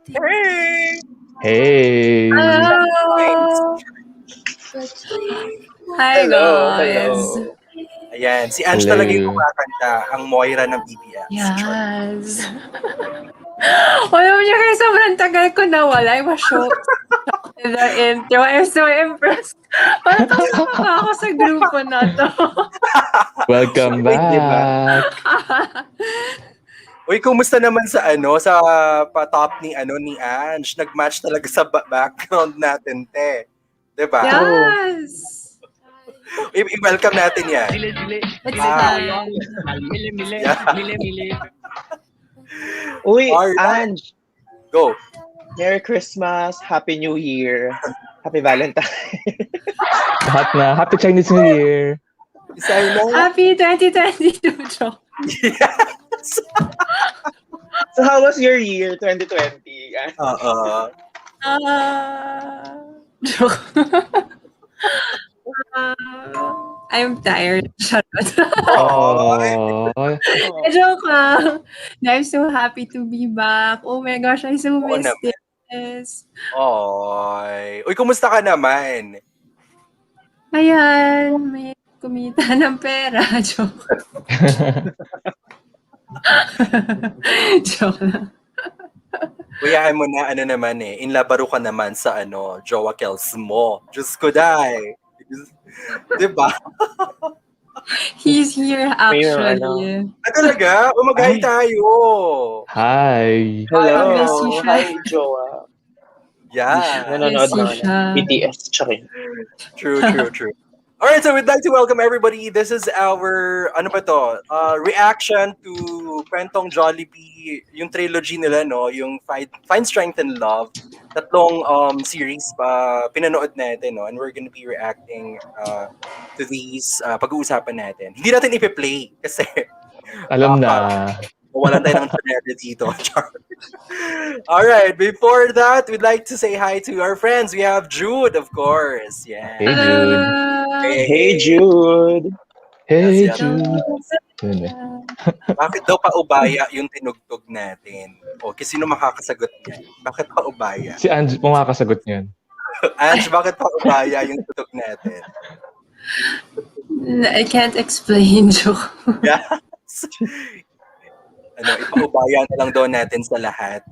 Hey! Hey! Hello! Hi, Hello, guys! hello. Ayan, si Ange talaga yung Hello. kumakanta, ang Moira ng BBS. Char. Yes! Alam niyo guys, sobrang tagal ko nawala. I was shocked in the intro. I'm so impressed. Parang kasama ba ako sa grupo na to? Welcome Wait, di ba? back! Uy, kumusta naman sa sa pa-top ni ni Ange? Nag-match talaga sa background natin, te. 'Di ba? Yes! I-welcome natin 'yan. It's Ah. fine. Yeah. Uy, Alright. Ange, Go. Merry Christmas, Happy New Year, Happy Valentine. Lahat na. Happy Chinese New Year! Isa na. Happy 2022, joke. Yes. So how was your year, 2020? Oo. Joke. I'm tired. Charot. Oh, Joke lang. I'm so happy to be back. Oh my gosh, I so Oo missed naman. this. Oy. Uy, kumusta ka naman? Ayan, may kumita ng pera. Joke. Joke lang. Kuyahan mo na naman inlabaro ka naman sa jowa Kels mo. Diyos ko dai. Diba? He's here actually. Talaga? Umagay tayo. hi! Hello, Miss you siya. hi Joa. Yeah. Nanonood Miss you ng siya. BTS, chakin. True. Alright, so we'd like to welcome everybody. This is our, reaction to Kwentong Jollibee, yung trilogy nila, no? Yung Find Strength and Love. Tatlong series pa pinanood natin, no? And we're gonna be reacting to these pag-uusapan natin. Hindi natin ipi-play kasi Alam na. walan tayo ng channel dito. Alright, before that, we'd like to say hi to our friends. We have Jude, of course. Yeah. Hey, Jude. Hey Jude. Hey, Yes. Jude. Yun eh. Bakit daw paubaya yung tinugtog natin? O, kasi sino makakasagot niyan? Bakit paubaya? Si Ange po makakasagot niyan. Ange, bakit paubaya yung tugtog natin? I can't explain, joke. Yes. Ipaubaya na lang daw natin sa lahat.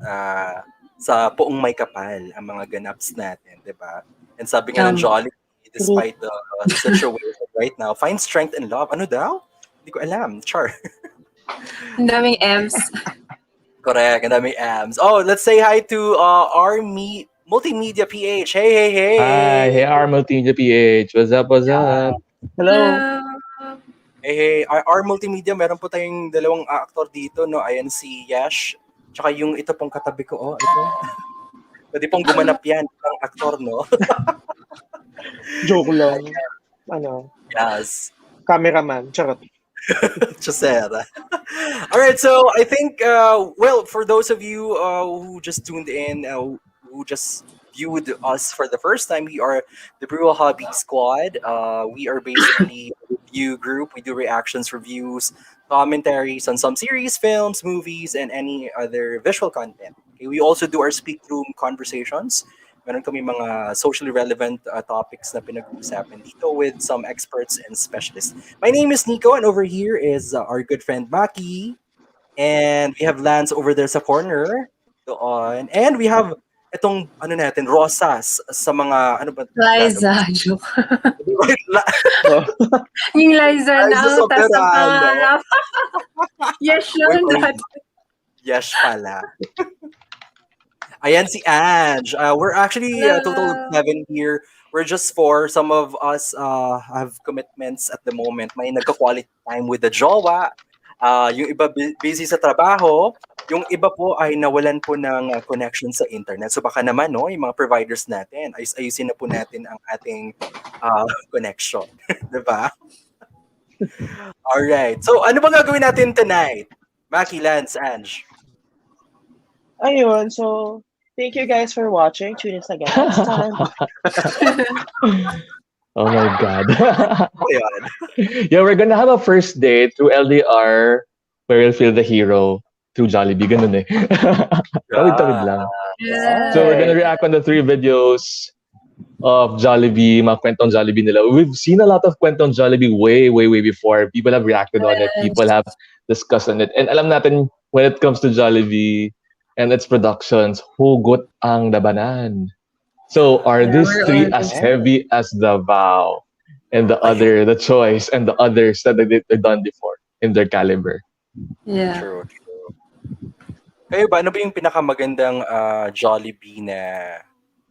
Sa poong may kapal ang mga ganaps natin, di ba? And sabi nga ng Jollibee, despite the situation right now, find strength and love. Ano daw? Hindi ko alam. Char. Ang daming M's. Correct. Ang daming M's. Oh, let's say hi to our Multimedia PH. Hey. Hi! Hey, our Multimedia PH. What's up? Hello. Hey, our Multimedia, meron po tayong dalawang aktor dito, no? Ayan si Yash. Tsaka yung ito pong katabi ko, ito. Pwede pong gumanap yan, ang aktor, no? Joke lang. Yes. Cameraman, charot. Chasera. All right, so I think, for those of you who just tuned in, who just viewed us for the first time, we are the Brew Hobby Squad. We are basically a review group. We do reactions, reviews, commentaries on some series, films, movies, and any other visual content. Okay, we also do our speak room conversations. Meron kami mga socially relevant topics na pinag-uusapan dito with some experts and specialists. My name is Nico, and over here is our good friend Maki. And we have Lance over there sa corner. Doon. And we have itong, rosas sa mga, Liza, joke. Yung Liza na Liza ang tas sa Soberano. pangarap. Yes, yun. Yes pala. Ayan si Ange. We're actually a total of 7 here. We're just 4. Some of us have commitments at the moment. May nagka-quality time with the jowa. Yung iba busy sa trabaho. Yung iba po ay nawalan po ng connection sa internet. So baka naman, no, yung mga providers natin, ayusin na po natin ang ating connection. Diba? Alright. So ano bang gagawin natin tonight? Maki, Lance, Ange. Ayun, so thank you guys for watching. Tune in again next time. Oh my God. Ayan. Yeah, we're gonna have a first date through LDR where we'll feel the hero through Jollibee. Ganun eh. Tawid-tawid lang. Yeah. So we're gonna react on the 3 videos of Jollibee, mga Kwentong Jollibee nila. We've seen a lot of Kwentong Jollibee way, way, way before. People have reacted on it. People have discussed on it. And alam natin, when it comes to Jollibee and its productions, hugot ang labanan. So are these we're 3 all- as heavy as The Vow and the Choice, and the others that they've done before in their caliber? Yeah. True. Kayo ba, ano ba yung pinakamagandang Jollibee na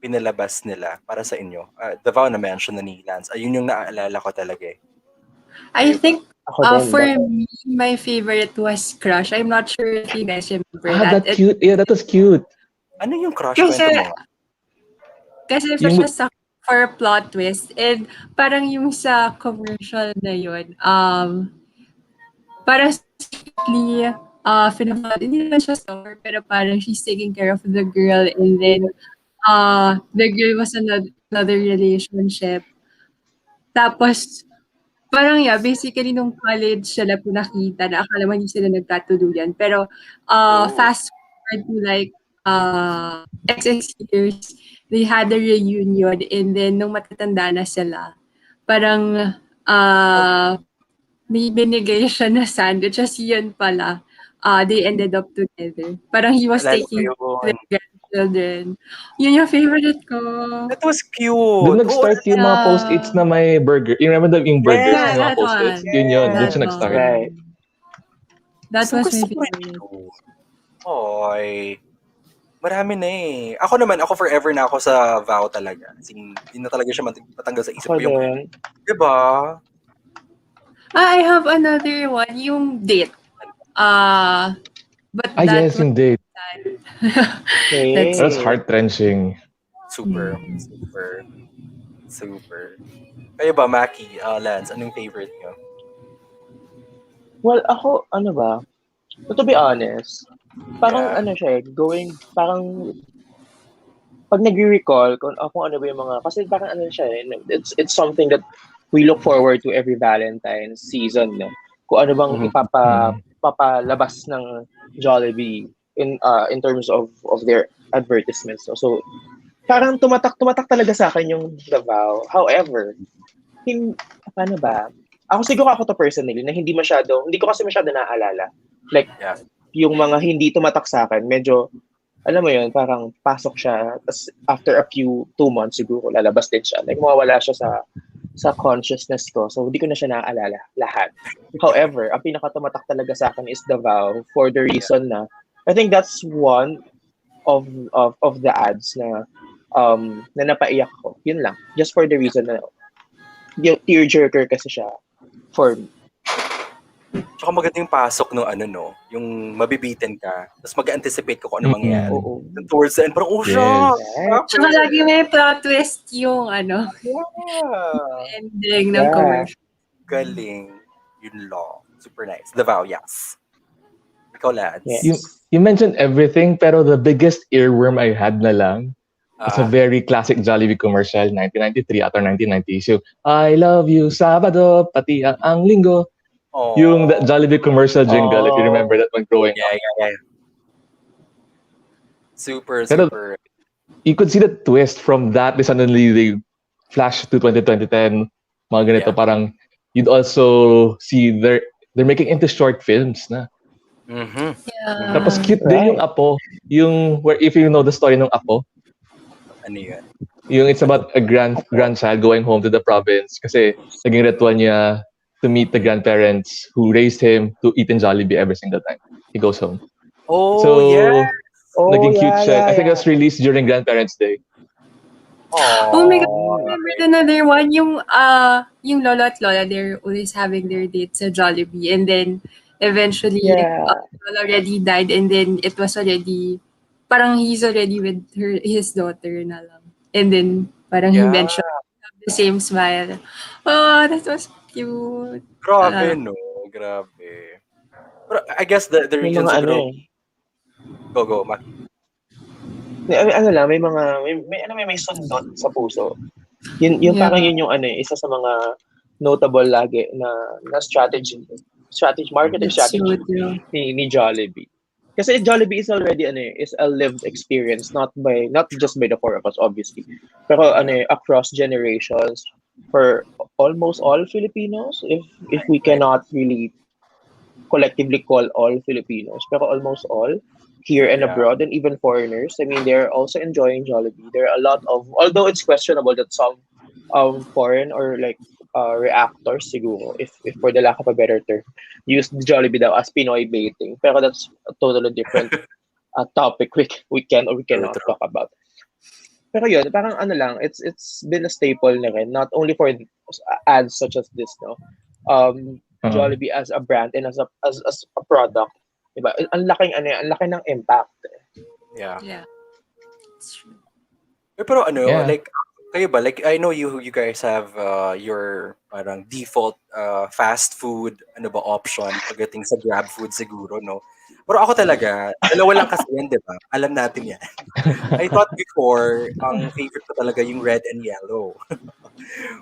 pinalabas nila para sa inyo? The Vow na mention na ni Lance. Ayun yung naaalala ko talaga eh. I think Ako din. for me, my favorite was Crush. I'm not sure if you guys remember that. That cute. Yeah, that was cute. Ano yung crush? Kasi, Kwento mo nga. kasi Yung- siya sa for a plot twist. And parang yung sa commercial na yun, parang strictly, hindi naman siya stalker, pero parang she's taking care of the girl, and then the girl was another relationship. Tapos, parang basically nung college sila pinakita na akala mo hindi sila nagkatuluyan. Pero fast forward to like XX years, they had a reunion, and then nung matatanda na sila, parang may binigay siya na sandwich. As yun pala, they ended up together. Parang he was Naalala ko taking yun. the grandchildren. Yun yung favorite ko. That was cute. Doon nag-start yung mga yeah. post-its na may burger. You remember yung burgers Yeah, yung mga that post-its? one. Yun. Doon That siya nag-start. one. Right. That was my Gusto ko rin favorite. yun. Oy. Marami na eh. Ako forever na ako sa Vow talaga. Hindi na talaga siya matanggal sa isip Ako ko. Yung, din. diba? I have another one, yung date. But that Yes, yung date. That's That's heart-wrenching. Super. Kayo ba, Maki, Lance, anong favorite nyo? Well, ako, ano ba? To be honest, parang Yeah. ano siya, pag nag-recall kung ano ba yung mga, kasi parang ano siya, it's something that we look forward to every Valentine's season, no? Kung ano bang papalabas ng Jollibee in terms of their advertisements. So parang tumatak talaga sa akin yung The Vow. However, paano ba? Siguro ako to personally na hindi ko kasi masyado naaalala. Like, Yeah. yung mga hindi tumatak sa akin, medyo, alam mo yun, parang pasok siya, tas after a 2 months siguro, lalabas din siya. Like, mawawala siya sa consciousness ko. So, hindi ko na siya naaalala lahat. However, ang pinakatumatak talaga sa akin is The Vow for the reason na, I think that's one of the ads na napaiyak ko. Yun lang. Just for the reason na yung tearjerker kasi siya for me. Tsaka maganda yung pasok ng yung mabibitin ka, tapos mag-anticipate ko kung ano mangyayari. Oo. Towards the end, parang, Yes. Right? Tsaka lagi may plot twist yung Yeah. ending ng Yeah. commercial. Galing. Yun lang. Super nice. The Vow, yes. Ikaw, Lance. Yes. You mentioned everything, pero the biggest earworm I had na lang is a very classic Jollibee commercial, 1993 or 1990. So, I love you, Sabado, pati ang linggo. Yung Jollibee commercial jingle, if you remember that one growing up. Yeah. Super. You could see the twist from that. Suddenly, they flash to 2010. Mga ganito, Yeah. parang you'd also see they're making into short films na. Mm-hmm. Yeah. Tapos cute din yung Apo. If you know the story ng Apo, Ano yun? it's about a grandchild going home to the province kasi naging ritual niya to meet the grandparents who raised him to eat in Jollibee every single time he goes home. Oh, So, yeah. naging cute siya. yeah, I think it yeah. was released during Grandparents' Day. Oh my God, I remembered another one. Yung Lolo at Lola, they're always having their dates sa Jollibee. And then, eventually, Yeah. Lola already died. And then, it was already, parang he's already with his daughter na lang. And then, parang he Yeah. mentioned the same smile. Oh, that was cute. Grabe, no? Grabe. But I guess the May reason mga siguro... Go, Maki. May sundot sa puso. Yun Yeah. parang yun yung isa sa mga notable lagi na strategy marketing That's so strategy true. ni Jollibee. Kasi Jollibee is already is a lived experience, not just by the four of us, obviously, pero Yeah. across generations for almost all Filipinos. If we Right. cannot really collectively call all Filipinos, pero almost all here and Yeah. abroad, and even foreigners. I mean, they're also enjoying Jollibee. There are a lot of, although it's questionable that some foreign or like reactors siguro, if for the lack of a better term, use Jollibee daw as Pinoy baiting. Pero that's a totally different topic we can or we True, cannot true. talk about. Pero yun, parang ano lang, it's been a staple na rin, not only for ads such as this, no? Uh, Jollibee as a brand and as a product, diba? Ang laki ng impact. Yeah. Yeah, it's true. Pero ano, yeah. like, kayo ba? Like, I know you guys have your parang default fast food, ano ba, option pagdating sa Grab food siguro, no? Pero ako talaga, dalawa lang kasi yan, di ba? Alam natin yan. I thought before, ang favorite ko talaga yung red and yellow.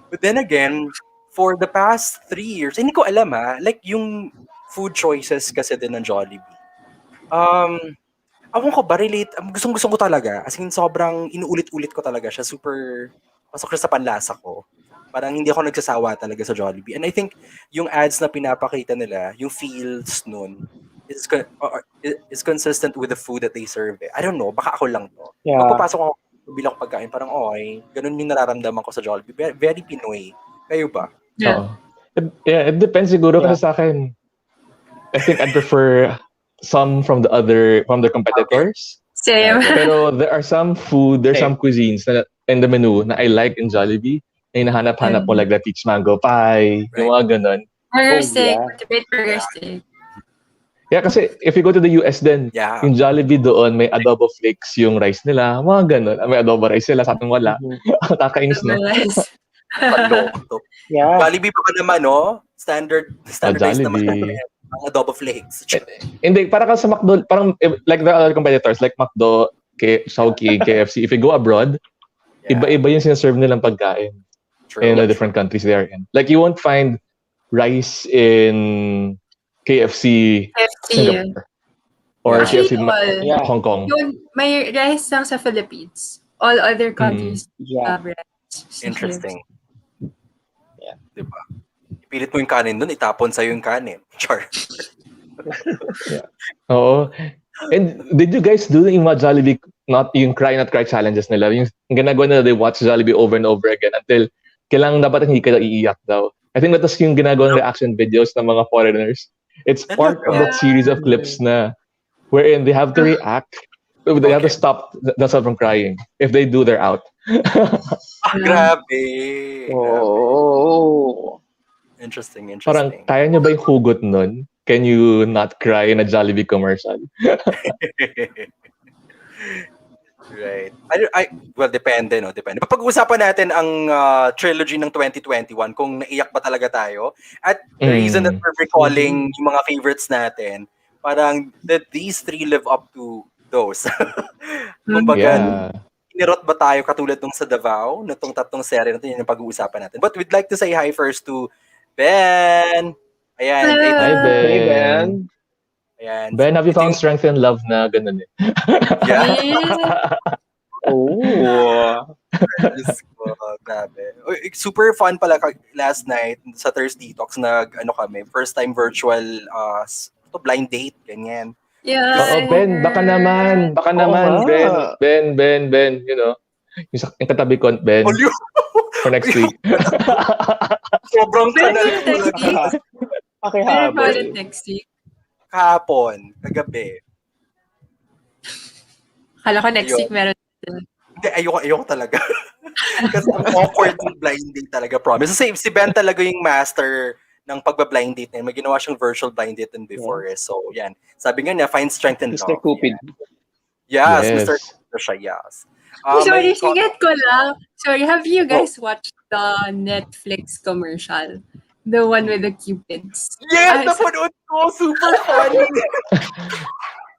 But then again, for the past 3 years, hindi ko alam like yung food choices kasi din ng Jollibee. Um, Ewan ko ba, relate, gustong-gusto ko talaga. As in, sobrang inuulit-ulit ko talaga siya. Super, pasok siya sa panlasa ko. Parang hindi ako nagsasawa talaga sa Jollibee. And I think, yung ads na pinapakita nila, yung feels nun, is consistent with the food that they serve. I don't know, baka ako lang to. Pag Yeah. papasok ako bilang pagkain, parang okay, ganun yung nararamdaman ko sa Jollibee. Very, very Pinoy. Kayo ba? Yeah. Oo. It depends siguro Yeah. kasi sa akin. I think I'd prefer some from the competitors. Same. Okay. Pero there's some Same. cuisines na in the menu na I like in Jollibee. Na hinahanap-hanap mo like the peach mango pie, yung mga ganun. Burger Oh, steak. yeah. Ultimate burger steak. Yeah, kasi if you go to the US then, Yeah. yung Jollibee doon, may adobo flakes yung rice nila, mga ganun. May adobo rice sila, sa atin wala. Mhm. Ang kakainis, no? Otherwise, Kaloko. Yeah. Jollibee pa naman, no? Standardized naman Jollibee. ang adobo flakes. Hindi, para ka sa McDo, parang like the other competitors, like McDo, Shawky, KFC, if you go abroad, iba-iba yung sinaserve nilang pagkain in the different countries they are in. Like, you won't find rice in KFC KFC. Singapore or Yeah. KFC Actually, Yeah. Hong Kong. yun, may rice lang sa Philippines. All other countries Yeah. have rice. Interesting. Yeah. Diba? Ipilit mo yung kanin dun, itapon sa'yo yung kanin. Char. Oo. And did you guys do yung mga Jollibee, not yung cry not cry challenges nila? Yung ginagawa nila, they watch Jollibee over and over again until kailangan dapat hindi ka iiyak daw. I think that's yung ginagawang reaction videos ng mga foreigners. It's part of that series of clips na wherein they have to react. They have to stop themselves from crying. If they do, they're out. Grabe. Oh. Interesting. Parang, kaya niyo ba yung hugot nun? Can you not cry in a Jollibee commercial? Right. Well, depende, no? Depende. Pag-uusapan natin ang trilogy ng 2021, kung naiyak pa talaga tayo. At the reason that we're recalling yung mga favorites natin, parang that these three live up to those. Kumbaga, inirot ba tayo katulad nung sa Davao, nitong tatlong serye natin, yun yung pag-uusapan natin. But we'd like to say hi first to Ben. Ayan. Hi, Ben. Hey, Ben. Ayan. Ben, have you Ito found yung- strength and love na ganun eh? Yeah. Oh. Diyos ko, grabe. Uy, super fun pala last night sa Thursday Talks, kami, first time virtual blind date, ganyan. Yeah. Oo, Ben, baka naman, nga. Ben, you know, yung katabi ko, Ben, Olyo! for next week. Sobrang kanal Pero next week, pero Pakihabol. ulit next week. kahapon, kagabi. Kala ko next Ayun. week meron. Hindi, ayoko talaga. Kasi ang awkward ng blind date talaga, promise. Si Ben talaga yung master ng pagba-blind date na yun. May ginawa siyang virtual blind date din before. So, yan. Sabi nga niya, find strength and Mr. love. Cupid. Yes, Yes. Mr. Cupid siya, yes. Sorry, may- sigat ko lang. Sorry, have you guys watched the Netflix commercial? The one with the cupids? Yes, napanood ko. Super funny.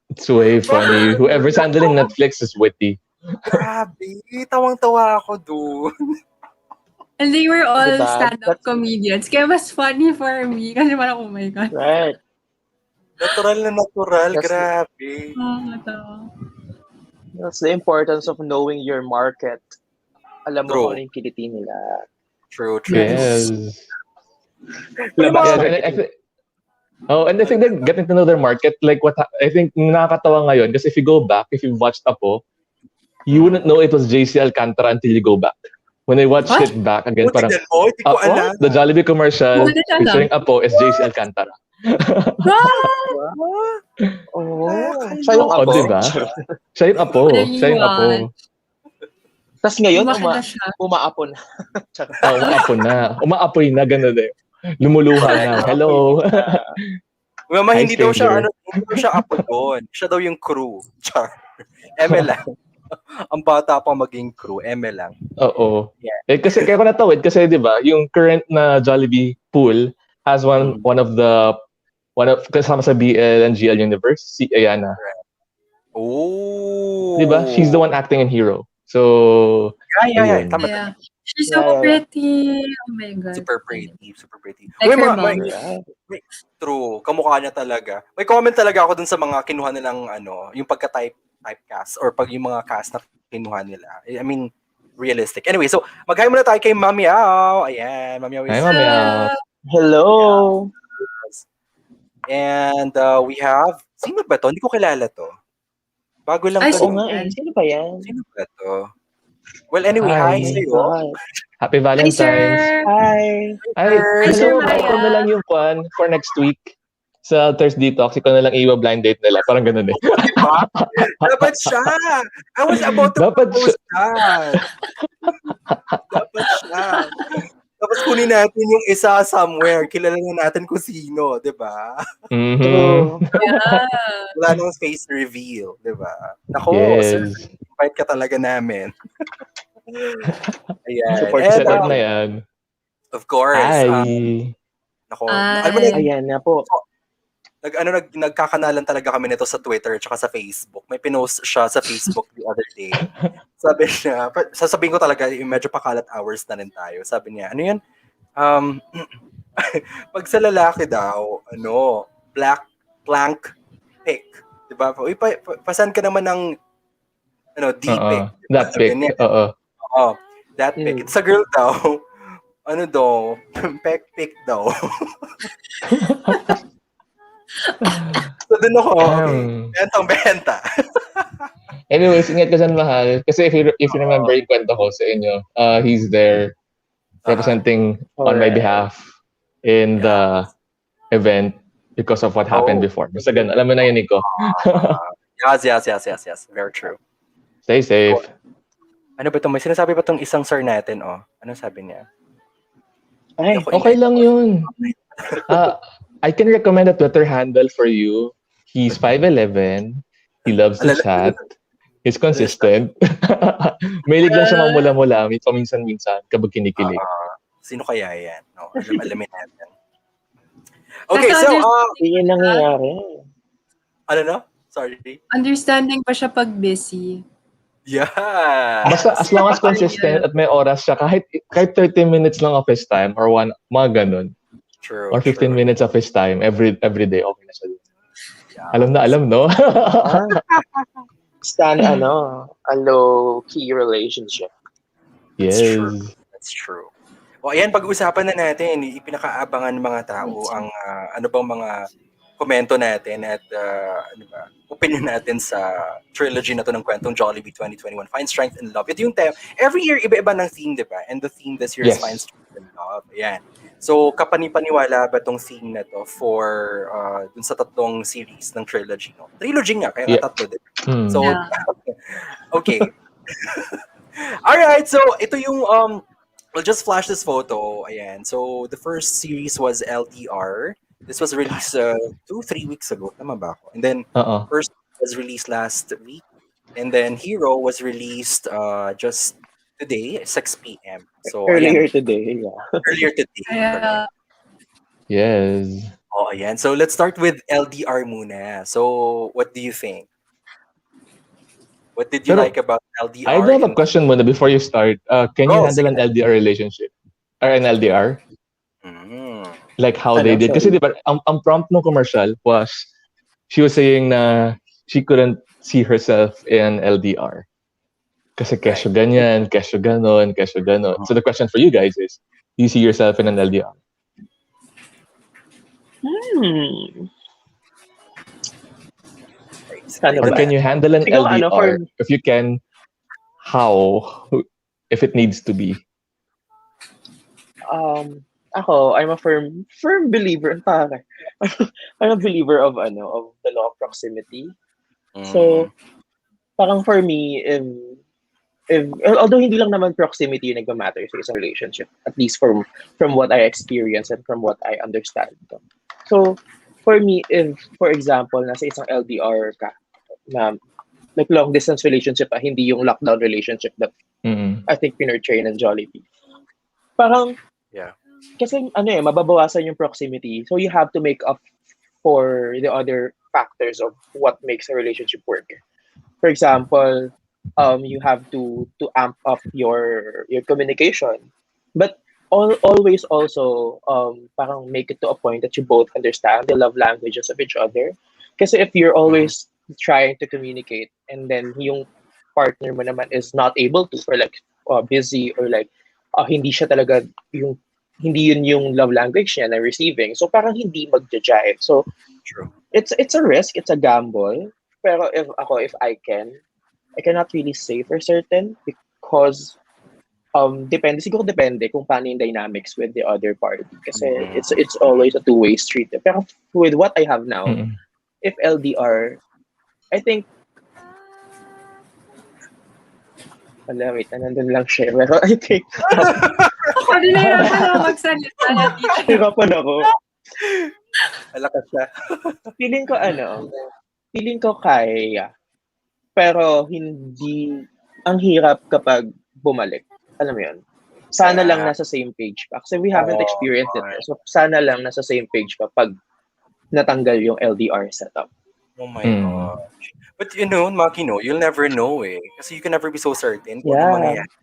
It's way funny. Whoever's handling Netflix is witty. Grabe. Tawang-tawa ako doon. And they were all Diba? stand-up comedians. Kaya mas funny for me. Kasi parang, oh my God. Right. Natural na natural, That's, grabe. Ito. that's the importance of knowing your market. Alam mo kung True. ano yung kiliti nila. True. Yes. Yes. Labas Yes, marketing. and I think they're getting to know their market. Like I think nakakatawa ngayon kasi if you go back, if you watched Apo, you wouldn't know it was JC Alcantara until you go back. When I watched What? it back again, Buti parang na mo, hindi ko alam. the Jollibee commercial Buti na featuring Apo is JC Alcantara. What? Oh, siya yung O, apo. diba? Siya yung Apo. Siya yung Apo. Tapos ngayon, Lumaki na siya. umaapo na. Umaapo na. Umaapoy na, gano'n eh. Lumuluha na. Hello. Mama, Hi, hindi daw siya, stranger. hindi daw siya apo doon. Siya daw yung crew. Char. Eme lang. Ang bata pa maging crew. Eme lang. Oo. Yeah. Eh, kasi kaya ko natawid kasi 'di ba, yung current na Jollibee pool has one of kasama sa BL and GL Universe, si Ayana. Oh. 'Di ba? She's the one acting in Hero. So, Yeah. ayun. Tama. Yeah. She's so Yeah. pretty. Oh my God. Super pretty. Like Uy, her may, mom. true. Kamukha niya talaga. May comment talaga ako dun sa mga kinuha nilang yung typecast or pag yung mga cast na kinuha nila. I mean, realistic. Anyway, so mag-hi muna tayo kay Mami Ao. Ayan, Mami Ao is Hi, Mami Ao. Hello. And we have, sino ba to? Hindi ko kilala to. Bago lang Ay, to. Oo nga eh. Sino ba yan? Sino ba to? Well, anyway, Hi. hi sa'yo. God. Happy Hi, Valentine's. sir. Hi. Ay, Hi, Sir hello, Maya. ko na lang yung kwan for next week. Sa Thursday Talks, ikaw na lang blind date nila. Parang ganun eh. Diba? Dapat siya. I was about to Dapat propose that. Dapat siya. Tapos kunin natin yung isa somewhere. Kilala na natin kung sino, di ba? Mhm. True. Yeah. Wala nang face reveal, di ba? Nako, sir, Yes. invite ka talaga namin. Ayan. Support And, Set up na yan. of course, Hi. nako, Ay. alam mo na, Ayan na po. nagkakanalan talaga kami nito sa Twitter at sa Facebook. May pinost siya sa Facebook the other day. Sabi niya, sasabihin ko talaga, medyo pakalat hours na rin tayo. Sabi niya, ano yan? Pag sa lalaki daw, plank pic. Diba? Uy, pasan ka naman ng D-pic. That pic. Oo. Oo, that pic. Sa girl daw, pek pic daw. So dun ako, okay. Benta. Anyways, ingat ka dyan, mahal. Kasi if you remember yung kwento ko sa inyo, he's there representing on my behalf in the event because of what happened before. Basta ganun. Alam mo na yun, Nico. Yes. Very true. Stay safe. Ano ba ito? May sinasabi pa itong isang sir natin, oh. Ano sabi niya? Ay, Okay lang yun. I can recommend a Twitter handle for you. He's 5'11". He loves to chat. He's consistent. Mahilig lang siya mamula-mula. Paminsan-minsan kapag kinikilig. Sino kaya yan? No, alamin natin. Okay, so, yun nangyayari. ano no? Sorry. Understanding pa siya pag busy. Yeah. Basta as long as consistent at may oras siya, kahit 30 minutes lang of his time or mga ganun. True. Or 15 minutes of his time every day, okay na siya. Yeah. Alam, no? A low-key relationship. Yes. That's true. O ayan, pag-usapan na natin, ipinakaabangan ng mga tao ang ano bang mga komento natin at opinion natin sa trilogy na to ng Kwentong Jollibee 2021, Find Strength and Love. Ito yung tema. Every year, iba-iba ng theme, di ba? And the theme this year is Find Strength and Love. Ayan. So, kapanipaniwala ba tong theme na to for dun sa tatlong series ng trilogy? No? Trilogy nga, kaya tatlo din. So, okay. Alright, so ito yung we'll just flash this photo. Ayan. So, the first series was LDR. This was released 2-3 weeks ago. Tama ba ako? And then, first was released last week. And then, Hero was released just today, 6 p.m. So, earlier today, yeah. Earlier today. Yeah. Yes. Oh, ayan. So, let's start with LDR muna. So, what do you think? What did you like about LDR? I do have a question muna before you start. Can you handle an LDR relationship? Or an LDR? Like how they did. Kasi di ba, ang prompt ng commercial was, she was saying na she couldn't see herself in LDR. Kasi kesyo ganyan, kesyo ganon, kesyo ganon. So the question for you guys is, do you see yourself in an LDR? Ano Or ba? can you handle an Siguro LDR? If you can, how? If it needs to be. Ako, I'm a firm believer. I'm a believer of the law of proximity. So, parang for me, if although hindi lang naman proximity yung nagmamatter sa isang relationship, at least from what I experience and from what I understand. So, for me, if, for example, nasa isang LDR ka, na like long distance relationship, hindi yung lockdown relationship that I think pinurtray ng Jollibee. Parang, kasi mababawasan yung proximity. So you have to make up for the other factors of what makes a relationship work. For example, you have to amp up your communication. But always also parang make it to a point that you both understand the love languages of each other. Kasi if you're always trying to communicate and then yung partner mo naman is not able to, or like busy, or like hindi siya talaga hindi yun yung love language niya na receiving. So parang hindi magja-jive. So True. It's a risk, it's a gamble. Pero if I cannot really say for certain because depende kung paano yung dynamics with the other party. Kasi it's always a two-way street. Pero with what I have now, if LDR, I think wait, nandun lang siya. Pero I think Ako din nahirapan ako magsalita na dito. hirapan ako. Malakas siya. Feeling ko kaya. Pero hindi, ang hirap kapag bumalik. Alam mo yun? Sana lang nasa same page pa. Kasi we haven't experienced it. So sana lang nasa same page pa pag natanggal yung LDR setup. Oh my gosh. But Maki, you'll never know eh. Kasi you can never be so certain kung ano mangyayari.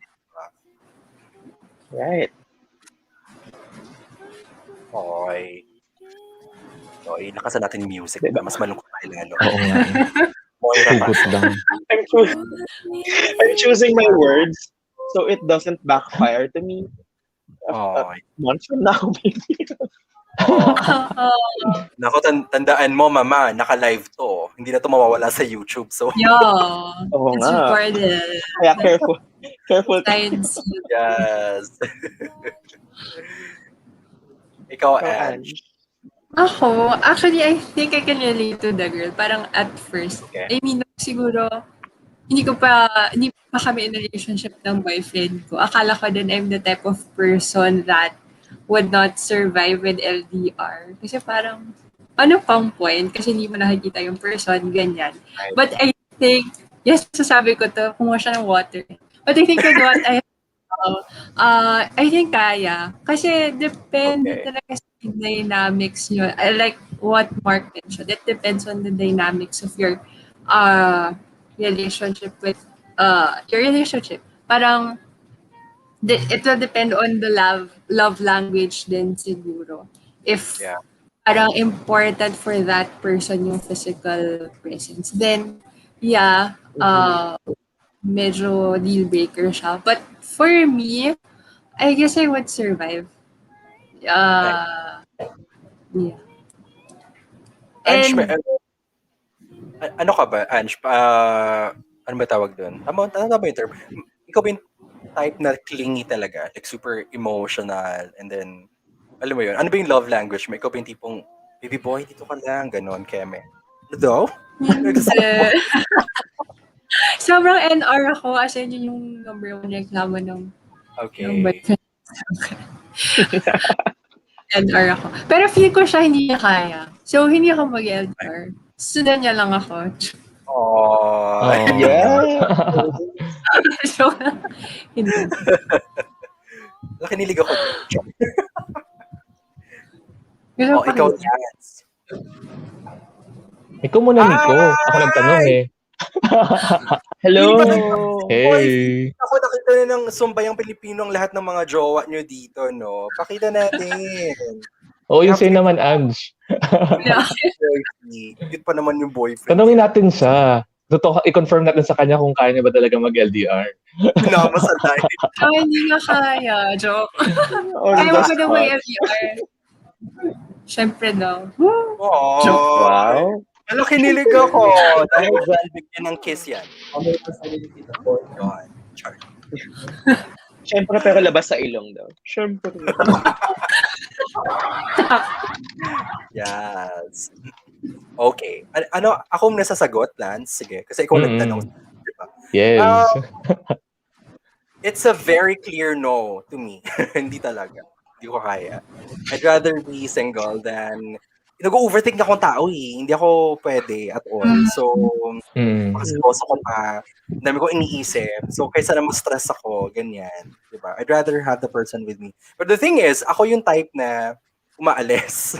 Right. Okay. Lakasan natin yung music. Diba? Mas malungkot tayo lalo. Oo nga. Moira Hugot lang. I'm choosing my words so it doesn't backfire to me. Months from now, maybe. Naku, tandaan mo, mama, naka-live to. Hindi na to mawawala sa YouTube. So, Yeah. Oo It's nga. recorded. Kaya careful. Careful. Science. yes. Ikaw, Ange. Ako, actually, I think I can relate to the girl. Parang at first, Okay. I mean, siguro, hindi pa kami in a relationship ng boyfriend ko. Akala ko din I'm the type of person that would not survive with LDR. Kasi parang, ano pang point? Kasi hindi mo nakikita yung person, ganyan. But I think, yes, sasabi ko to, kumuha siya ng water. But I think with what I think kaya. Kasi depende talaga sa dynamics nyo. I like what Mark mentioned. It depends on the dynamics of your relationship with your relationship. Parang it will depend on the love language din siguro. If parang important for that person yung physical presence, then medyo deal breaker siya. But for me, I guess I would survive. Yeah. Ange, And ano ka ba, Ange? Ano ba tawag doon? Tama ba yung term? Ikaw ba yung type na clingy talaga? Like super emotional and then, alam mo yun, ano ba yung love language mo? Ikaw ba yung tipong, baby boy, dito ka lang, ganon, keme. Ano daw? sobrang NR ako as in yun yung number one reklamo ng boyfriend. NR ako. Pero feel ko siya hindi niya kaya. So, hindi ako mag-LDR. Sundan niya lang ako. Yeah. So, hindi. Nakinilig ako. Ikaw, Chance. Ikaw muna, Nico. Ako nagtanong eh. Hello. Hey. Ako nakita na ng sumbayang Pilipino ang lahat ng mga jowa nyo dito, no? Pakita natin. Oo, You yung have to sa'yo be naman, Ange. Yeah. very cute pa naman yung boyfriend. Tanungin natin siya. Totoo, i-confirm natin sa kanya kung kaya niya ba talaga mag-LDR. Sinama sa live. Hindi nga kaya. Joke. On Kaya the mo ba na may spot. LDR? Siyempre daw. Aww. Wow. Alam, kinilig ako. Dahil dyan, bigyan ng kiss yan. Yun. Char. Siyempre, pero labas sa ilong daw. Siyempre. Yes. Okay. Ano, ako muna sasagot, Lance? Sige. Kasi ikaw nagtanong. Diba? Yes. It's a very clear no to me. Hindi talaga. Hindi ko kaya. I'd rather be single than... Nag-overthink na akong tao eh. Hindi ako pwede at all. So, makaseryoso ko pa. Ang dami ko iniisip. So, kaysa na ma-stress ako, ganyan. Diba? I'd rather have the person with me. But the thing is, ako yung type na umaalis.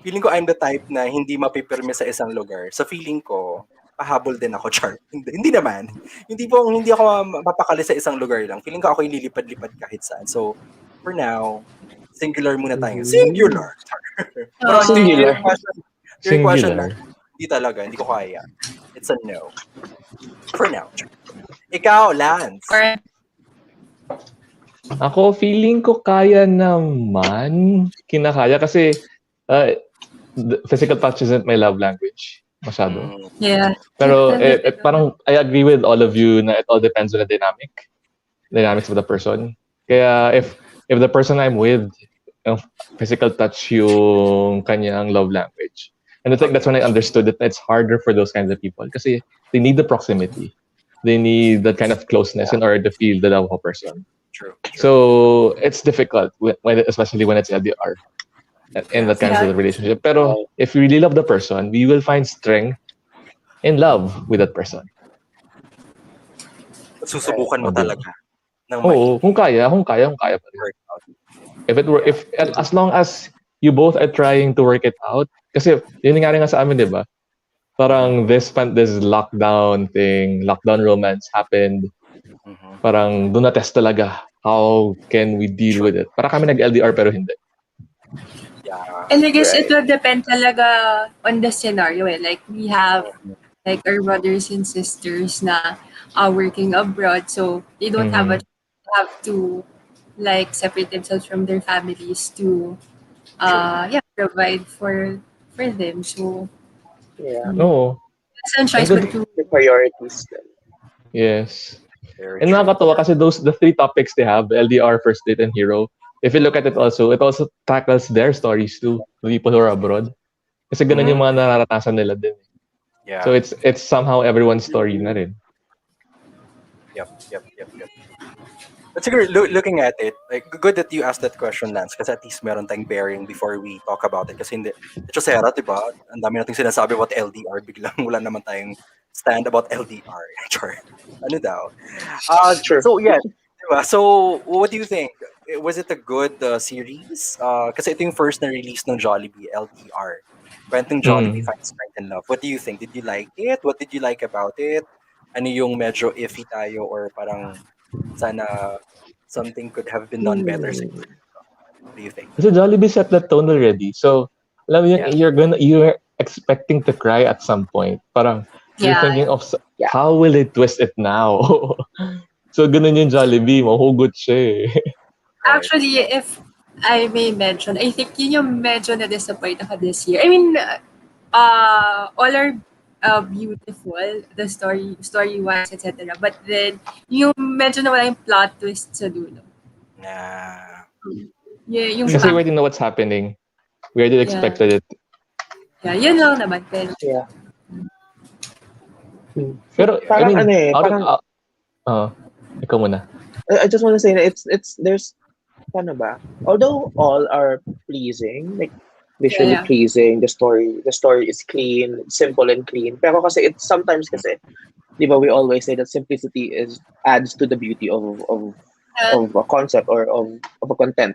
Feeling ko I'm the type na hindi mapipirme sa isang lugar. So, feeling ko, pahabol din ako, Char. Hindi naman. Hindi ako mapapakali sa isang lugar lang. Feeling ko ako yung lilipad-lipad kahit saan. So, for now, singular muna tayo. Singular! Pero Singular. your question Singular. na, hindi talaga, hindi ko kaya. It's a no. For now. Ikaw, Lance. Or, Ako, feeling ko kaya naman. Kinakaya kasi physical touch isn't my love language. Masyado. yeah. Pero parang I agree with all of you na it all depends on the dynamics of the person. Kaya if the person I'm with, physical touch yung kanyang love language. And I think that's when I understood that it's harder for those kinds of people kasi they need the proximity. They need that kind of closeness in order to feel the love of a person. True. So it's difficult, especially when it's LDR in that kind of relationship. Pero if we really love the person, we will find strength in love with that person. Susubukan mo talaga. Oo, kung kaya pa rin. If as long as you both are trying to work it out, kasi yun nga sa amin, di ba? Parang this lockdown romance happened. Parang doon na test talaga. How can we deal with it? Para kami nag-LDR pero hindi. Yeah. And I guess it will depend talaga on the scenario. Like we have like our brothers and sisters na are working abroad, so they don't have to like separate themselves from their families to provide for them. So No. it's a choice but to The priorities. Yes. Very And true. nakakatawa kasi the three topics they have, LDR, First Date, and Hero, if you look at it also tackles their stories too, the people who are abroad. Kasi ganun yung mga nararanasan nila din. Yeah. So it's somehow everyone's story na rin. Yep. But siguro, looking at it, like, good that you asked that question, Lance, kasi at least meron tayong bearing before we talk about it. Kasi hindi, ito Sarah, diba? Ang dami nating sinasabi about LDR, biglang wala naman tayong stand about LDR. Sure. Ano daw? Sure. So, yeah. Diba? So, what do you think? Was it a good series? Kasi ito yung first na release ng Jollibee, LDR. Kwentong Jollibee Finds Strength in Love. What do you think? Did you like it? What did you like about it? Ano yung medyo iffy tayo or parang sana something could have been done better siguro? What do you think? Kasi Jollibee set that tone already. So, alam mo yun, you're expecting to cry at some point. Parang, you're thinking of, how will they twist it now? So, ganun yung Jollibee, mahugot siya eh. Actually, if I may mention, I think yun yung medyo na-disappoint ako this year. I mean, all are beautiful, the story-wise, etc. But then, yung medyo nawala yung plot twist sa dulo. Nah. Yeah, yung Kasi we already know what's happening. We already expected it. Yeah, yun lang naman. Pero, Pero, parang ikaw muna. I just want to say that there's paano ba? Although all are pleasing, like visually pleasing, the story is clean, simple and clean. Pero kasi it's sometimes kasi, di ba, we always say that simplicity adds to the beauty of a concept or of a content.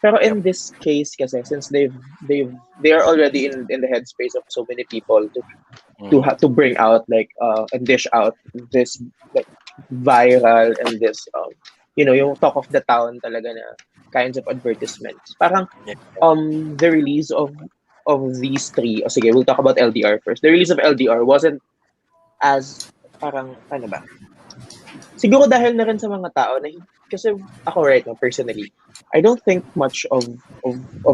Pero in this case kasi, since they are already in the headspace of so many people to have to bring out like and dish out this like viral and this yung talk of the town talaga na kinds of advertisements. Parang Yeah. the release of these three, o sige, we'll talk about LDR first. The release of LDR wasn't as parang ano ba? Siguro dahil na rin sa mga tao na kasi ako right now personally, I don't think much of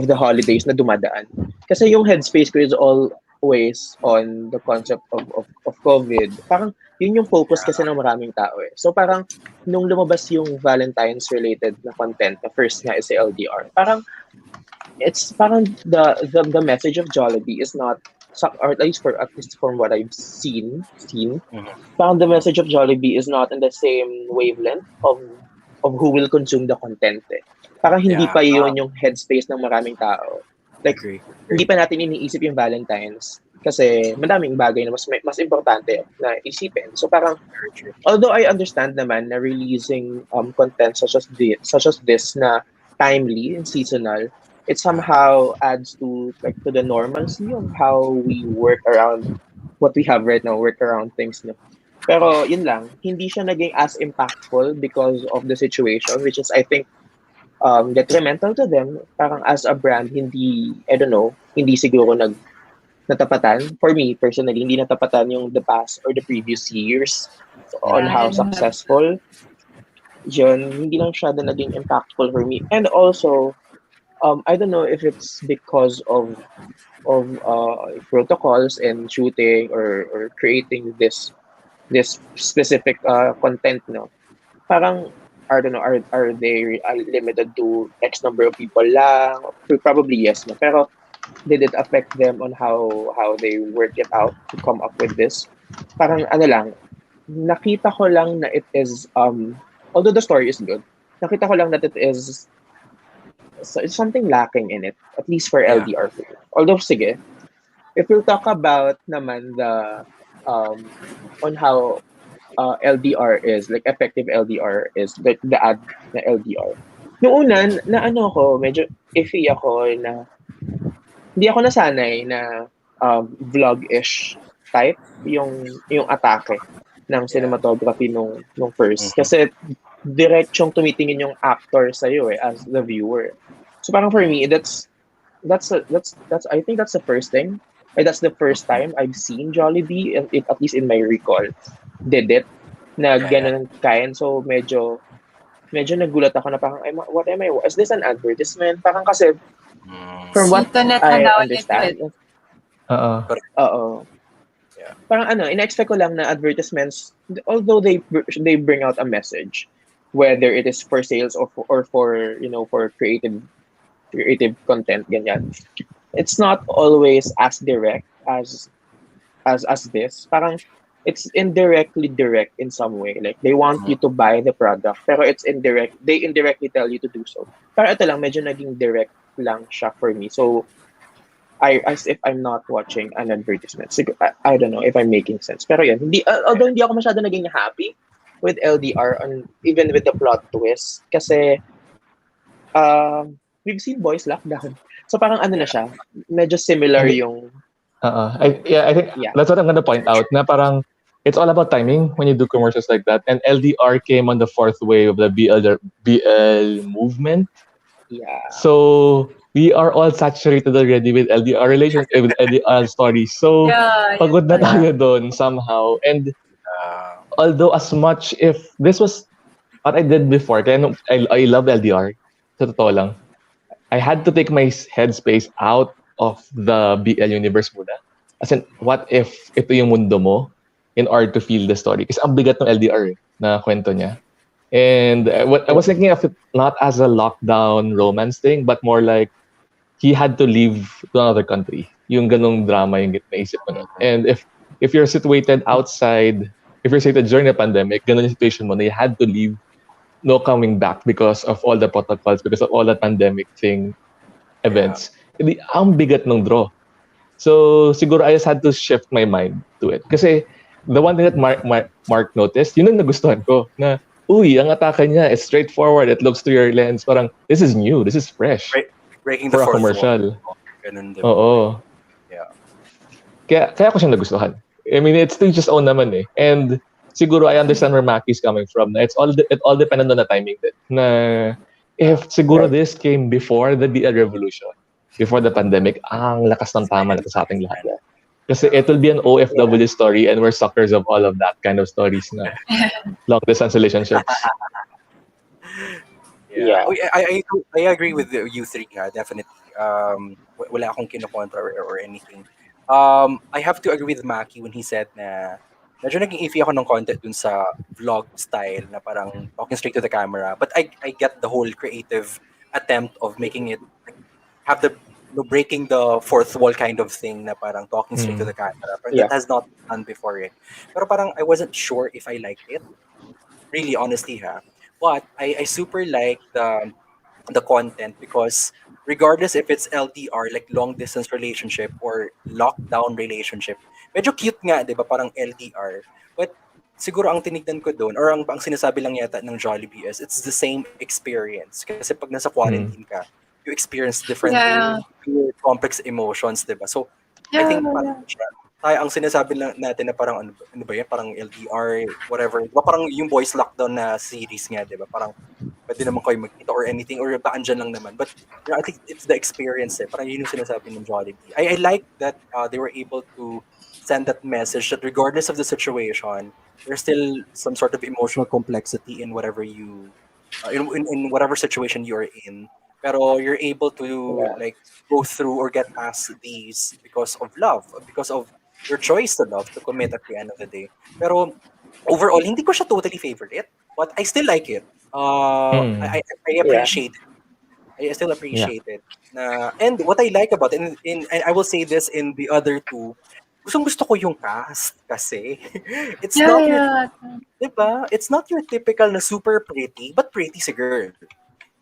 the holidays na dumadaan. Kasi yung headspace ko is always on the concept of COVID. Parang yun yung focus kasi ng maraming tao eh. So parang nung lumabas yung Valentine's related na content, na first nga is si LDR. Parang it's parang the message of Jollibee is not or at least from what I've seen, Mhm. parang the message of Jollibee is not in the same wavelength of who will consume the content eh. Parang hindi Yeah. pa yun yung headspace ng maraming tao. Like, Agree. hindi pa natin iniisip yung Valentine's kasi madaming bagay na mas importante na isipin. So parang, Very true. although I understand naman na releasing content such as this na timely and seasonal, it somehow adds to the normalcy of how we work around what we have right now, work around things. No? Pero yun lang, hindi siya naging as impactful because of the situation, which is I think detrimental to them. Parang as a brand, I don't know, hindi siguro natapatan. For me, personally, hindi natapatan yung the past or the previous years on how Yeah. successful. Yun, hindi lang siya naging impactful for me. And also, I don't know if it's because of protocols and shooting or creating this specific content, no? Parang, I don't know, are they limited to X number of people lang? Probably yes, no? Pero did it affect them on how they work it out to come up with this? Parang ano lang, nakita ko lang na it is, although the story is good, nakita ko lang that it is it's something lacking in it, at least for Yeah. LDR. Although, sige, if we'll talk about naman the on how LDR is, like effective LDR is, like the ad na LDR. Noong una, na ano ko, medyo iffy ako na hindi ako nasanay na vlog-ish type yung atake ng cinematography nung first. Mhm. Kasi diretsong tumitingin yung actor sa iyo as the viewer. So parang for me, that's I think that's the first thing. That's the first time I've seen Jollibee, at least in my recall, did it na Yeah. ganun kind. So medyo nagulat ako na parang, what am I? Is this an advertisement? Parang kasi from what Ito na I tanaw understand, ulit. oo. Yeah. Parang in-expect ko lang na advertisements, although they bring out a message, whether it is for sales or for for creative content, ganyan. It's not always as direct as this. Parang it's indirectly direct in some way. Like they want you to buy the product, pero it's indirect. They indirectly tell you to do so. Pero ito lang, medyo naging direct lang siya for me. So as if I'm not watching an advertisement. I don't know if I'm making sense. Pero yun, although hindi ako masyado naging happy with LDR, even with the plot twist. Kasi, we've seen Boys Lockdown. So parang ano na siya, medyo similar yung... I think Yeah. that's what I'm gonna point out. Na parang it's all about timing when you do commercials like that. And LDR came on the fourth wave of the BL movement. Yeah. So we are all saturated already with LDR relations, with LDR stories. So Yeah. pagod na tayo doon somehow. And although as much if this was what I did before, kaya I love LDR, sa totoo lang, I had to take my headspace out of the BL universe muna. As in, what if ito yung mundo mo in order to feel the story? Kasi ang bigat ng LDR na kwento niya. And I was thinking of it not as a lockdown romance thing, but more like he had to leave to another country. Yung ganong drama yung naisip ko nun. And if you're situated outside, if you're situated during the pandemic, ganon yung situation mo na you had to leave, no coming back because of all the protocols, because of all the pandemic thing, events. Hindi, ang bigat ng draw. So, siguro I just had to shift my mind to it. Kasi, the one thing that Mark noticed, yun ang nagustuhan ko, na, uy, ang atake niya is straightforward, it looks through your lens, parang, this is new, this is fresh. Breaking the for a fourth commercial. wall. Ganun din. Oo. Yeah. Kaya ko siya nagustuhan. I mean, it's still just own naman eh. And siguro I understand where Maki's coming from. Na it all dependent on the timing din. Na if siguro this came before the BL revolution, before the pandemic, ang lakas ng tama na to sa ating lahat. Yeah. Kasi it will be an OFW story and we're suckers of all of that kind of stories na long distance relationships. Yeah. I agree with you three, definitely. Wala akong kinukontra or anything. I have to agree with Maki when he said na medyo naging iffy ako ng content dun sa vlog style na parang talking straight to the camera. But I get the whole creative attempt of making it like, have the breaking the fourth wall kind of thing na parang talking straight to the camera. But Yeah. that has not been done before eh. Pero parang I wasn't sure if I liked it. Really, honestly, but I super like the content because regardless if it's LDR, like long distance relationship or lockdown relationship, medyo cute nga, 'di ba? Parang LDR. But siguro ang tinignan ko doon or ang sinasabi lang yata ng Jollibee is it's the same experience. Kasi pag nasa quarantine ka, you experience different Yeah. complex emotions, 'di ba? So I Yeah, think parang tayo ang sinasabi lang natin na parang ano ba yan, parang LDR, whatever. Diba parang yung boys lockdown na series nga, di ba? Parang pwede naman kayo magkita or anything or baan dyan lang naman. But I think it's the experience eh. Parang yun yung sinasabi ng Jollibee. I like that they were able to send that message that regardless of the situation, there's still some sort of emotional complexity in whatever you, in whatever situation you're in. Pero you're able to Yeah. like go through or get past these because of love, because of your choice to love, to commit at the end of the day. Pero overall, hindi ko siya totally favorite, but I still like it. I appreciate it. I still appreciate it. And what I like about it, and I will say this in the other two, gustong gusto ko yung cast kasi it's not your, yeah. diba? It's not your typical na super pretty, but pretty si girl.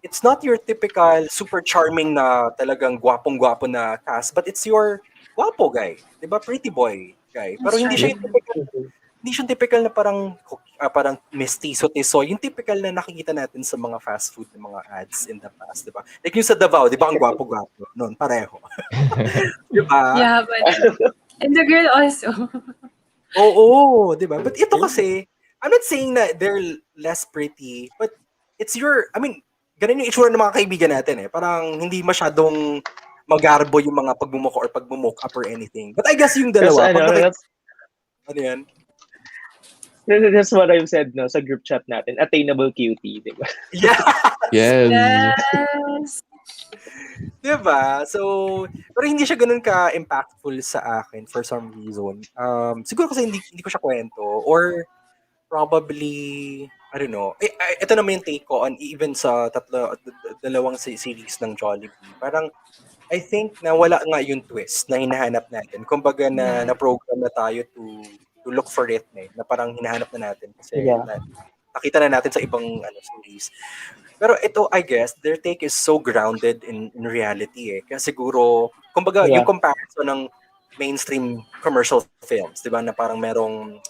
It's not your typical super charming na talagang gwapong-gwapo na cast, but it's your gwapo guy, 'di ba? Pretty boy guy. Pero That's hindi siya right. yung typical, hindi siya yung typical na parang mestizo-tiso, yung typical na nakikita natin sa mga fast food na mga ads in the past, 'di ba? Like yung sa Davao, 'di ba? Ang gwapo-gwapo noon, pareho. 'Di ba? Yeah, but and the girl also. Oo, 'di ba? But ito kasi, I'm not saying na they're less pretty, but it's your, I mean, ganun yung itsura ng mga kaibigan natin eh. Parang hindi masyadong magarbo yung mga pagmumukha or pagmumuk up or anything. But I guess yung That's, dalawa, pag that's, ano yan? that's what I've said no, sa group chat natin. Attainable cutie, di ba? Yeah, Yes. Yes. 'di ba? So, pero hindi siya ganun ka-impactful sa akin for some reason. Siguro kasi hindi ko siya kwento or probably, I don't know. Ito naman yung take ko on even sa dalawang series ng Jollibee. Parang, I think na wala nga yung twist na hinahanap natin. Kumbaga na-program na tayo to look for it na parang hinahanap na natin kasi Yeah. nakita na natin sa ibang series. Pero ito, I guess, their take is so grounded in reality eh. Kaya siguro, kumbaga, Yeah. yung comparison ng mainstream commercial films, di ba, na parang merong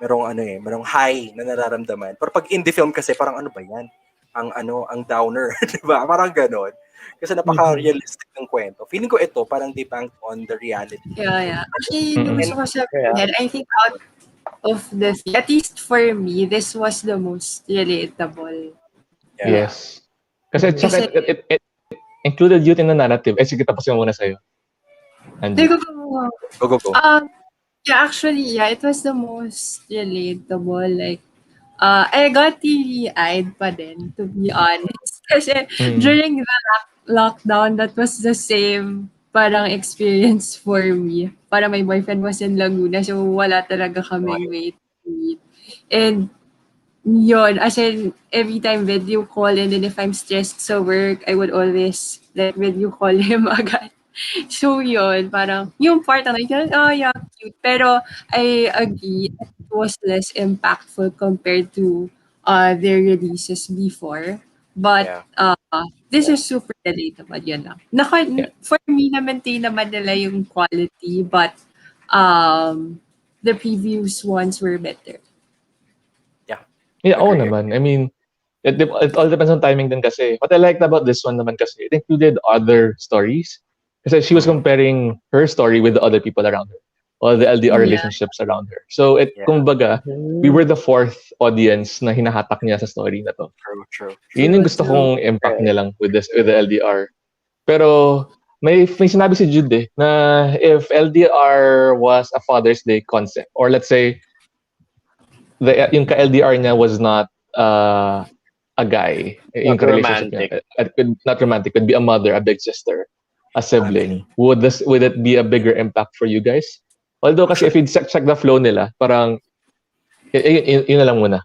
merong high na nararamdaman. Pero pag indie film kasi, parang ano ba yan? Ang downer, di ba? Parang ganon. Kasi napaka-realistic ng kwento. Feeling ko ito, parang they bank on the reality. Yeah. Actually, yung gusto ko sabihin, Yeah. I think out of the three, at least for me, this was the most relatable. Yeah. Yes. Kasi tsaka it included youth in the narrative. Sige, tapusin mo muna sa'yo. Angie. Go. Yeah, actually, it was the most relatable. Like, I got teary-eyed pa din, to be honest. Kasi during the lockdown, that was the same parang experience for me. Parang my boyfriend was in Laguna, so wala talaga kaming way to meet. And yun, as in, every time video call, and then if I'm stressed sa work, I would always like video call him agad. So yun, parang, yung part na yeah, cute. Pero I agree, it was less impactful compared to their releases before. But this is super relatable, yun lang. For me, na-maintain naman nila yung quality, but the previous ones were better. Yeah, oo naman. I mean, it all depends on timing din kasi. What I liked about this one naman kasi, it included other stories. Kasi she was comparing her story with the other people around her. all the LDR Yeah. relationships around her. So Yeah. kumbaga, we were the fourth audience na hinahatak niya sa story na to. True. Yun yung gusto kong impact niya lang with the LDR. Pero may sinabi si Jude na if LDR was a Father's Day concept, or let's say yung ka-LDR niya was not a guy, yung Not ka-relationship niya, not romantic, could be a mother, a big sister, a sibling. Would it be a bigger impact for you guys? Although kasi if you check the flow nila, parang yun na lang muna.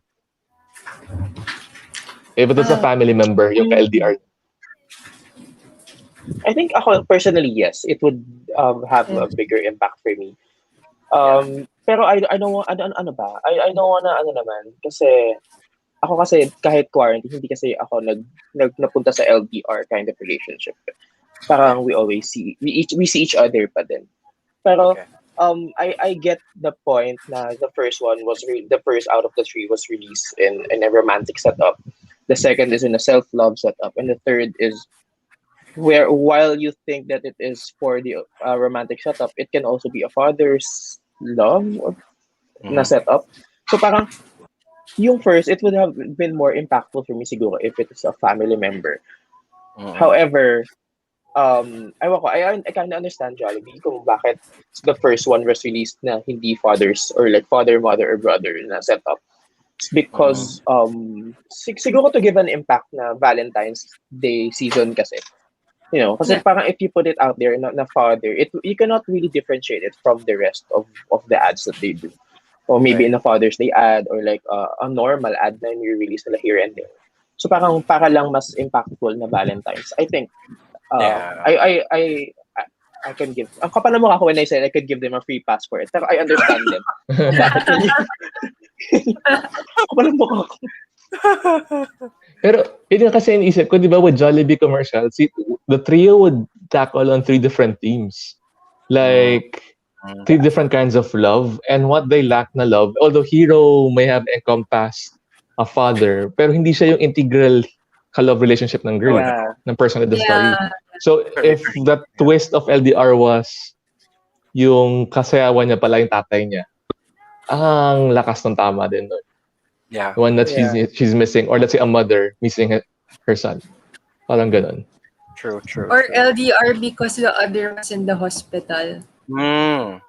If it is a family member, yung ka-LDR. I think ako personally, yes, it would have a bigger impact for me. Pero I don't want ano ba? I don't wanna ano naman kasi ako kasi kahit quarantine hindi kasi ako napunta sa LDR kind of relationship. Parang we always see we see each other pa din. Pero I get the point na the first one was the first out of the three was released in a romantic setup. The second is in a self-love setup, and the third is where while you think that it is for the romantic setup, it can also be a father's love na setup. So parang yung first, it would have been more impactful for me siguro if it is a family member. However, ewan ko, I kind of understand Jollibee kung bakit the first one was released na hindi fathers or like father, mother, or brother na setup. It's because siguro to give an impact na Valentine's Day season kasi. You know, kasi parang if you put it out there na father, you cannot really differentiate it from the rest of the ads that they do. Or maybe in a Father's Day ad or like a normal ad na ni-release nila here and there. So parang para lang mas impactful na Valentine's. I think I can give. Ang kapal na mukha ko when I said I could give them a free pass for it. Pero I understand them. Bakit hindi? Kapal na mukha ko. Pero yun kasi iniisip ko, di ba, with Jollibee commercials, the trio would tackle on 3 different themes. Like, 3 different kinds of love and what they lack na love. Although Hero may have encompassed a father, pero hindi siya yung integral ka-love relationship ng girl, ng person in the story. So, if the twist of LDR was yung kasayawan niya pala yung tatay niya, ang lakas ng tama din nun. Yeah. The one that she's missing, or let's say a mother missing her son. Parang ganun. True. Or LDR because the other was in the hospital. Yeah.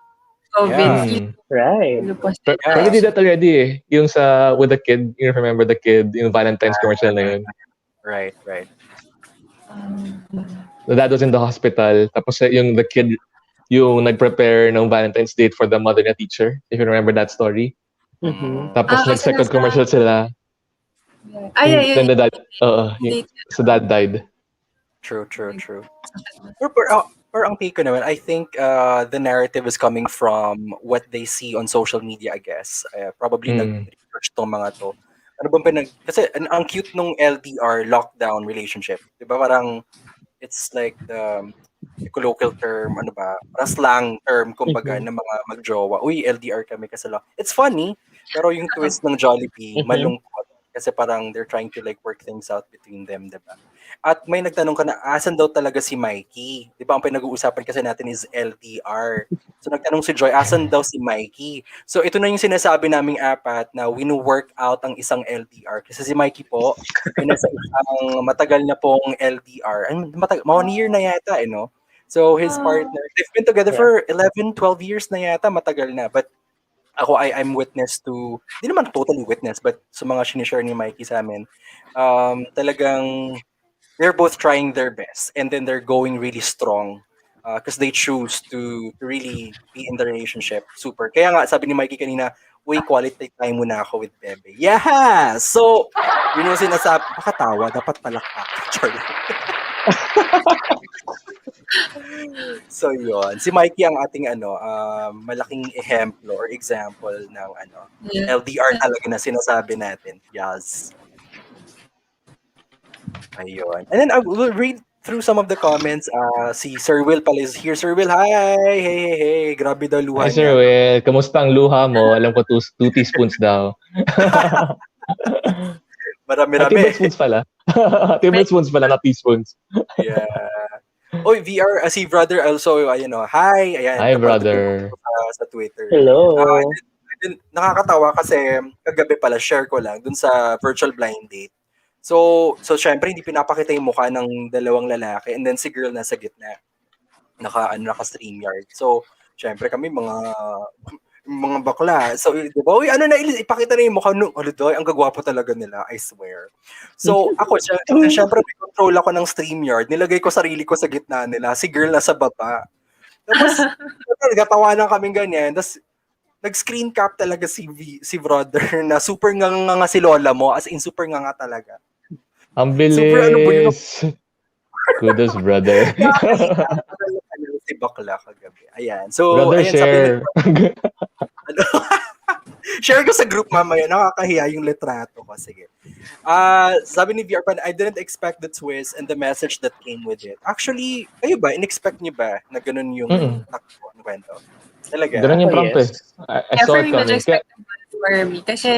Right. Pero we did that already Yung with the kid, you remember the kid, yung Valentine's commercial na yun. Right. The dad was in the hospital, tapos yung the kid, yung nag-prepare ng Valentine's date for the mother na teacher, if you remember that story. Tapos nag-second commercial sila. Then the dad, so dad died. True. Or ang take ko naman, I think the narrative is coming from what they see on social media, I guess. Probably nag-research tong mga to. Ano bang kasi ang cute nung LDR, lockdown relationship. Diba parang, it's like the colloquial term, ano ba, parang slang term, kumbaga, ng mga magjowa. Uy, LDR kami kasi lang. It's funny, pero yung twist ng Jollibee, malungkot. Kasi parang they're trying to like work things out between them, diba? At may nagtanong ka na, asan daw talaga si Mikey? Di ba, ang pinag-uusapan kasi natin is LDR. So nagtanong si Joy, asan daw si Mikey? So ito na yung sinasabi naming apat na winu-work out ang isang LDR. Kasi si Mikey po, ay nasa isang matagal na pong LDR. 1 year na yata, no? So his partner, they've been together for 11, 12 years na yata, matagal na. But ako, I'm witness to, di naman totally witness, but sa mga sinishare ni Mikey sa amin, talagang they're both trying their best and then they're going really strong because they choose to really be in the relationship. Super. Kaya nga, sabi ni Mikey kanina, uy, quality time muna ako with Bebe. Yeah! So, yun yung sinasabi, makatawa, dapat palakpak. Charlie. So yun, si Mikey ang ating malaking ehemplo or example ng LDR talaga na sinasabi natin. Yes. Ayun. And then I will read through some of the comments. Si Sir Will pala is here. Sir Will, hi! Hey. Grabe daw luha Hi, Sir Will. Kamusta ang luha mo? Alam ko 2 teaspoons daw. Marami-rami. Tablespoons pala. Tablespoons pala, not teaspoons. Yeah. Oy, VR, si brother also, ayun o, hi, ayan, Hi, napanood ko brother. sa Twitter. Hello. Nakakatawa kasi kagabi pala, share ko lang dun sa virtual blind date. So syempre hindi pinapakita yung mukha ng dalawang lalaki and then si girl nasa gitna. Naka So syempre kami mga bakla. So, di ba? Uy, ano na, ipakita na yung mukha nung, ang gagwapo talaga nila, I swear. So, ako, syempre, may control ako ng StreamYard. Nilagay ko sarili ko sa gitna nila. Si girl nasa baba. Tapos, nagatawanan kaming ganyan. Tapos, nag-screen cap talaga si brother na super nga si lola mo. As in, super nga talaga. Ang Super, ano ba yun? bilis. Kudos, brother. Si bakla kagabi. Ayan. So, Brother, ayan, sabi ni share. share ko sa group mamaya. Nakakahiya yung litrato ko. Sige. Sabi ni VR Pan, I didn't expect the twist and the message that came with it. Actually, kayo ba? In-expect niyo ba na ganun yung Mm-mm. takbo ng kwento? Talaga? Ganun yung Oh, prompt eh. yes. I saw For it me, medyo coming. Kaya, expectable for me. Kasi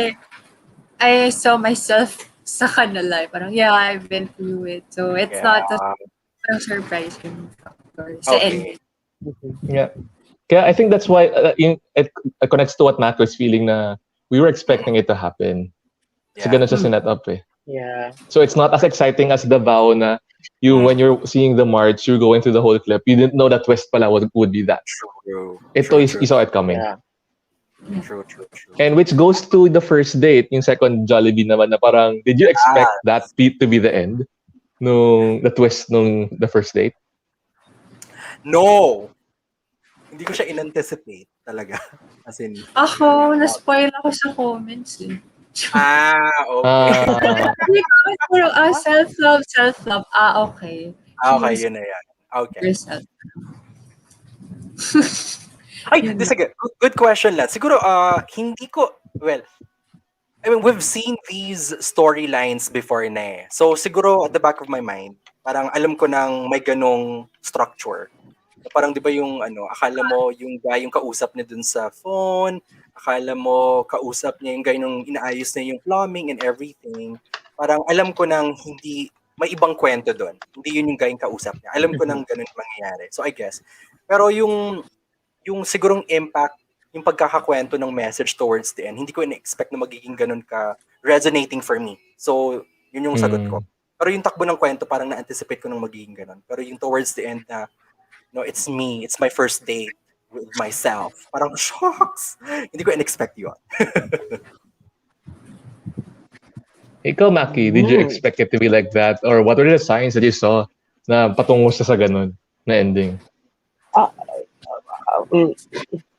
I saw myself sa kanila. Parang, yeah, I've been through it. So, it's Yeah. not a surprising factor sa Okay. ending. yeah. Kaya I think that's why it connects to what Matt was feeling na we were expecting it to happen. Kasi Yeah. ganun siya sinet up eh. Yeah. So it's not as exciting as the vow na when you're seeing the march, you're going through the whole clip. You didn't know that twist pala would be that. True. Ito, you saw it coming. Yeah. True. And which goes to the first date, yung second Jollibee naman na parang, did you expect that to be the end? The twist nung the first date? No! Hindi ko siya in-anticipate talaga. As in, Ako, na-spoil ako sa comments eh. okay. Hindi ko pero, self-love. Okay. Okay, yun na yan. Okay. Yourself. Ay, Yun sige. Good question lang. Siguro, hindi ko, well, I mean, we've seen these storylines before na eh. So, siguro, at the back of my mind, parang alam ko nang may ganong structure. Parang di ba yung akala mo yung guy yung kausap niya dun sa phone, akala mo kausap niya yung guy nung inaayos niya yung plumbing and everything. Parang alam ko nang hindi, may ibang kwento dun. Hindi yun yung guy yung kausap niya. Alam ko nang ganun mangyayari. So I guess. Pero yung sigurong impact, yung pagkakakwento ng message towards the end, hindi ko in-expect na magiging ganun ka resonating for me. So, yun yung sagot ko. Pero yung takbo ng kwento, parang na-anticipate ko nang magiging ganun. Pero yung towards the end na, no, it's me. It's my first date with myself. Parang shocks. Hindi ko in-expect yun. Ikaw, Maki, did you expect it to be like that? Or what were the signs that you saw na patungo siya sa ganun na ending?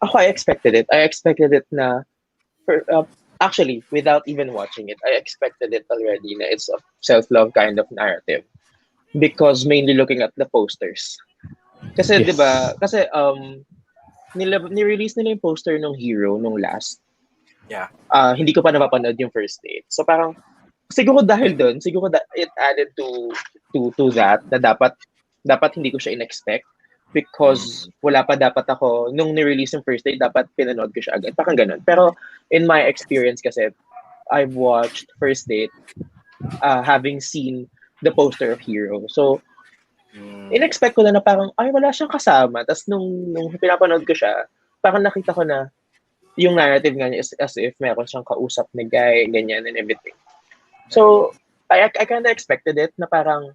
Ako, I expected it. I expected it na, actually, without even watching it, I expected it already na it's a self-love kind of narrative. Because mainly looking at the posters. Kasi, Yes. di ba, kasi, ni-release nila yung poster nung Hero nung last. Yeah. Hindi ko pa napapanood yung first date. So parang, siguro dahil doon, siguro it added to that, na dapat hindi ko siya in-expect. Because wala pa dapat ako, nung ni-release yung first date, dapat pinanood ko siya agad. Parang ganun. Pero, in my experience kasi, I've watched first date, having seen the poster of Hero. So, in-expect ko na parang, ay, wala siyang kasama. Tapos nung pinapanood ko siya, parang nakita ko na yung narrative nga niya is as if meron siyang kausap na guy, ganyan, and everything. So, I kind of expected it na parang,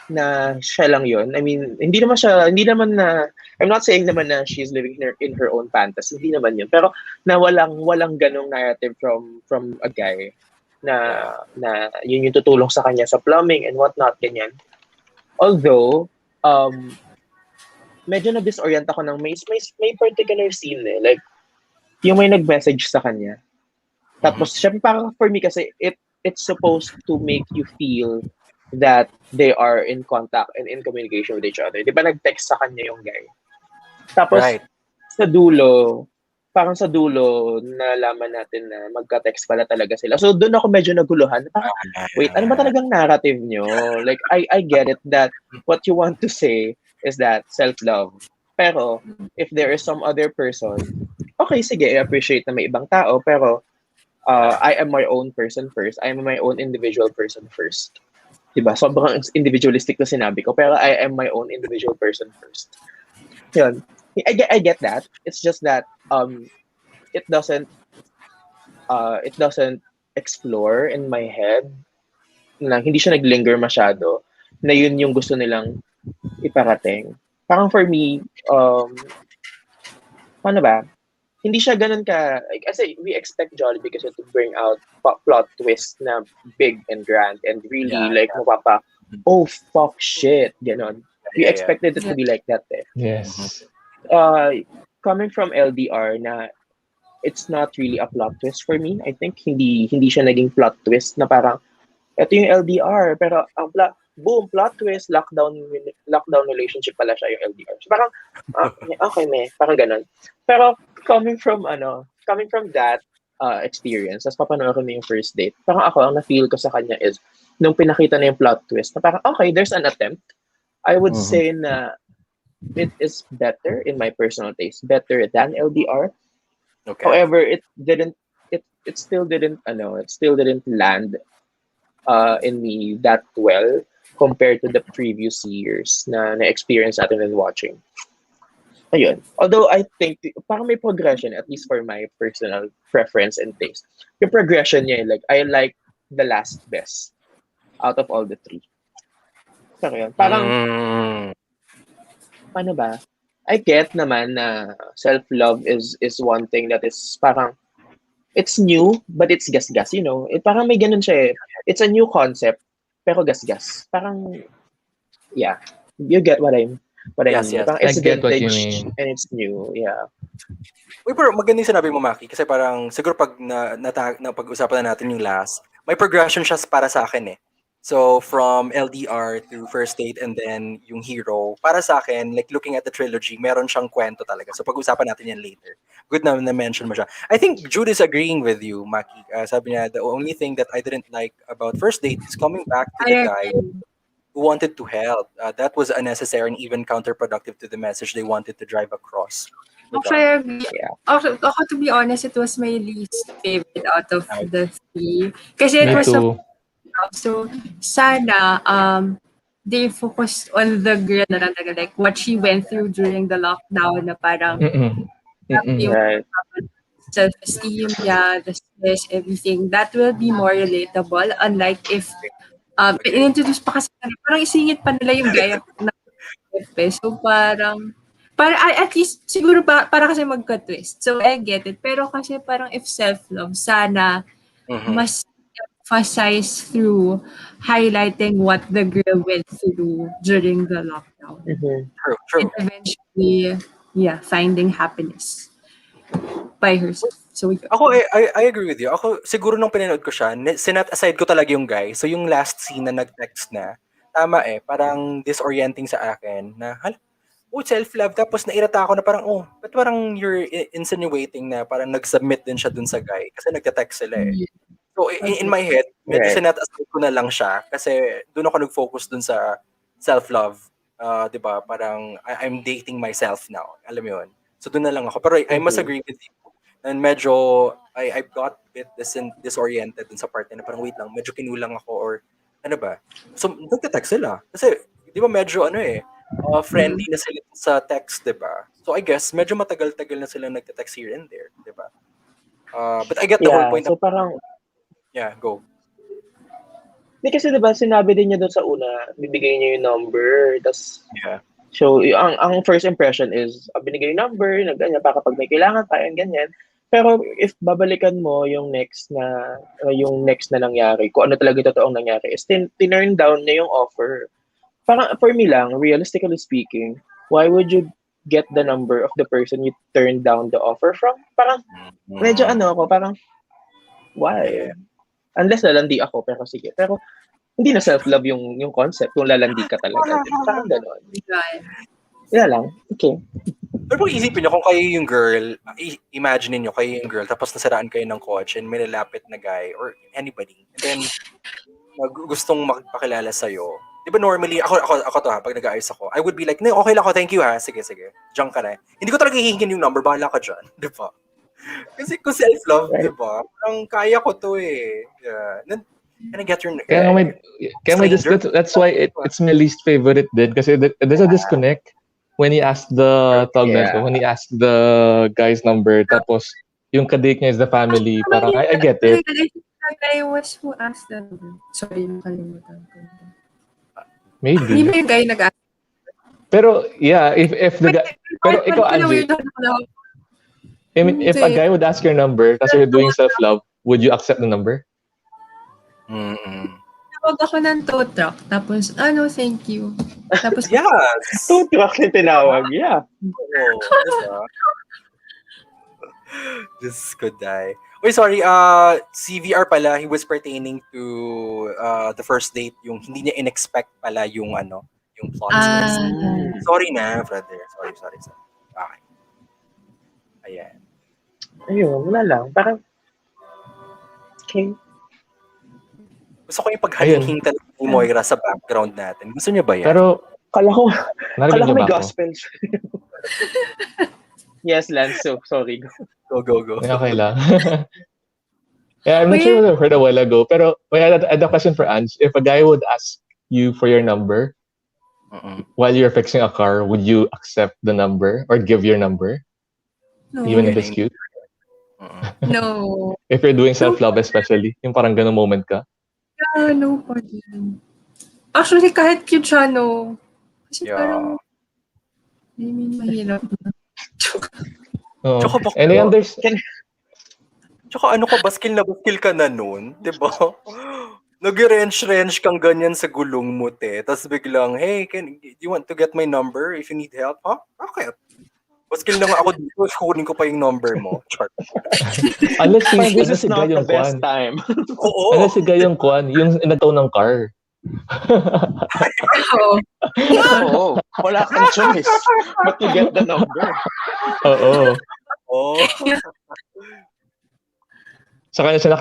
na siya lang yun. I mean, hindi naman na, I'm not saying naman na she's living in her own fantasy. Hindi naman yun. Pero, na walang ganong narrative from a guy na yun yung tutulong sa kanya sa plumbing and whatnot, ganyan. Although, medyo na-disorient ako ng may particular scene eh. Like, yung may nag-message sa kanya. Tapos, syempre parang for me kasi, it's supposed to make you feel that they are in contact and in communication with each other. Di ba nag-text sa kanya yung guy? Tapos, Right. sa dulo, nalaman natin na magka-text pala talaga sila. So, doon ako medyo naguluhan. Parang, wait, ano ba talagang narrative nyo? Like, I get it that what you want to say is that self-love. Pero, if there is some other person, okay, sige, I appreciate na may ibang tao, pero I am my own person first. I am my own individual person first. Diba? Sobrang individualistic na sinabi ko, pero I am my own individual person first. Yun. I get that. It's just that it doesn't explore in my head na hindi siya naglinger masyado na yun yung gusto nilang iparating. Parang for me, paano ba? Hindi siya ganun ka, kasi we expect Jollibee kasi to bring out plot twist na big and grand and really Yeah, like mapapa, oh fuck shit, ganon. We yeah. expected it to be like that eh. Yes. Coming from LDR na it's not really a plot twist for me. I think hindi siya naging plot twist na parang ito yung LDR pero ang boom plot twist lockdown relationship pala siya yung LDR. So parang okay parang ganun. Pero coming from that experience, as papanoorin mo yung first date, parang ako ang na-feel ko sa kanya is nung pinakita na yung plot twist na parang okay, there's an attempt. I would say na it is better in my personal taste, better than LDR. Okay. However, it still didn't land in me that well compared to the previous years na experience natin in watching. Ayun. Although I think parang may progression, at least for my personal preference and taste. Yung progression niya, like I like the last best out of all the three. Pero yun, parang paano ba? I get naman na self-love is one thing that is parang it's new but it's gas-gas, you know. Parang may ganun siya eh. It's a new concept pero gas-gas. Parang yeah, you get what I mean. Yes. Parang I it's get what you vintage mean. and it's new, yeah. Uy, pero maganda yung sinabi mo, Maki, kasi parang siguro pag pag-usapan na natin yung last, may progression siya para sa akin eh. So, from LDR to First Date and then yung Hero, para sa akin, like looking at the trilogy, meron siyang kwento talaga. So, pag-usapan natin yan later. Good na na-mention mo siya. I think Jude is agreeing with you, Maki. Sabi niya, the only thing that I didn't like about First Date is coming back to the I guy who wanted to help. That was unnecessary and even counterproductive to the message they wanted to drive across. Actually, Yeah. ako, to be honest, it was my least favorite out of the three. Kasi it Me was too. so sana they focused on the girl na lang talaga, like what she went through during the lockdown na parang yung Right. self-esteem niya, the stress, everything. That will be more relatable. Unlike if in-introduce pa kasi parang isingit pa nila yung gaya na so parang at least siguro para kasi magka-twist. So I get it. Pero kasi parang if self-love, sana mas emphasize through highlighting what the girl went through during the lockdown. True. And eventually, finding happiness by herself. So Ako, I agree with you. Ako, siguro nung pinanood ko siya, sinet aside ko talaga yung guy. So, yung last scene na nag-text na, tama eh, parang disorienting sa akin na, self-love. Tapos nairata ako na parang, but parang you're insinuating na parang nag-submit din siya dun sa guy kasi nagte-text sila eh. So, in my head, medyo Right. sinet aside ko na lang siya kasi doon ako nag-focus dun sa self-love. Diba? Parang, I'm dating myself now. Alam mo yun? So, doon na lang ako. Pero I must agree with you. And medyo, I got a bit disoriented dun sa part na parang, wait lang, medyo kinulang ako or ano ba? So, nagte-text sila. Kasi, di ba medyo friendly na sila sa text, di ba? So, I guess, medyo matagal-tagal na sila nagte-text here and there, di ba? But I get the whole point. So parang Yeah, go. Hindi kasi diba sinabi din niya doon sa una, bibigay niya yung number, tas Yeah. so ang first impression is binigay yung number, na ganyan, para kapag may kailangan tayo, ganyan. Pero if babalikan mo yung next na nangyari, kung ano talaga yung totoong nangyari, is tinurn down niya yung offer. Parang for me lang, realistically speaking, why would you get the number of the person you turned down the offer from? Parang medyo parang why? Yeah. Unless lalandi ako, pero sige. Pero hindi na self-love yung concept kung lalandi ka talaga. Parang gano'n. Yan lang. Okay. Pero kung isipin nyo, kung kayo yung girl, imagine nyo, kayo yung girl, tapos nasiraan kayo ng kotse and may lalapit na guy or anybody. And then, gustong makipakilala sa'yo. Di ba normally, ako to ha, pag nag-aayos ako, I would be like, no, okay lang ako, thank you ha, sige. Diyan ka na. Hindi ko talaga hihingin yung number, bahala ka dyan. Di ba? Kasi kung self-love, Right. di ba? Parang kaya ko to eh. Yeah. Can I get your Kaya nga may stranger? that's why it's my least favorite din kasi there's a disconnect when he asked the tawag na to, Yeah. when he asked the guy's number tapos yung kadate niya is the family. Parang I get it. I think the guy was who asked the number. Sorry, nakalimutan ko. Hindi ba Maybe. yung guy nag-ask? Pero yeah, if the guy pero ikaw Angie, Weird ako. I mean, if a guy would ask your number kasi you're doing self-love, would you accept the number? Mm-mm. Tawag ako ng tow truck. Tapos, thank you. Tapos, Yes. Two truck na tinawag. Yeah. Oo, diba? This could die. Wait, sorry. CVR pala, he was pertaining to the first date. Yung hindi niya in-expect pala yung yung plot twist. Sorry na, brother. Sorry. Okay. Ayan. Ayun, wala lang. Parang, okay. Gusto ko yung paghaling talaga ni Moira sa background natin. Gusto niya ba yan? Pero Kala ko narinig niyo may ba ako? gospel. Yes, Lance. So, sorry. Go. Okay lang. Yeah, I'm not sure what I heard a while ago. Pero I had a question for Ange. If a guy would ask you for your number while you're fixing a car, would you accept the number or give your number? no. Even if it's cute? No. If you're doing self-love especially, yung parang ganun moment ka? Yeah, no pa din. Actually, kahit cute siya, no. Kasi parang, I mean, mahirap. Oo. Tsaka baka- And I understand. Tsaka ano ka, baskil ka na nun, di ba? Nag-wrench kang ganyan sa gulong mo, te. Tapos biglang, hey, do you want to get my number if you need help? Huh? Okay. Baskil lang ako dito, kunin ko pa yung number mo. Chart. Unless This is si not Guy the yung best kwan. time. Oo. Unless si Guy yung kwan, yung nagtaw ng car. Oo. Wala kang choice. But to get the number. Oo. Oh. Sa kanya siya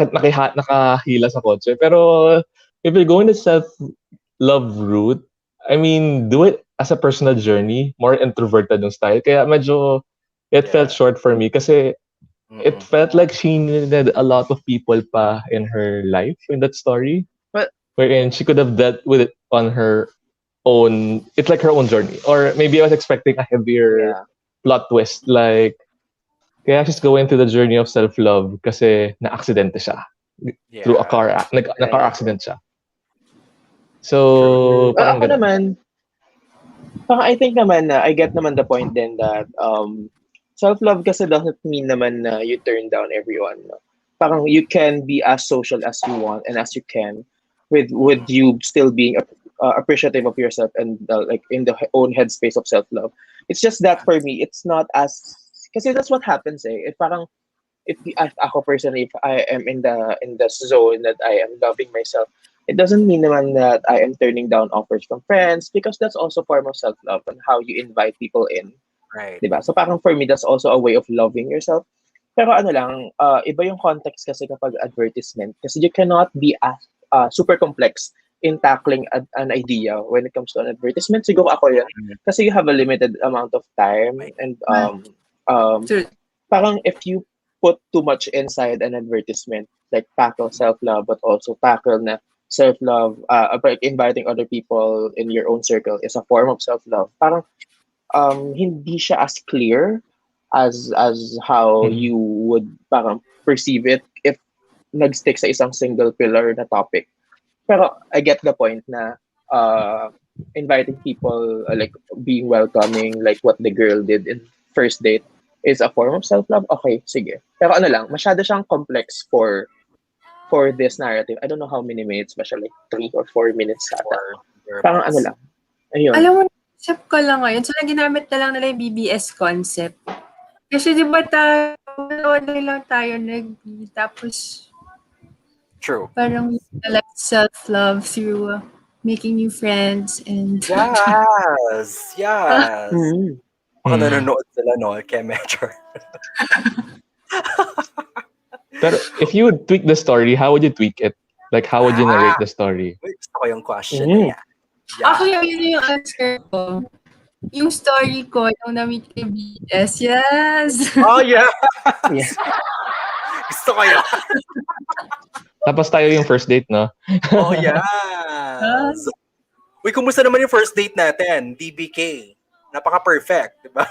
nakahila sa kotse. Pero if you're going the self-love route, I mean, do it as a personal journey. More introverted yung style. Kaya medyo, it felt short for me kasi it felt like she needed a lot of people pa in her life in that story. But wherein she could have dealt with it on her own. It's like her own journey. Or maybe I was expecting a heavier plot twist. Like, kaya she's going through the journey of self-love kasi na-aksidente siya. Through a car, na-car accident siya. So, parang ako naman, I think naman na I get naman the point then that self-love kasi doesn't mean naman na you turn down everyone. No? Parang you can be as social as you want and as you can with you still being appreciative of yourself and like in the own headspace of self-love. It's just that for me, it's not as kasi that's what happens eh. If ako personally, if I am in the zone that I am loving myself, it doesn't mean naman that I am turning down offers from friends because that's also a form of self-love and how you invite people in. Right. Diba? So parang for me, that's also a way of loving yourself. Pero ano lang, iba yung context kasi kapag advertisement. Kasi you cannot be super complex in tackling an idea when it comes to an advertisement. Siguro ako yan. Kasi you have a limited amount of time and parang if you put too much inside an advertisement, like tackle self-love, but also tackle na self-love, like inviting other people in your own circle is a form of self-love. Parang hindi siya as clear as how you would parang perceive it if nag-stick sa isang single pillar na topic. Pero I get the point na inviting people, like being welcoming, like what the girl did in first date, is a form of self-love. Okay, sige. Pero ano lang, masyado siyang complex for this narrative. I don't know how many minutes ba siya, like 3 or 4 minutes ata. Parang ano lang. Ayun. Alam mo, isip ko lang ngayon. So, ginamit na lang nila yung BBS concept. Kasi di ba lang tayo tapos True. parang like self-love through making new friends and Yes. Mm. Baka nanonood sila, no? Kaya medyo. Pero if you would tweak the story, how would you tweak it? Like, how would you narrate the story? Gusto ko yung question na yan. Yeah. Actually, yun yung answer ko. Yung story ko, nung na-meet kay BS, yes! Oh, yeah. Yeah. Gusto ko yun. Tapos tayo yung first date, no? Oh, yes. Uy, kumusta naman yung first date natin? DBK. Napaka-perfect, di ba?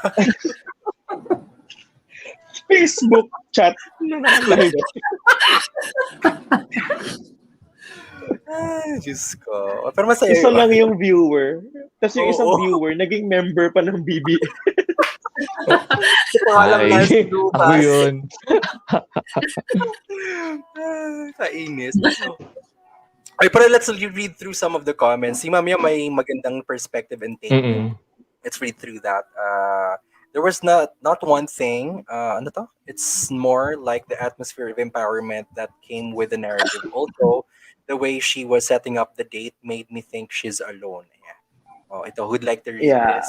Facebook chat. Live. Ay, Diyos ko. Pero masaya Isa yun. lang yung viewer. Tapos yung isang Oo. viewer, naging member pa ng BBM. Pangalan na si Ako Lucas. yun. Kainis. Ay, pero let's read through some of the comments. Si Mamia may magandang perspective and take. Mm-mm. Let's read through that. There was not one thing. Ano to? It's more like the atmosphere of empowerment that came with the narrative. Also, the way she was setting up the date made me think she's alone. Yeah. Oh, ito, who'd like to read Yeah. this?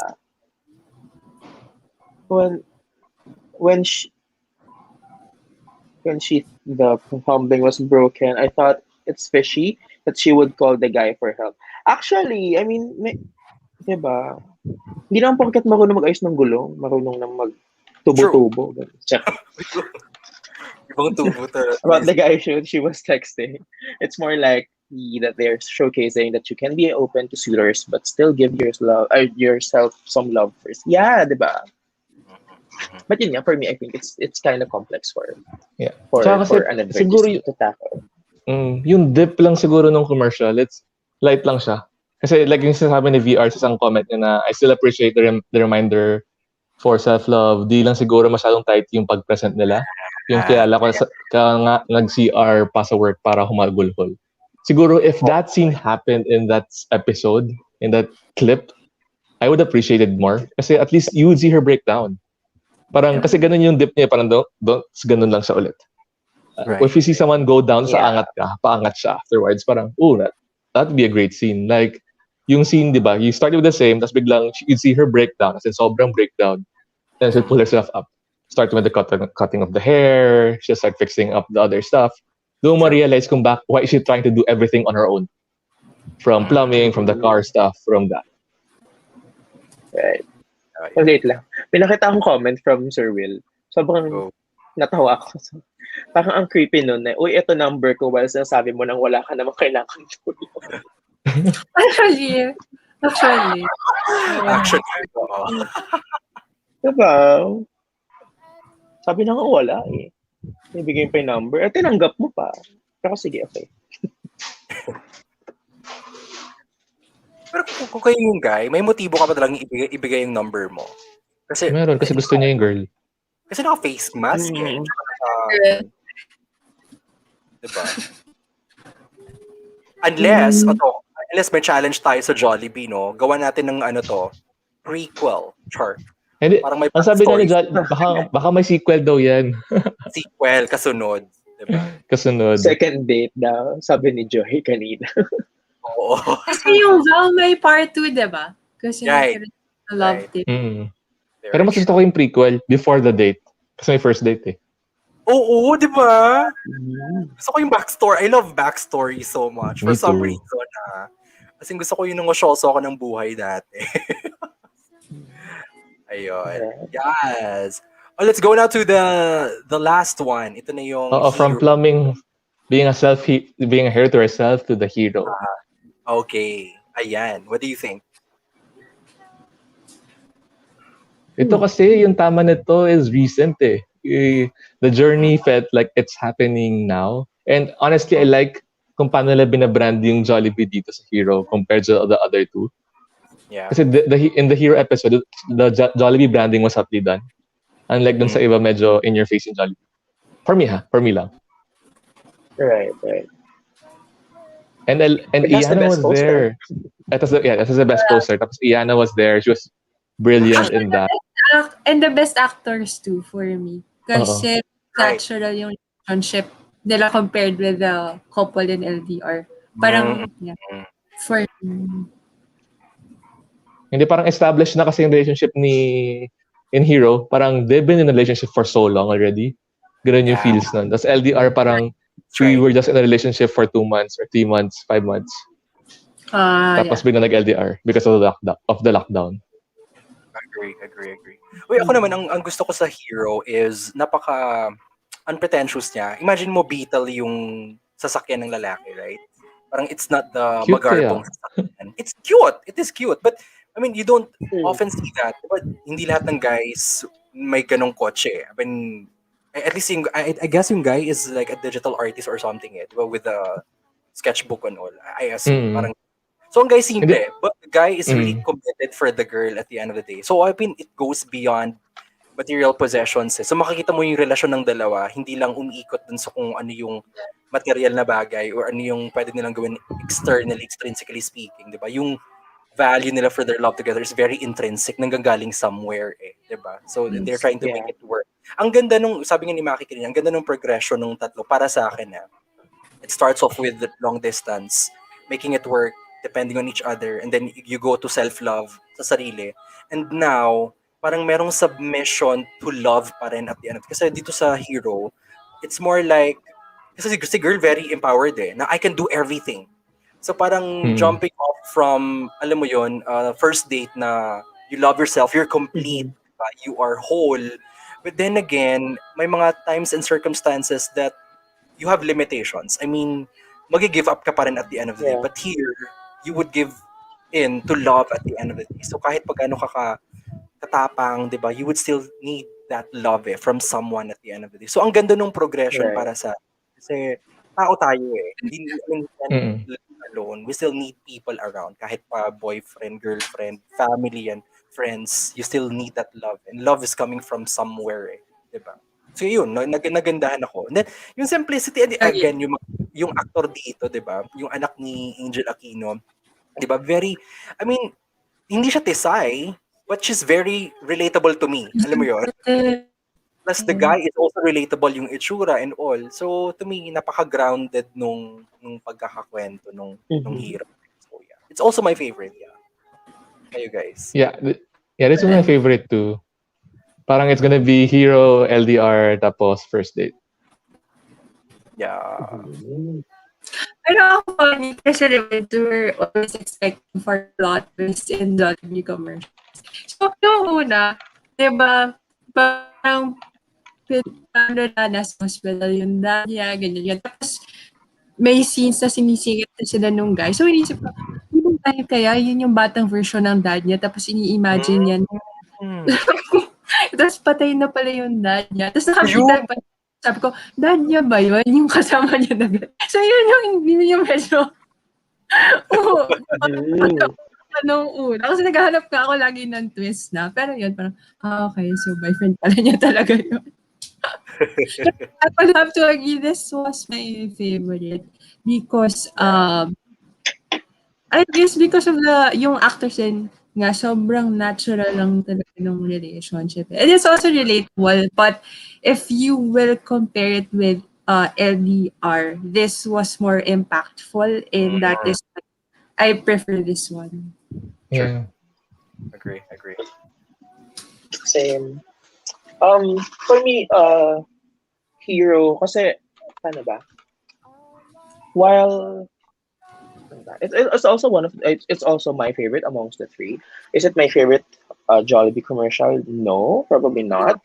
When she the humbling was broken, I thought it's fishy that she would call the guy for help. Actually, I mean, diba? Hindi naman porket marunong mag-ayos ng gulong, marunong na mag-tubo-tubo. Check. Ibang tubo to. About the guy she was texting. It's more like that they're showcasing that you can be open to suitors but still give yourself some love first. Yeah, diba? But yun nga, for me, I think it's kind of complex for Tsaka kasi an siguro advertisement to tackle. yung dip lang siguro nung commercial, it's light lang siya. Kasi like yung sinasabi ni VR sa isang comment niya na I still appreciate the reminder for self-love. Di lang siguro masyadong tight yung pag-present nila. Yung kilala ko kaya nga nag-CR pa sa work para humagulhol. Siguro if that scene happened in that episode, in that clip, I would appreciate it more. Kasi at least you would see her breakdown. Parang kasi ganun yung dip niya, parang don't ganun lang siya ulit. Right. If you see someone go down sa Yeah. angat ka, paangat siya afterwards, parang, that would be a great scene. Like, yung scene, di ba, you started with the same, tapos biglang, you'd see her breakdown, as in sobrang breakdown. Then she'll pull herself up. Starting with the cutting of the hair, she'll start fixing up the other stuff. Doon mo realize kung why is she trying to do everything on her own. From plumbing, from the car stuff, from that. Right. Wait lang. Pinakita akong comment from Sir Will. Sobrang natawa ako. Parang ang creepy nun na, uy, ito number ko while sinasabi mo nang wala ka namang kailangan tulong. Actually. Oo. Diba? Sabi na nga wala eh. Ibigay pa yung number. At tinanggap mo pa. Pero sige, okay. Pero kung kayo yung guy, may motibo ka ba talagang ibigay yung number mo? Kasi Meron, kasi gusto niya yung girl. Kasi naka-face mask eh. Diba? Unless may challenge tayo sa Jollibee, no? Gawa natin ng prequel, chart. Hindi, Parang may ang sabi nga ni backstory. baka may sequel daw yan. Sequel, kasunod. Diba? Kasunod. Second date daw, sabi ni Joy kanina. Oo. Kasi yung Val may part 2, diba? Kasi Right. love it. Pero mas gusto ko yung prequel, before the date. Kasi may first date eh. Oo, di ba? Gusto ko yung backstory. I love backstory so much. For Me some too. reason, kasi gusto ko yung nangosyoso ako ng buhay dati. Ayun. Yes. Oh, let's go now to the last one. Ito na yung From hero. plumbing, being a hero to herself to the hero. Okay. Ayan. What do you think? Ito kasi, yung tama nito is recent eh. The journey felt like it's happening now. And honestly, I like kung paano nila binabrand yung Jollibee dito sa hero compared to the other two. Yeah. Kasi in the hero episode, the Jollibee branding was subtly done. Unlike dun sa iba, medyo in your face yung Jollibee. For me lang. Right. And Iana was there. That was the best poster. Tapos Iana was there. She was brilliant in that. And the best actors too for me. Kasi natural yung relationship nila compared with the couple in LDR. Parang, for me. Hindi, parang established na kasi yung relationship in Hero. Parang they've been in a relationship for so long already. Ganun yung feels nun. Tapos LDR parang we were just in a relationship for 2 months or 3 months, 5 months. Tapos bigla nag-LDR because of the lockdown. Agree. Uy, ako naman, ang gusto ko sa hero is napaka unpretentious niya. Imagine mo Beetle yung sasakyan ng lalaki, right? Parang it's not the Cute magarbong kaya. sasakyan. It's cute. It is cute. But, I mean, you don't Mm. often see that. But hindi lahat ng guys may ganong kotse. I mean, at least I guess yung guy is like a digital artist or something, diba? With a sketchbook and all. I assume. Mm. Parang, so ang guy simple, Hindi. but the guy is really Mm. committed for the girl at the end of the day. So I mean, it goes beyond material possessions. So makikita mo yung relasyon ng dalawa, hindi lang umiikot dun sa kung ano yung material na bagay or ano yung pwede nilang gawin externally, extrinsically speaking, di ba? Yung value nila for their love together is very intrinsic, nanggagaling somewhere di ba? So they're trying to make Yeah. it work. Ang ganda nung, sabi nga ni Maki kanina, ang ganda nung progression ng tatlo para sa akin it starts off with long distance, making it work depending on each other, and then you go to self-love sa sarili. And now, parang merong submission to love pa rin at the end. Kasi dito sa Hero, it's more like, kasi si girl very empowered na I can do everything. So parang Mm. jumping off from, alam mo yon first date na you love yourself, you're complete, Mhm. diba? You are whole. But then again, may mga times and circumstances that you have limitations. I mean, magi-give up ka pa rin at the end of the day. Yeah. But here, you would give in to love at the end of the day. So kahit pag ano katapang, di ba, you would still need that love from someone at the end of the day. So ang ganda nung progression Right. para sa, kasi tao tayo Hindi we can't Mm. live alone. We still need people around. Kahit pa boyfriend, girlfriend, family, and friends, you still need that love. And love is coming from somewhere di ba? So yun, nagandahan ako. And then, yung simplicity, and again, yung actor dito, di ba? Yung anak ni Angel Aquino, di ba? Very, I mean, hindi siya tisay, but she's very relatable to me. Alam mo yun? Plus, the guy is also relatable yung itsura and all. So, to me, napaka-grounded nung pagkakakwento nung Mhm. hero. So, yeah. It's also my favorite, Kayo guys. Yeah, this is my favorite too. Parang it's gonna be Hero, LDR, tapos first date. Yeah. Mhm. Pero ako, kasi naman, we're always expecting for plot twists in Jollibee commercials. So, yung una, di ba, parang paano na nasa hospital yung dad niya, ganyan. Tapos, may scenes na sinisingit na sila nung guy. So, inisip ko, yung guy kaya, yun yung batang version ng dad niya. Tapos, ini-imagine niya. Tapos, patay na pala yung dad niya. Tapos, nakakita pa, sabi ko, dad niya ba yun? Yung kasama niya na gano'n. So, yun yung medyo, nung una. Kasi naghahanap ka ako lagi ng twist na. Pero yun, parang, okay, so boyfriend pala niya talaga yun. I will have to agree, this was my favorite. Because, I guess because of yung actors din, nga, sobrang natural lang talaga ng relationship. And it's also relatable, but if you will compare it with LDR, this was more impactful in that respect. I prefer this one. Yeah. Agree. Same. For me, Hero, kasi, ano ba? While it's also it's also my favorite amongst the three. Is it my favorite Jollibee commercial? No, probably not.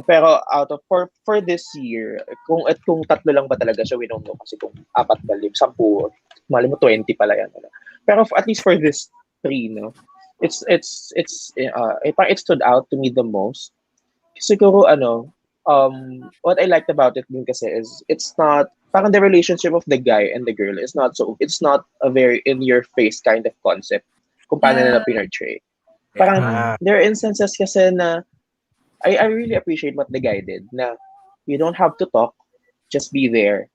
Pero out of for this year, kung tatlo lang ba talaga siya, we don't know kasi kung apat ba, 10, mali mo 20 pala yan. Pero at least for this three, no, it stood out to me the most. Siguro what I liked about it din kasi is it's not parang the relationship of the guy and the girl is not it's not a very in your face kind of concept kung paano nila pinortray. Parang there are instances kasi na I really appreciate what the guy did na you don't have to talk, just be there.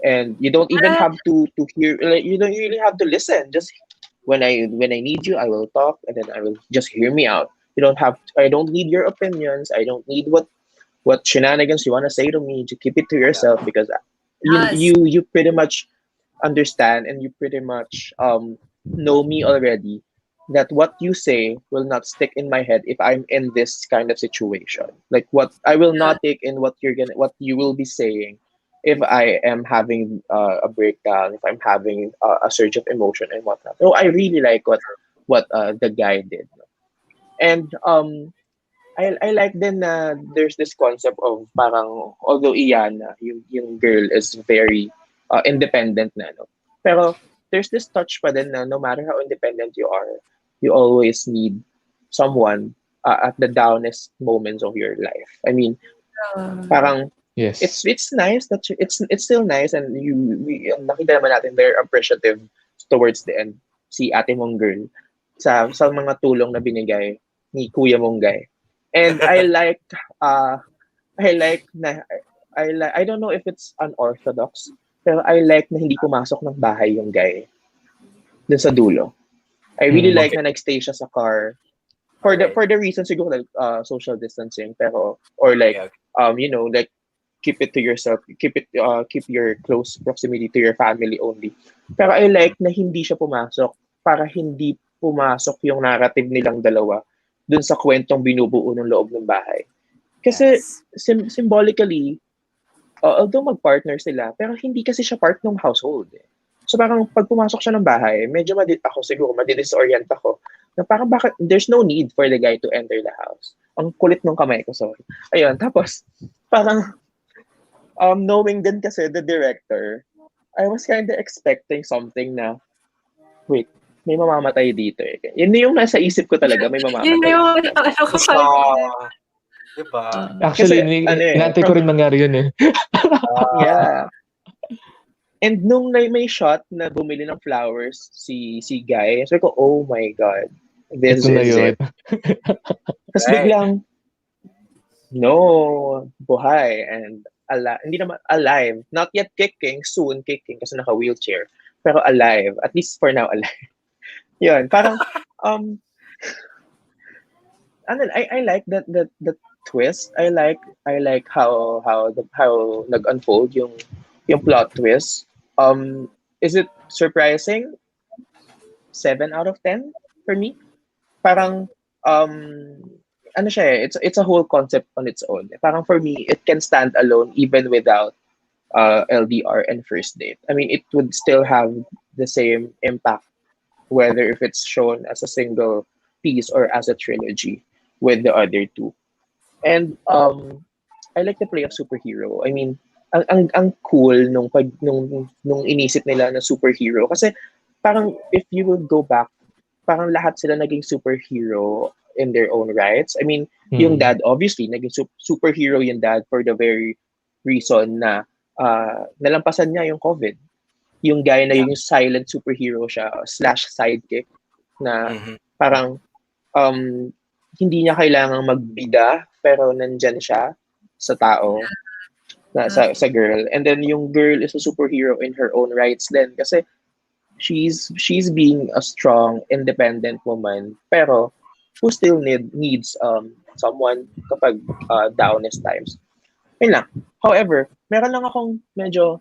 And you don't even have to hear, like, you don't really have to listen. Just when I need you, I will talk, and then I will just hear me out. I don't need your opinions. I don't need what shenanigans you want to say to me. To keep it to yourself because you pretty much understand and you pretty much know me already. That what you say will not stick in my head if I'm in this kind of situation. Like what I will not take in what you will be saying if I am having a breakdown, if I'm having a surge of emotion and whatnot. So I really like what the guy did, and I like then there's this concept of parang although Iana, yung girl is very independent na, no? Pero there's this touch pa din na no matter how independent you are, you always need someone at the downest moments of your life. I mean, parang Yes. it's nice that it's still nice, and nakita naman natin they're appreciative towards the end, si ate mong girl sa mga tulong na binigay ni kuya mong guy. And uh I like na I don't know if it's unorthodox, pero I like na hindi pumasok ng bahay yung guy dun sa dulo. I really like Okay. na nagstay siya sa car for Alright. the reason siguro like social distancing, pero or like Okay. like keep it to yourself, keep your close proximity to your family only. Pero I like na hindi siya pumasok para hindi pumasok yung narrative nilang dalawa dun sa kwentong binubuo ng loob ng bahay. Kasi Yes. symbolically, although mag-partner sila, pero hindi kasi siya part ng household. Eh. So parang pag pumasok siya ng bahay, medyo madidisorient ako. Na parang bakit, there's no need for the guy to enter the house. Ang kulit ng kamay ko, sorry. Ayun, tapos parang knowing din kasi the director, I was kind of expecting something na, wait, may mamamatay dito eh. Yun yung nasa isip ko talaga, may Yun mamamatay. yung ano ko Tapos pa. diba? Actually, Ano eh, inaantay ko rin mangyari yun eh. Yeah. And nung may shot na bumili ng flowers si Guy, sabi ko, oh my God, this Ito na is yun. it. Tapos Right. biglang, no, buhay and hindi naman alive. Not yet kicking, soon kicking kasi naka-wheelchair. Pero alive. At least for now, alive. Yun, parang, I like that twist. I like how nag-unfold yung plot twist. Is it surprising? 7 out of 10 for me. Parang ano siya eh, it's a whole concept on its own. Parang for me, it can stand alone even without LDR and first date. I mean, it would still have the same impact whether if it's shown as a single piece or as a trilogy with the other two. And I like the play of superhero. I mean, ang cool nung inisip nila na superhero kasi parang if you will go back, parang lahat sila naging superhero in their own rights. I mean, yung dad obviously naging superhero yung dad for the very reason na nalampasan niya yung COVID. Yung guy na yung silent superhero siya / sidekick na parang hindi niya kailangang magbida pero nandyan siya sa tao sa girl, and then yung girl is a superhero in her own rights then kasi she's being a strong independent woman pero who still needs someone kapag downest times. Yun lang. However, meron lang akong medyo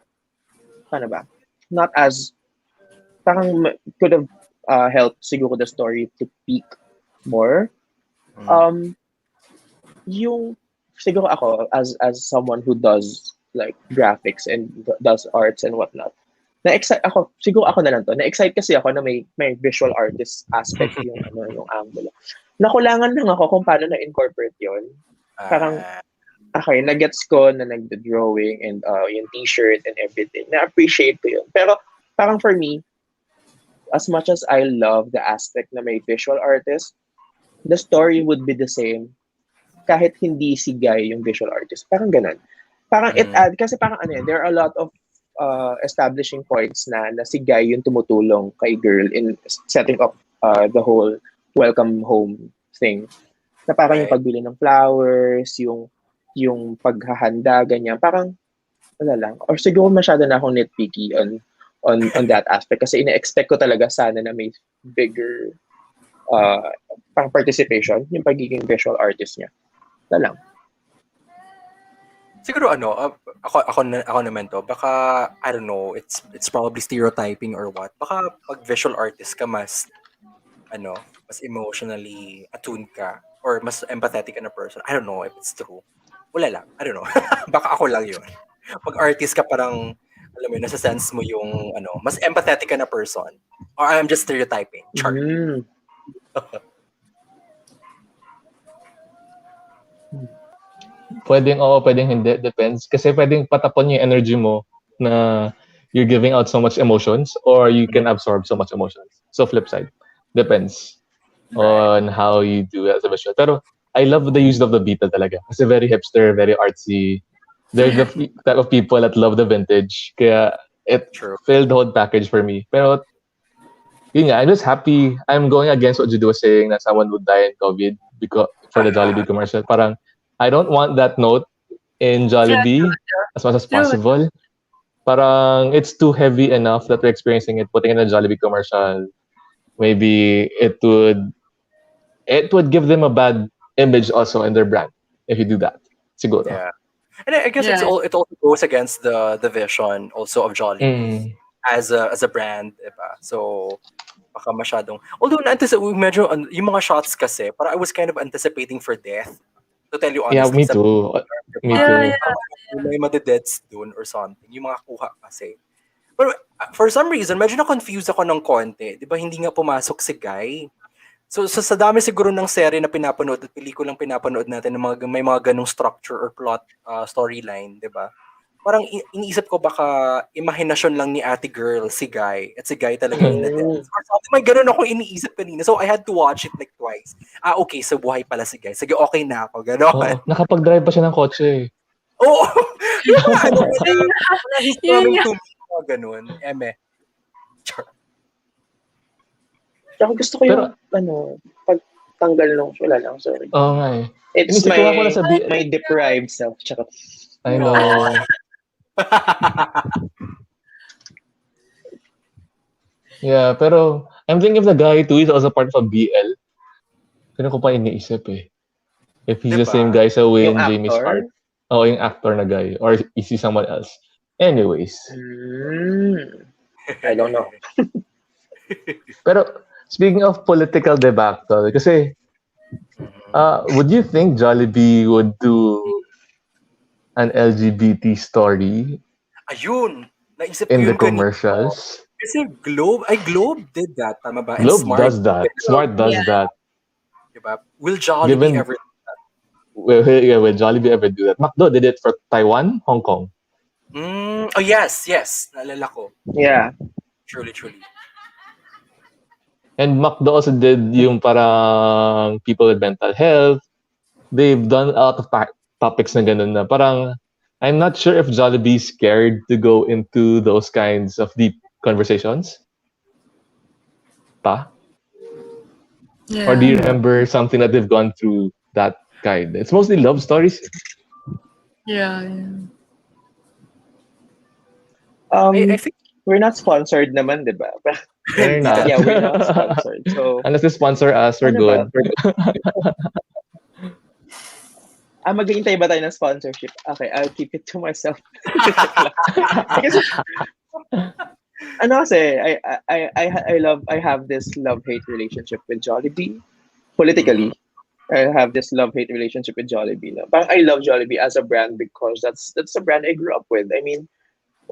ano ba, not as parang could have helped siguro the story to peak more. Yung siguro ako as someone who does like graphics and does arts and whatnot, na-excite ako, siguro ako na lang to, na-excite kasi ako na may visual artist aspect yung yung angulo. Nakulangan lang ako kung paano na-incorporate yon. Parang okay, na-gets ko na nag-drawing and yung t-shirt and everything. Na-appreciate ko yun. Pero parang for me, as much as I love the aspect na may visual artist, the story would be the same kahit hindi si Guy yung visual artist. Parang ganun. Parang kasi parang there are a lot of establishing points na si Guy yung tumutulong kay girl in setting up the whole welcome home thing. Na parang yung pagbili ng flowers, yung paghahanda, ganyan. Parang, wala lang. Or siguro masyado na akong nitpicky on that aspect kasi ina-expect ko talaga sana na may bigger parang participation yung pagiging visual artist niya. Wala lang. Siguro ako naman to, baka I don't know, it's probably stereotyping or what. Baka pag visual artist ka mas mas emotionally attuned ka or mas empathetic na person. I don't know if it's true. Wala lang. I don't know. Baka ako lang yun. Pag artist ka parang alam mo yun, nasa sense mo yung mas empathetic ka na person. Or I'm just stereotyping. Char. Pwedeng oo, pwedeng hindi. Depends. Kasi pwedeng patapon yung energy mo na you're giving out so much emotions, or you can absorb so much emotions. So flip side, depends Right. on how you do it as a visual. Pero I love the use of the Vita talaga. Kasi very hipster, very artsy. They're the type of people that love the vintage. Kaya it True. filled the whole package for me. Pero yun nga, I'm just happy. I'm going against what Judo was saying that someone would die in COVID because for the Jollibee commercial. Parang I don't want that note in Yeah, Jollibee as much as true. possible. Parang it's too heavy enough that we're experiencing it. Putting in a Jollibee commercial, maybe it would give them a bad image also in their brand if you do that. Siguro. Yeah. And I guess Yeah. it also goes against the vision also of Jollibee Mm. as a brand, diba? So baka masyadong although medyo yung mga shots kasi para I was kind of anticipating for death, to tell you Yeah, honestly, me sa too. Me diba? Yeah, too. yeah. May made-deaths dun or something, yung mga kuha kasi. But for some reason, medyo na-confuse ako ng konti. Di ba hindi nga pumasok si Guy? So, sa dami siguro ng serye na pinapanood at pelikulang pinapanood natin na may mga ganong structure or plot storyline, di ba? Parang iniisip ko baka imahinasyon lang ni ate girl si Guy at si Guy talaga yung na-death. Or something, may ganun ako iniisip kanina. So, I had to watch it like twice. Okay, so buhay pala si Guy. Sige, okay na ako. Ganon. Oo. Nakapag-drive pa siya ng kotse eh. Oo. Yung mga ano, wala he's Yun coming nga. to me. Mga ganun. Eme. Char. Tsaka gusto ko yung, pagtanggal nung, wala lang, sorry. Oo nga eh. It's Inisip ko nga kung my deprived self. Tsaka, I know. Yeah, pero I'm thinking of the guy too. He's also part of a BL. Kaya ko pa iniisip eh. If he's the Diba? same guy sa Win, yung Jamie's actor. Heart. O yung actor na guy. Or is he someone else? Anyways. I don't know. Pero speaking of political debacle, kasi would you think Jollibee would do an LGBT story Ayun. Naisip ko in the yun kanina. commercials? Kasi Globe did that. Tama ba? And Globe Smart. does that. Smart does Yeah. that. Diba? Will Jollibee Given- ever do that? Will Jollibee ever do that? McDo did it for Taiwan, Hong Kong. Oh, yes. Naalala ko. Yeah. Truly. And McDo also did yung parang people with mental health. They've done a lot of topics na ganun na parang I'm not sure if Jollibee's scared to go into those kinds of deep conversations. Pa? Yeah. Or do you remember something that they've gone through that kind? It's mostly love stories. Yeah. I think We're not sponsored naman, di ba? They're not. Yeah, we're not sponsored. So, Unless they sponsor us, we're ano good. maghihintay ba tayo ng sponsorship? Okay, I'll keep it to myself. Kasi, kasi, I have this love-hate relationship with Jollibee. Politically, I have this love-hate relationship with Jollibee. No? Parang I love Jollibee as a brand because that's the brand I grew up with. I mean,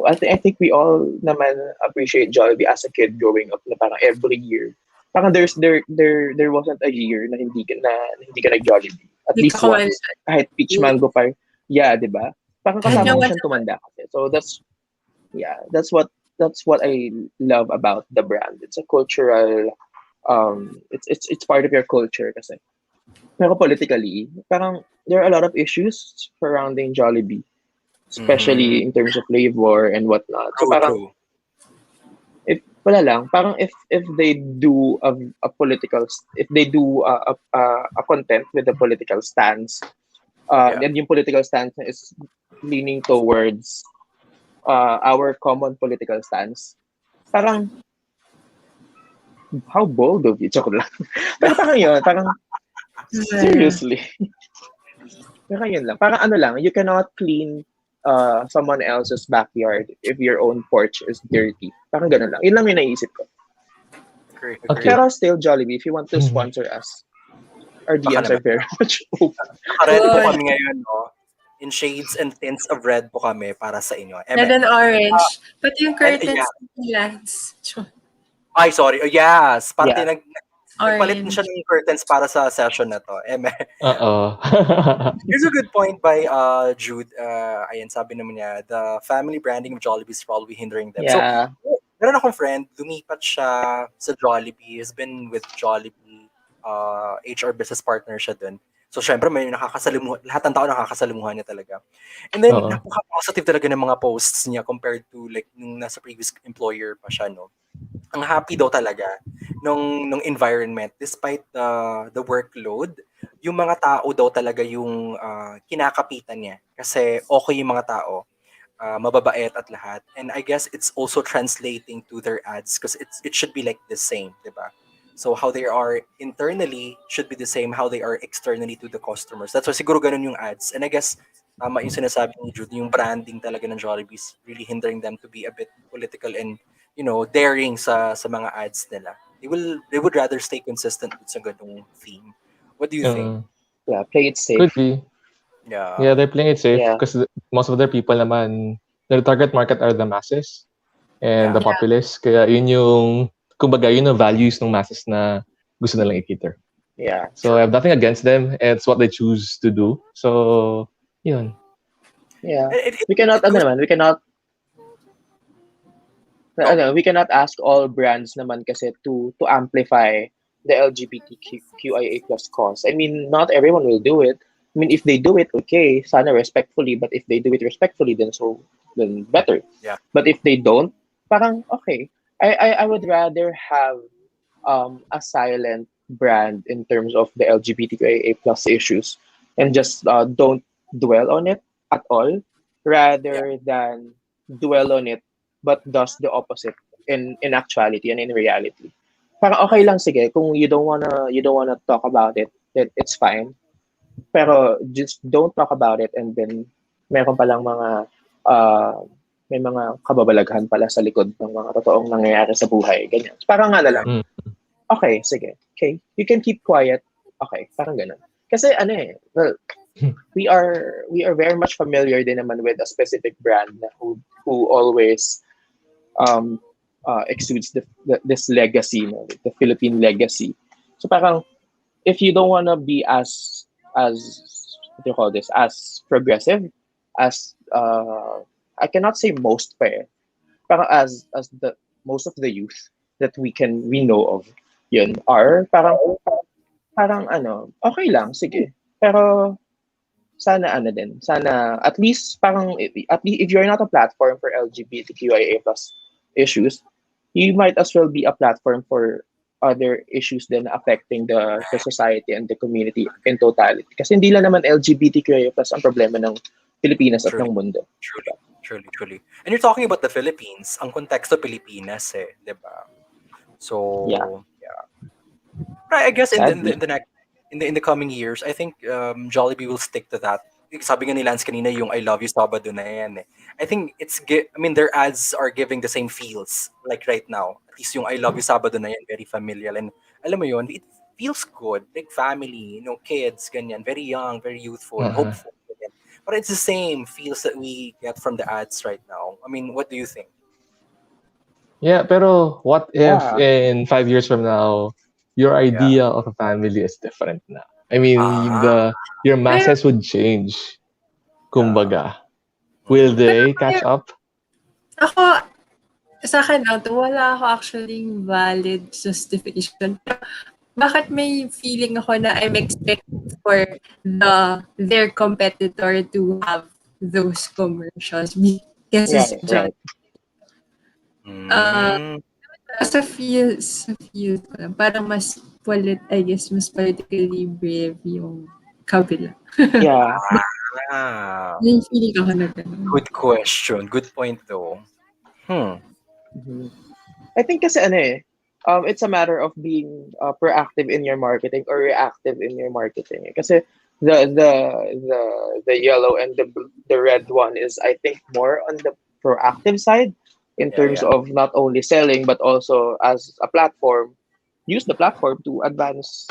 I think we all naman appreciate Jollibee as a kid growing up na parang every year. Parang there wasn't a year na hindi ka nag-Jollibee. At Hindi least ka once. Kahit peach mango pa. Yeah, di ba? Parang kasama mo siyang tumanda kasi. So that's what I love about the brand. It's a cultural it's part of your culture kasi. Pero politically, parang there are a lot of issues surrounding Jollibee. Especially in terms of labor and whatnot. So parang, if they do a political, if they do a content with a political stance, and yung political stance is leaning towards our common political stance, parang, how bold of you, joke lang. Pero parang yun, parang, seriously. Pero yun lang, parang ano lang, you cannot clean someone else's backyard if your own porch is dirty. Parang ganun lang. Yun lang yung naisip ko. Agree. Okay. Pero still, Jollibee, if you want to sponsor us, our DMs are very much open. Naka-red po kami ngayon, no? In shades and tints of red po kami para sa inyo. Red and orange. Pati yung curtains yeah. nila. Ay, sorry. Oh, yes. Parte Yeah. Nagpalit na Orange. siya ng curtains para sa session na to. Oo. Here's a good point by Jude. Ayan, sabi naman niya, the family branding of Jollibee is probably hindering them. So, Yeah. meron akong friend, lumipat siya sa Jollibee, has been with Jollibee, HR business partner siya dun. So, syempre, may nakakasalimuhan, lahat ng tao nakakasalimuhan niya talaga. And then, Oo. napaka-positive talaga ng mga posts niya compared to like nung nasa previous employer pa siya, no? Ang happy daw talaga nung environment despite the workload, yung mga tao daw talaga yung kinakapitan niya kasi okay yung mga tao, mababait at lahat, and I guess it's also translating to their ads because it should be like the same, diba? So how they are internally should be the same how they are externally to the customers. That's why siguro ganun yung ads, and I guess tama yung sinasabi ni Jude, yung branding talaga ng Jollibee is really hindering them to be a bit political and daring sa mga ads nila. They would rather stay consistent with sa ganung theme. What do you think? Mm. Yeah, play it safe. Could be. Yeah. Yeah, they're playing it safe Yeah. because most of their people naman, their target market are the masses and Yeah. the populace. Kaya yun yung, kumbaga, yun yung values ng masses na gusto nilang i-cater. Yeah. So I have nothing against them. It's what they choose to do. So, yun. Yeah. It, it, We cannot, it goes, we cannot ask all brands naman kasi to amplify the LGBTQIA plus cause. I mean, not everyone will do it. I mean, if they do it, okay, sana respectfully. But if they do it respectfully, then better. Yeah. But if they don't, parang okay. I would rather have a silent brand in terms of the LGBTQIA plus issues and just don't dwell on it at all, rather than dwell on it but does the opposite in actuality and in reality. Parang okay lang, sige, kung you don't wanna talk about it, it's fine. Pero just don't talk about it, and then meron palang mga uh, may mga kababalaghan pala sa likod ng mga totoong nangyayari sa buhay, ganyan. Parang nga na lang, Mm. okay, sige, okay, you can keep quiet, okay, parang ganun. Kasi well, we are very much familiar din naman with a specific brand na who always exudes this legacy, the Philippine legacy. So parang if you don't want to be as what do you call this, as progressive as I cannot say most pa eh, parang as the most of the youth that we know of yun are parang okay lang, sige, pero sana at least parang at least if you're not a platform for LGBTQIA plus issues, you might as well be a platform for other issues then affecting the society and the community in totality. Kasi hindi lang naman LGBTQIA plus ang problema ng Pilipinas at Truly. ng mundo. Truly. And you're talking about the Philippines. Ang konteksto Pilipinas eh, 'di ba? So, Yeah. I guess Sadly. in the coming years, I think Jollibee will stick to that. Sabi nga ni Lance kanina yung I love you Sabado na yan eh. I think I mean their ads are giving the same feels like right now. At least yung I love you Sabado na yan very familiar, and alam mo yun, it feels good, like family, kids, ganyan, very young, very youthful, hopeful. Ganyan. But it's the same feels that we get from the ads right now. I mean, what do you think? Yeah, pero what if Yeah. in 5 years from now, your idea of a family is different na? I mean, your masses would change. Kumbaga. Will they catch up? Ako, sa akin lang to, wala ako actually valid justification. Pero bakit may feeling ako na I'm expecting for their competitor to have those commercials because it's Right. sa feels ko lang, parang mas mas politically brave yung kabila. Yeah. May feeling ako na ganun. Good question. Good point though. I think kasi it's a matter of being proactive in your marketing or reactive in your marketing. Kasi the yellow and the red one is, I think, more on the proactive side in terms of not only selling but also as a platform, use the platform to advance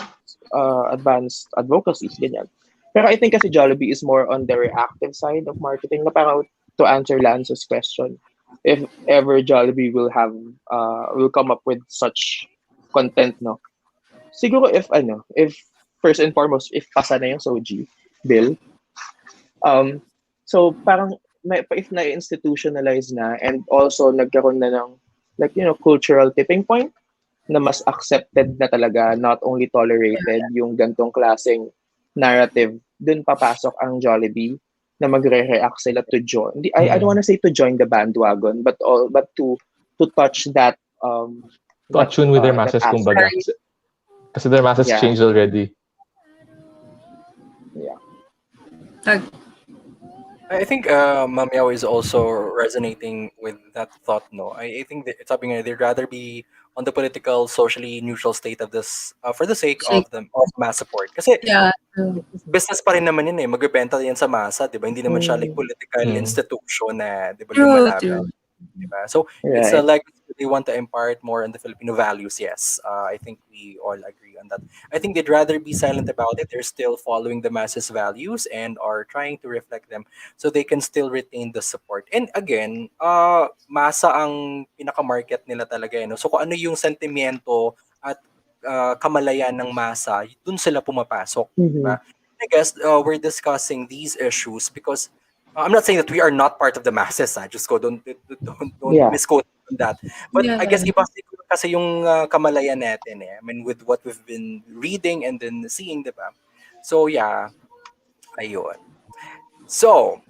advocacy, ganyan. Pero I think kasi Jollibee is more on the reactive side of marketing. Na parang to answer Lance's question, if ever Jollibee will come up with such content, no, siguro if first and foremost, if pasa na yung Soji bill, so parang if na-institutionalize na and also nagkaroon na ng like, cultural tipping point na mas accepted na talaga, not only tolerated yung gantong klaseng narrative, dun papasok ang Jollibee na magre-react sila to join. I don't wanna say to join the bandwagon, but to touch that To attune with their masses, that kumbaga. Kasi their masses Yeah. changed already. Yeah. I think Ma'am Yao is also resonating with that thought. No, I think that sabi nga, they'd rather be on the political, socially neutral state of this for the sake of mass support. Kasi Yeah, true. business pa rin naman yun eh. Magbebenta yan sa masa, di ba? Hindi naman siya like political Mm. institution na, di ba, True, lumalaban. true. Diba? So it's Right. like they want to impart more on the Filipino values. Yes, I think we all agree on that. I think they'd rather be silent about it. They're still following the masses' values and are trying to reflect them so they can still retain the support. And again, masa ang pinaka-market nila talaga. No? So kung ano yung sentimiento at kamalayan ng masa, dun sila pumapasok. Diba? I guess we're discussing these issues because I'm not saying that we are not part of the masses. Just go, don't Yeah. misquote on that. But Yeah. I guess iba siguro kasi yung kamalayan natin eh. I mean, with what we've been reading and then seeing, diba? So yeah, ayun. So,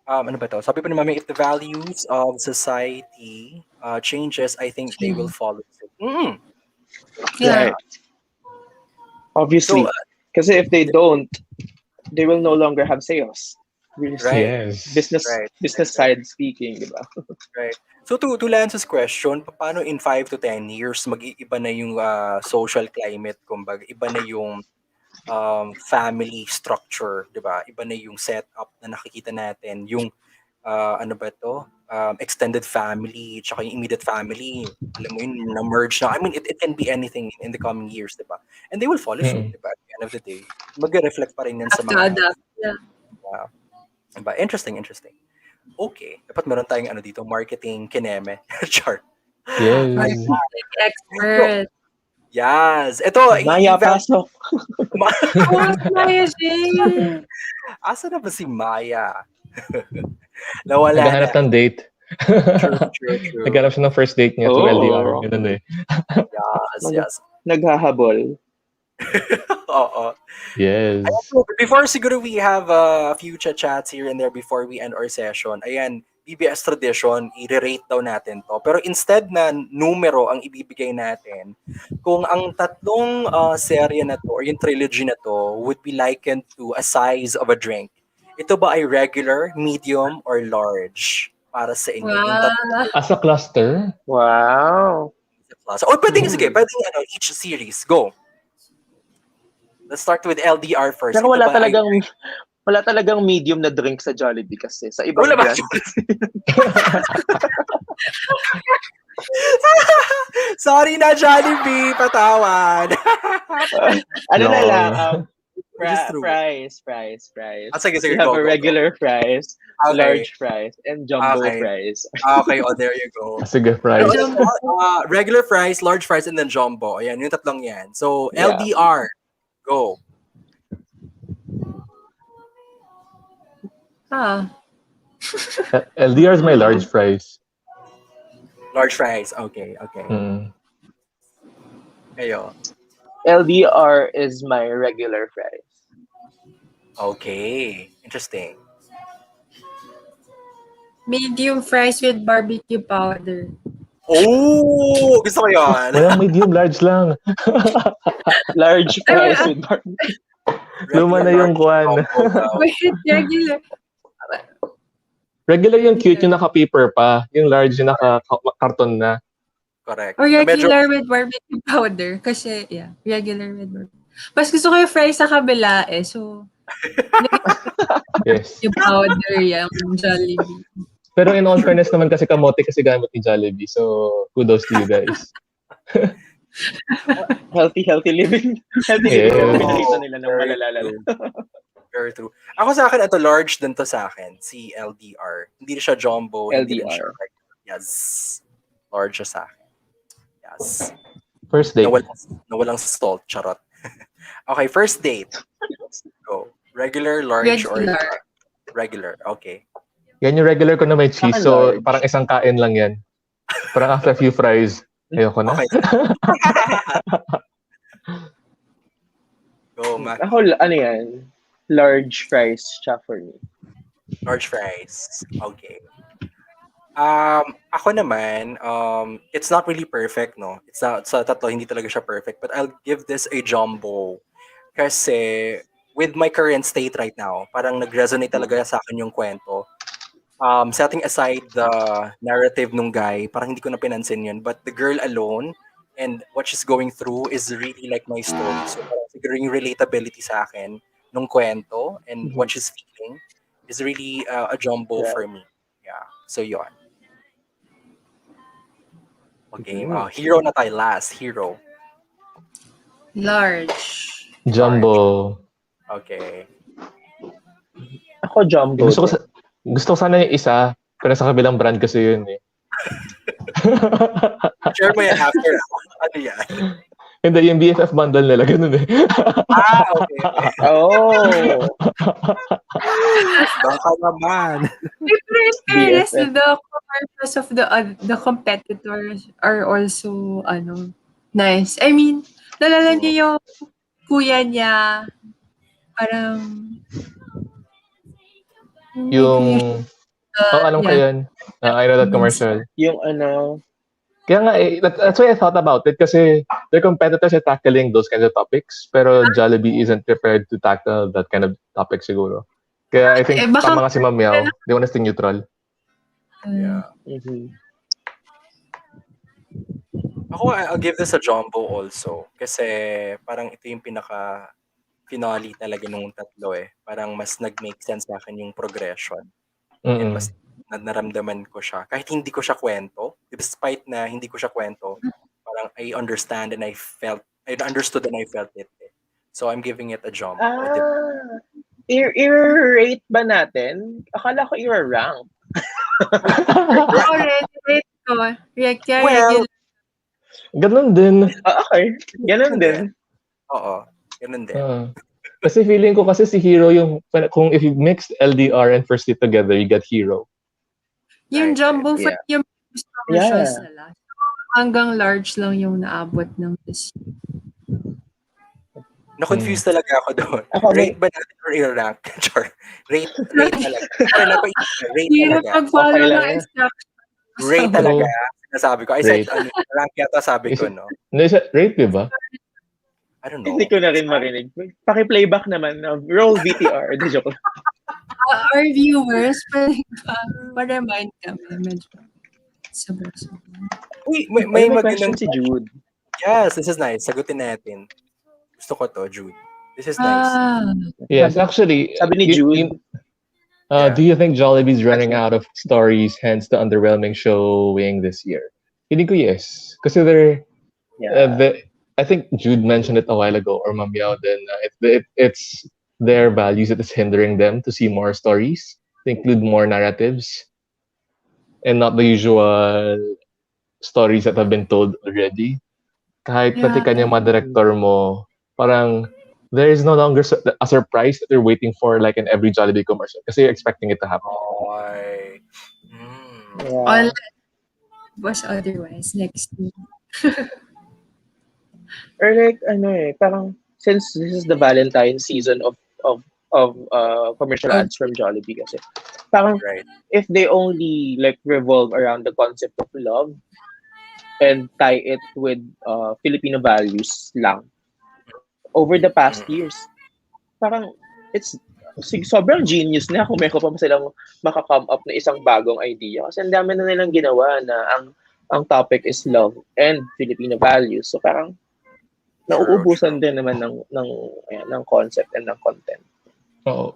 ano ba to? Sabi pa ni Mami, if the values of society changes, I think they will follow suit. Yeah. Right. Obviously. So, Kasi if they don't, they will no longer have sales. Right. Yes. Business side speaking, di ba? Right. So to Lance's question, paano in 5 to 10 years mag-iiba na yung social climate, kumbaga, iba na yung family structure, 'di ba? Iba na yung setup na nakikita natin, yung ano ba to? Extended family, tsaka yung immediate family. Alam mo yun, na-merge na. I mean, it can be anything in the coming years, 'di ba? And they will follow suit, 'di ba? At the end of the day, mag-reflect pa rin yan sa Have to mga adapt. Yeah. Diba? Interesting. Okay. Dapat meron tayong dito, marketing kineme. Char. Yes. Marketing expert. Yes. Ito, Maya, pasok. Oh, Maya Jane. Asa na ba si Maya? Nawala Naghahanap na. ng date. True. Naghanap siya ng first date niya to LDR. Ganun eh. Yes. Naghahabol. Oo. Yes. Before siguro we have a few chats here and there before we end our session. Ayan, BBS tradition, i-rate daw natin to. Pero instead na numero ang ibibigay natin, kung ang tatlong serye na to or yung trilogy na to would be likened to a size of a drink, ito ba ay regular, medium, or large para sa inyo? Yung Wow. As a cluster, Wow. class. O pwedeng, sige, pwedeng each series. Go. Let's start with LDR first. Pero Ito wala ba ay- talagang medium na drink sa Jollibee kasi sa ibang Wala ba? brand. Sorry na, Jollibee. Patawad. Ano na No. lang, Which is true. fries. Sige, You go, have a go. regular fries, Okay. large fries, and jumbo Okay. fries. Okay, there you go. sige, price. Regular fries, large fries, and then jumbo. Ayan, yung tatlong yan. So, Yeah. LDR. Go. LDR is my large fries. Large fries. Okay. Mm. Kayo. LDR is my regular fries. Okay. Interesting. Medium fries with barbecue powder. Oh! Gusto ko yan. Walang medium, large lang. Large fries with barbecue. Luma na yung kwan. Wait, regular. Regular yung cute, yung naka-paper pa. Yung large yung naka-karton na. Correct. Or Medyo- regular with barbecue powder. Kasi, yeah, regular with barbecue. Mas gusto ko yung fries sa kabila eh. So, Yes. yung powder, yung Jollibee. Pero in all fairness naman kasi kamote kasi gamit ni Jollibee. So, kudos to you guys. Healthy living. Healthy Yeah. living. Pinakita nila ng malalala. Very true. Ako sa akin, ito large din to sa akin. Si LDR. Hindi siya jumbo. Hindi rin siya LDR. regular. Yes. Large siya sa akin. Yes. First Na date. walang salt, charot. Okay, first date. Go. Regular, large, or Regular. regular? Okay. Yan yung regular ko na may cheese. Akin So, large. parang isang kain lang yan. Parang after a few fries, ayoko na. Okay. Go, Mac. Ako, ano yan? Large fries siya for me. Large fries. Okay. Ako naman, it's not really perfect, no? It's not, sa tatlo, hindi talaga siya perfect. But I'll give this a jumbo. Kasi, with my current state right now, parang nag-resonate talaga sa akin yung kwento. Setting aside the narrative nung guy, parang hindi ko na pinansin yun. But the girl alone, and what she's going through is really like my story. So, parang siguro yung relatability sa akin nung kwento and what she's feeling is really a jumbo Yeah. for me. Yeah. So, yun. Okay, Mhm. hero na tayo last. Hero. Large. Jumbo. Okay. Ako jumbo. Gusto ko, din. gusto ko sana yung isa, pero sa kabilang brand kasi yun eh. Share mo yan after. Ano yan? Hindi, yung BFF bundle nila, ganun eh. Okay. Oh. Baka naman. Pero in fairness, BFF. the purpose of the competitors are also nice. I mean, nalala niyo yung kuya niya, parang Yung, alam ko yeah. yun. I know that commercial. Yung ano, Kaya nga, that's why I thought about it kasi their competitors are tackling those kinds of topics pero Jollibee isn't prepared to tackle that kind of topic siguro. Kaya I think baka- tama nga si Ma'am Meow. They want to stay neutral. Yeah. mhm. Ako, I'll give this a jumbo also. Kasi parang ito yung pinaka-finale talaga nung tatlo eh. Parang mas nag-make sense sa akin yung progression. And mas naramdaman ko siya. Kahit hindi ko siya kwento, despite na hindi ko siya kwento, parang I understand and I understood and I felt it. Eh. So I'm giving it a jumbo. I-rate ba natin? Akala ko i-rank. Rate ko. Well, Ganun din. Okay. Ganun din. Oo. Ganun din. Kasi feeling ko kasi si Hero yung, kung if you mix LDR and First Date together, you get Hero. Yung Right, jumbo yeah. for yung commercials nila. Hanggang large lang yung naabot ng this. Na-confuse talaga ako doon. Ako, Rate ba natin or i-rank? Char. Rate talaga. Rate Hirap talaga. mag-follow Okay lang ng yan. instructions. Rate talaga. Sinasabi ko. I said, Rate. rank yata sabi ko, no? Hindi siya, rate, di ba? I don't know. Hindi ko na rin marinig. Paki-playback naman. Roll VTR. Di joke lang. Our viewers, pa-remind kami. Medyo sobra-sobra. Uy, May may question magandang si Jude. Yes, this is nice. Sagutin natin. Gusto ko to, Jude. This is nice. Yes, actually. Sabi ni Jude. Do you think Jollibee's running out of stories, hence the underwhelming showing this year? Feeling ko yes. Kasi I think Jude mentioned it a while ago, or Ma'am Yao, then it's their values that is hindering them to see more stories, to include more narratives, and not the usual stories that have been told already. Kahit patikan yung mga director mo, parang there is no longer a surprise that you're waiting for like in every Jollibee commercial kasi you're expecting it to happen. Unless was otherwise next week. Or like, parang, since this is the Valentine season of commercial ads from Jollibee kasi, parang, Right. if they only like revolve around the concept of love and tie it with Filipino values lang, over the past years, parang, it's sobrang genius na kung meron pa silang maka-come up na isang bagong idea. Kasi ang dami na nilang ginawa na ang topic is love and Filipino values. So parang, nauubusan din naman ng concept and ng content. Oh.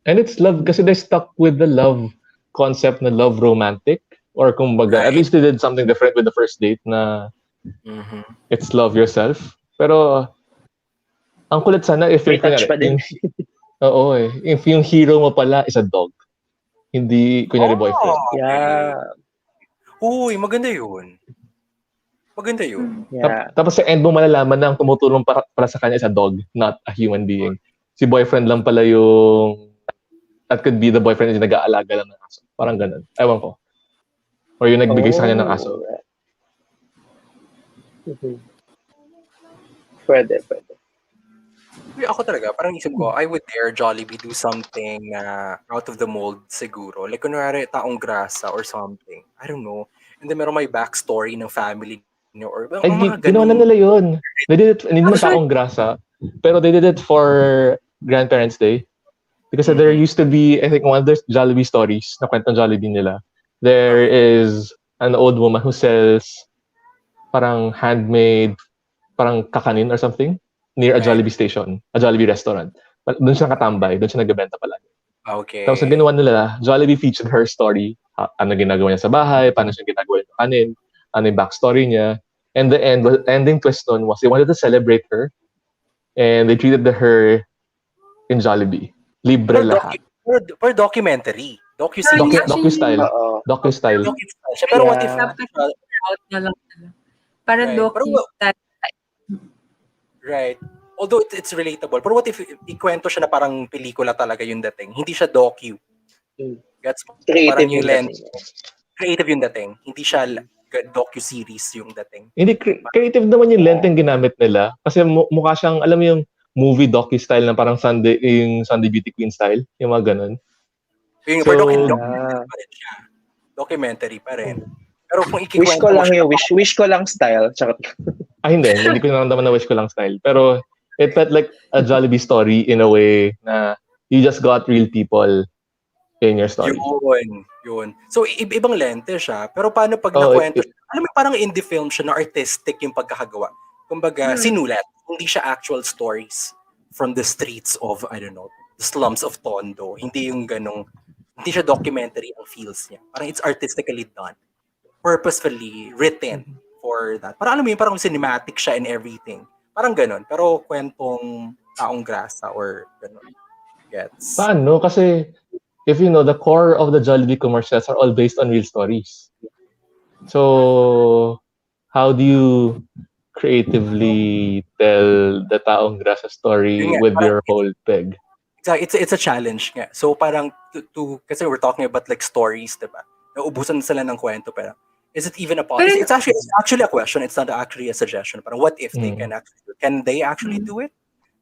And it's love kasi they're stuck with the love concept na love romantic or kumbaga at least they did something different with the First Date na it's love yourself. Pero ang kulit sana if may touch pa din. If yung hero mo pala is a dog. Hindi kunyari boyfriend. Yeah. Uy, maganda yun. Maganda yun. Yeah. Tapos sa end mo malalaman na ang tumutulong para sa kanya is a dog, not a human being. Si boyfriend lang pala yung, that could be the boyfriend yung nag-aalaga lang ng aso. Parang ganun. Ewan ko. Or yung nagbigay sa kanya ng aso. Mhm. Pwede. Uy, ako talaga, parang isip ko, I would dare Jollibee do something out of the mold siguro. Like, kunwari, taong grasa or something. I don't know. And then meron may backstory ng family niyo or Ay, mga ginawa na ganun. nila yun. They did it, hindi naman Actually- taong grasa, pero they did it for Grandparents' Day. Because there Mhm. used to be, I think, one of the Jollibee stories na kwentong Jollibee nila. There is an old woman who sells parang handmade, parang kakanin or something near a Right. Jollibee station, a Jollibee restaurant. Doon siya nakatambay, doon siya nagbebenta pala. Okay. Tapos ang ginawa nila, Jollibee featured her story. Ano ginagawa niya sa bahay, paano siya ginagawa yung kanin, ano yung backstory niya. And the ending twist nun was they wanted to celebrate her and they treated her in Jollibee. Libre lahat. For documentary. Actually, Docu-style. Oo. Docu-style. Docu-style siya. Pero what if... Yeah. out na lang. Para Right. low-key Pero- style. Right. Although it's relatable. Pero what if ikwento siya na parang pelikula talaga yung dating? Hindi siya docu. Gets mo? Creative Parang yung yung lens. dating. Creative yung dating. Hindi siya docu-series yung dating. Hindi, creative naman yung lenteng ginamit nila. Kasi mukha siyang, alam mo yung movie docu-style na parang yung Sunday Beauty Queen style. Yung mga ganun. Yung So- documentary pa rin siya. Documentary pa rin. Pero kung Wish ikikwento ko mo lang siya, yung wish ko lang style. Charot. Hindi ko naramdaman na wish ko lang style. Pero it felt like a Jollibee story in a way na you just got real people in your story. Yun. So, ibang lente siya. Pero paano pag Oh, nakwento siya? Alam mo, parang indie film siya na artistic yung pagkakagawa. Kumbaga, sinulat. Hindi siya actual stories from the streets of, I don't know, the slums of Tondo. Hindi yung ganong, hindi siya documentary ang feels niya. Parang it's artistically done. Purposefully written for that. Parang alam mo yun, parang cinematic siya and everything. Parang ganon. Pero kwentong taong grasa or ganon. Gets? Paano? Kasi if you know, the core of the Jollibee commercials are all based on real stories. So, how do you creatively tell the taong grasa story Yun nga, with parang your whole peg? It's a challenge nga. So parang kasi we're talking about like stories, diba? Nauubusan sila ng kwento pero is it even a possibility? It's actually a question. It's not actually a suggestion. Parang what if they can they actually do it?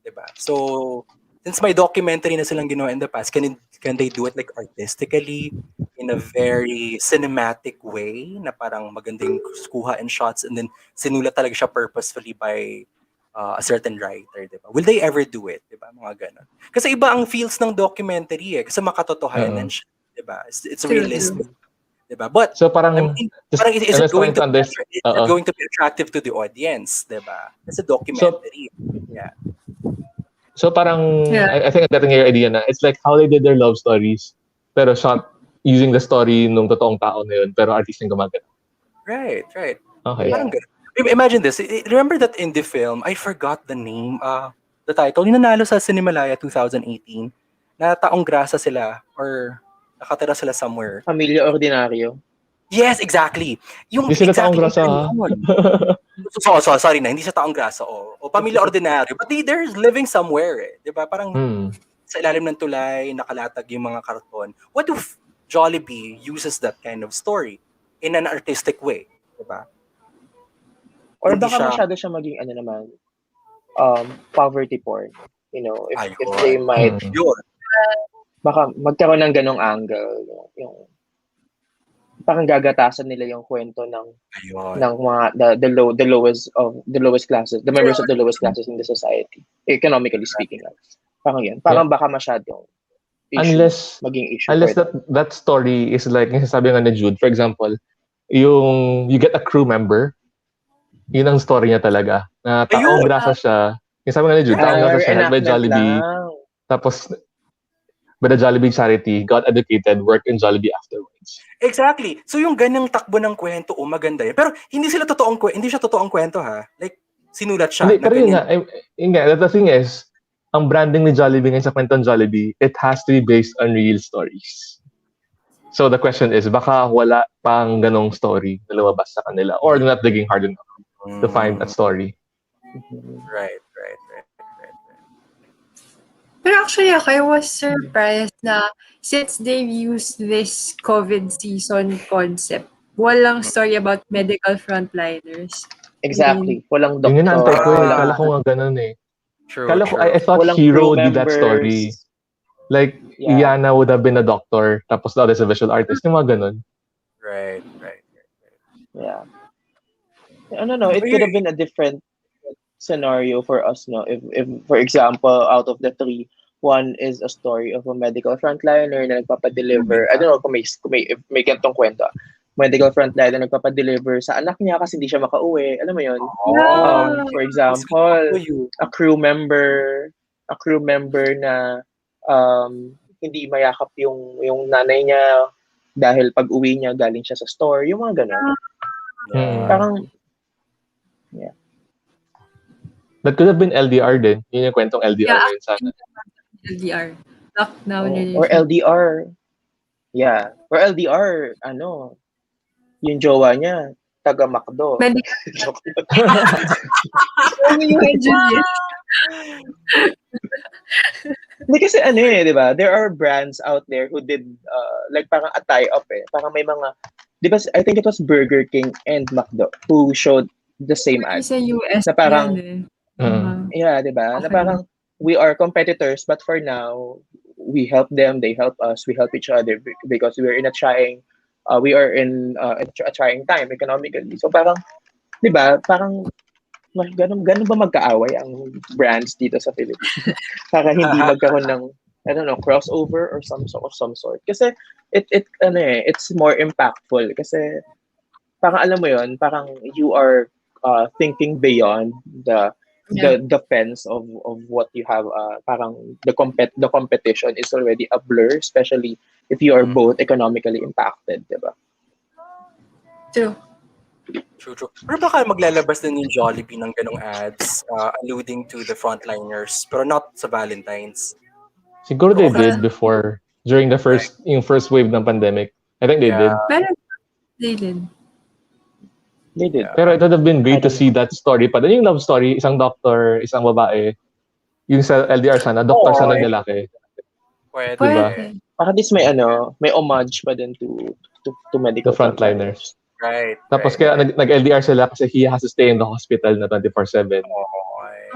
Diba? So since may documentary na silang ginawa in the past, can they do it like artistically in a very cinematic way na parang magandang kuha and shots and then sinulat talaga siya purposefully by a certain writer, diba? Will they ever do it, diba? Mga ganun. Kasi iba ang feels ng documentary kasi makatotohanan siya, diba? It's realistic, diba? But So parang, is it going to be attractive to the audience, diba? It's a documentary. So parang, I think I'm getting your idea na it's like how they did their love stories pero shot using the story nung totoong tao na yun pero artist yung gumagana. Right. Okay. Parang ganun. Imagine this. Remember that indie film? I forgot the name. The title. Yung nanalo sa Cinemalaya 2018. Na taong grasa sila or nakatira sila somewhere. Pamilya Ordinaryo. Yes, exactly. Yung Hindi sila taong exactly grasa. so, sorry na. Hindi siya taong grasa. O pamilya ordinaryo. But they're living somewhere eh. Diba? Parang sa ilalim ng tulay, nakalatag yung mga karton. What if Jollibee uses that kind of story in an artistic way? Diba? Or Hindi baka siya- masyado siya maging poverty porn. You know, if Ayun. they might, Yun. baka magkaroon ng ganong angle. Yung parang gagatasan nila yung kwento ng Ayun. mga the lowest classes, the members of the lowest classes in the society, economically speaking. Parang yun. Parang baka masyadong issue, maging issue. Unless that story is like, yung sabi nga ni Jude, for example, you get a crew member, yun ang story niya talaga. Na taong grasa siya. Yung sabi nga ni Jude, taong grasa siya, helped by Jollibee. Tapos, by the Jollibee charity, got educated, worked in Jollibee afterwards. Exactly. So yung ganyang takbo ng kwento, maganda yun. Pero hindi siya totoong kwento ha. Like, sinulat siya. Hindi, pero yun nga, the thing is, ang branding ni Jollibee ngayon sa Kwentong Jollibee, it has to be based on real stories. So the question is, baka wala pang ganong story na lumabas sa kanila or they're not digging hard enough to find a story. Right. Pero actually, ako, I was surprised na since they've used this COVID season concept, walang story about medical frontliners. Exactly. Walang Yun yung naantay ko doktor, eh. Ah. Kala ko nga ganun eh. True. Kala ko, I thought walang Hero crew did that story. members. Like, Yeah. Iana would have been a doctor, tapos the other is a visual artist. Yung mga ganun. Right. Yeah. I don't know. It could have been a different scenario for us, no? If for example, out of the three, one is a story of a medical frontliner na nagpapadeliver. I don't know kung if may gantong kwento. Medical frontliner nagpapadeliver sa anak niya kasi hindi siya makauwi. Alam mo yun? For example, a crew member na hindi mayakap yung nanay niya dahil pag uwi niya galing siya sa store. Yung mga ganun. Parang That could have been LDR din. Yun yung kwentong LDR na yun sana. LDR. Lockdown or LDR. Yeah. Or LDR, yung jowa niya, taga McDo. Romeo and Juliet. Hindi kasi di ba? There are brands out there who did like parang a tie-up eh. Parang may mga, di ba, I think it was Burger King and McDo who showed the same ad. Sa US Na parang, yan di ba? Na Okay. parang, we are competitors, but for now, we help them, they help us, we help each other because we're in a trying, we are in a trying time economically. So parang, di ba? Parang, ganun ba magkaaway ang brands dito sa Philippines? Para hindi magkaroon ng, I don't know, crossover or some sort. Kasi it's more impactful kasi parang alam mo yun, parang you are thinking beyond the fence of what you have. Parang the competition is already a blur, especially if you are both economically impacted, diba? True. Pero baka maglalabas din yung Jollibee ng ganong ads alluding to the frontliners pero not sa Valentine's. Siguro they did before, during the first wave ng pandemic. I think they did. Pero they did. They did. Pero it would have been great to see that story pa. Then yung love story, isang doctor, isang babae. Yung sa LDR sana, doctor sana yung lalaki. Pwede. Diba? Para at least may homage pa din to medical The frontliners. Right. Tapos kaya nag-LDR sila kasi he has to stay in the hospital na 24/7.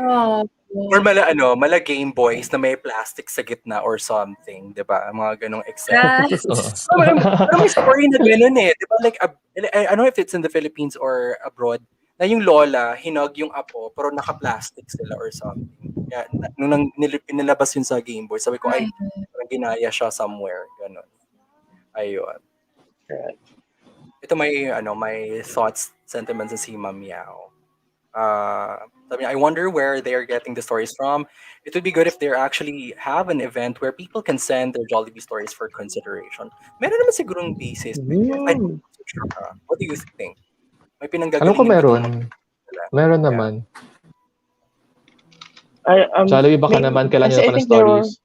Oh. Or mala Game Boys na may plastic sa gitna or something, 'di ba? Mga ganong Yes. Pero may story na gano'n eh. 'Di ba? Like, I don't know if it's in the Philippines or abroad, na yung lola, hinug yung apo, pero naka-plastic sila or something. Kaya, nung pinilabas yun sa Game Boy, sabi ko, ay, parang ginaya siya somewhere. Ganon. Ayun. Right. Ito may thoughts, sentiments sa si Ma'am Yao. Sabi niya, I wonder where they are getting the stories from. It would be good if they actually have an event where people can send their Jollibee stories for consideration. Meron naman sigurong basis. I'm not so sure. What do you think? May pinanggagalingan. Alam ko meron. Meron naman. Jollibee baka naman kailangan nyo pa ng stories.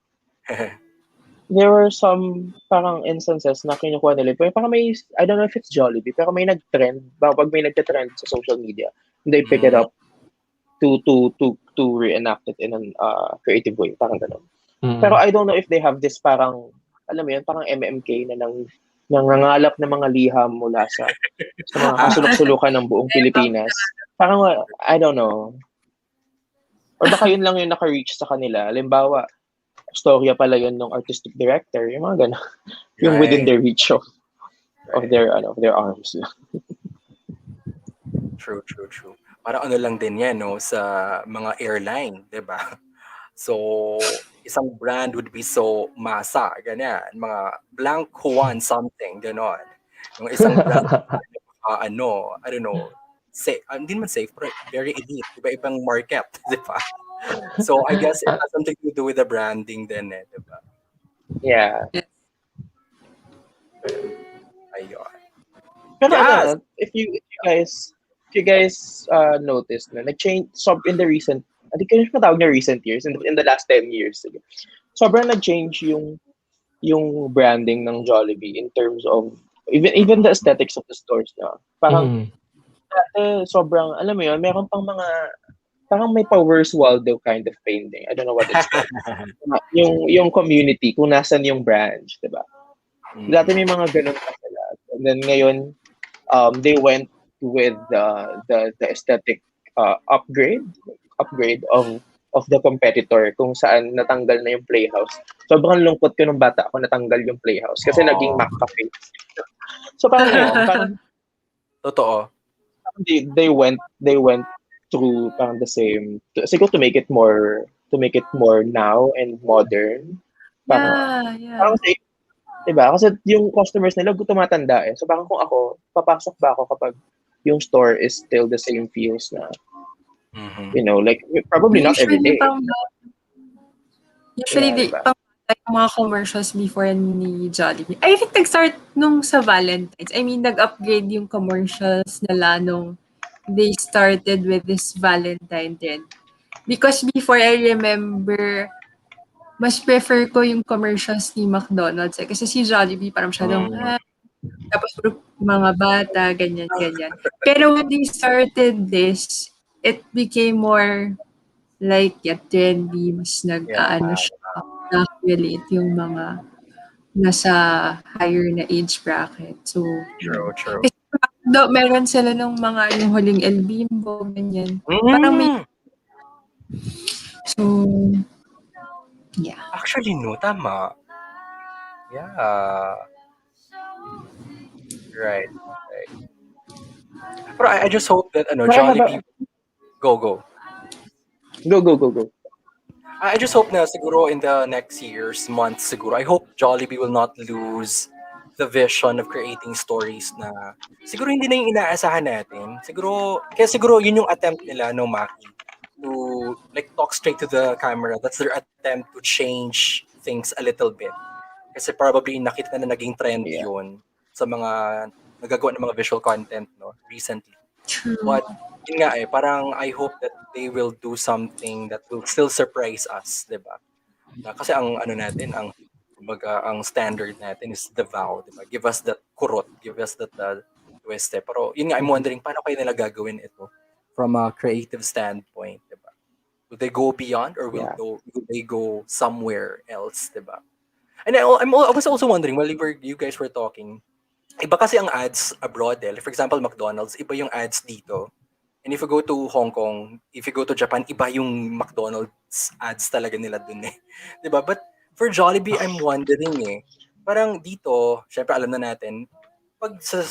There were some parang instances na kinukuha nila. Parang may, I don't know if it's Jollibee, pero may nag-trend. Pag may nag-trend sa social media, they pick it up to reenact it in a creative way. Parang gano'n. Pero I don't know if they have this parang, alam mo yun, parang MMK na nangangalap ng mga liham mula sa mga kasulok-sulukan ng buong Pilipinas. Parang, I don't know. Or baka yun lang yung naka-reach sa kanila. Halimbawa, storya pala yun ng artistic director, yung mga gano'n. Yung within their reach of their arms. True. Parang lang din yan, no, sa mga airline, 'di ba? So, isang brand would be so masa, ganyan. Mga blank Juan something, gano'n. Yung isang brand, I don't know, safe, hindi naman safe, pero very elite, iba-ibang market, 'di ba? So, I guess it has something to do with the branding din, 'di ba? Yeah. Ayun. Pero if you guys noticed na nag-change in the recent, I think yung matawag na recent years, in the last 10 years, sobrang nag-change yung yung branding ng Jollibee in terms of even the aesthetics of the stores na. Parang sobrang, alam mo yun, meron pang mga, parang may pa Where's Waldo kind of painting. I don't know what it's called. Yung community, kung nasan yung branch, di ba? Dati may mga ganun pa sila. And then ngayon, they went with the aesthetic upgrade of the competitor kung saan natanggal na yung Playhouse. Sobrang lungkot ko nung bata ako natanggal yung Playhouse kasi naging McCafe. So parang yun, parang Totoo. they went through parang the same siguro to make it more now and modern. Parang Yeah. kasi, diba? Kasi yung customers nila tumatanda eh. So parang kung ako, papasok ba ako kapag yung store is still the same feels na, you know, like probably not every day. Usually, Diba? yung mga commercials before ni Jollibee. I think nag-start nung sa Valentine's. I mean, nag-upgrade yung commercials nila nung they started with this Valentine trend. Because before, I remember, mas prefer ko yung commercials ni McDonald's. Kasi si Jollibee parang masyadong, tapos mga bata, ganyan. Pero when they started this, it became more like trendy, mas nag-aano siya, nakaka-relate yung mga nasa higher na age bracket. So, True. kasi meron sila ng mga yung huling El Bimbo, ganyan. Parang may, so, yeah. Actually, no, tama. Yeah. Right. Pero I just hope that Jollibee go. Go. I just hope na siguro in the next years, months siguro, I hope Jollibee will not lose the vision of creating stories na siguro hindi na yung inaasahan natin. Kaya siguro yun yung attempt nila, no, Maki, to like talk straight to the camera. That's their attempt to change things a little bit. Kasi probably nakita na naging trend yun sa mga nagagawa ng mga visual content, no, recently. True. But yun nga parang I hope that they will do something that will still surprise us, 'di ba? Kasi ang natin, ang kumbaga, ang standard natin is the vow, 'di ba? Give us that kurot, give us that twist. Pero yun nga, I'm wondering paano kayo nila gagawin ito from a creative standpoint, 'di ba? Will they go beyond or will they go somewhere else, 'di ba? And I was also wondering while you guys were talking, iba kasi ang ads abroad eh. For example, McDonald's, iba yung ads dito. And if you go to Hong Kong, if you go to Japan, iba yung McDonald's ads talaga nila dun eh. 'Di ba? But for Jollibee, I'm wondering parang dito, syempre alam na natin, pag sa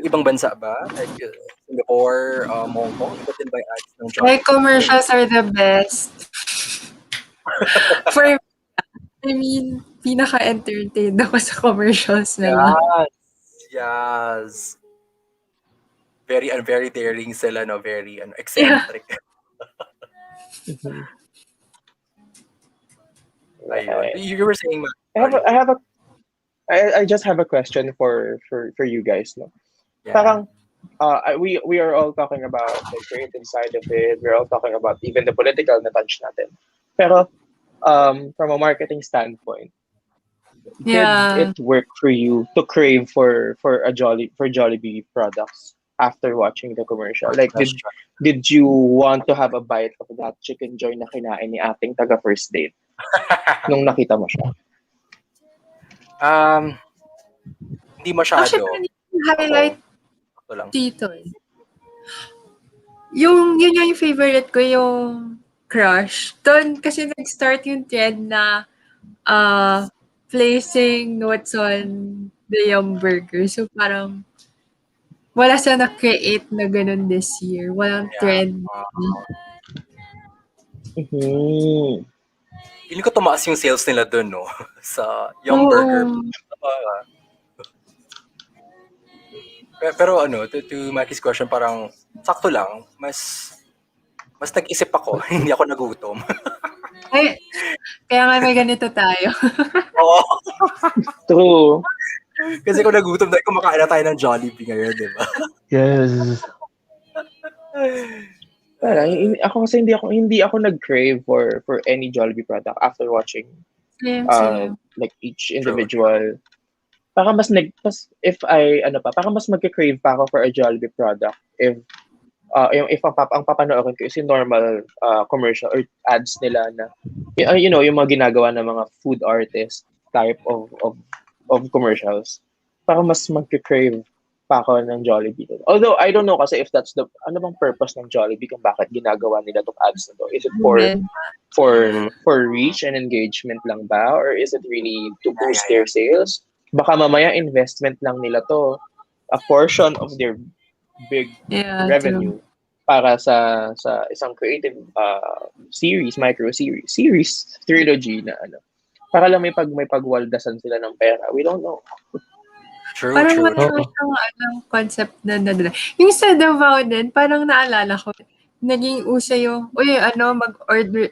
ibang bansa ba, like Singapore, Hong Kong, iba din ba yung ads ng Jollibee? Like, commercials are the best. For I mean, pinaka-entertained ako sa commercials nila. Yes. Very daring sila, no? Very eccentric. Ayun. You were saying, I just have a question for you guys, no. Yeah. Parang we are all talking about the creative side of it. We're all talking about even the political na touch natin. Pero from a marketing standpoint, did it work for you to crave for Jollibee products after watching the commercial? Like, did you want to have a bite of that chicken joy na kinain ni ating taga first date nung nakita mo siya? Hindi masyado. Actually, highlight lang dito eh. Yun yung favorite ko, yung Crush. Doon kasi nag-start yung trend na placing notes on the Yum Burger. So parang wala siya na-create na ganun this year. Walang trend. Feeling ko tumaas yung sales nila dun, no? Sa Yum Burger. Pero to Maki's question, parang sakto lang. Mas nag-isip ako. Hindi ako nagutom. Ay, kaya nga may ganito tayo. Oo. True. Kasi kung nagutom dahil kumakain na tayo ng Jollibee ngayon, di ba? Yes. Ako kasi hindi ako nag-crave for any Jollibee product after watching Same. like each individual. Baka mas if I ano pa, baka mas magka-crave pa ako for a Jollibee product if yung if ang papanoorin ko is yung normal commercial or ads nila na yung mga ginagawa ng mga food artist type of commercials. Baka mas magka-crave pa ako ng Jollibee. Although I don't know kasi if that's the ano bang purpose ng Jollibee kung bakit ginagawa nila tong ads na to. Is it for reach and engagement lang ba or is it really to boost their sales? Baka mamaya investment lang nila to, a portion of their big revenue para sa isang creative micro series trilogy na ano. Para lang may pagwaldasan sila ng pera. We don't know. True, Parang true. wala siyang concept na dala. Yung sa Davao din, parang naalala ko, naging uso yung, mag-order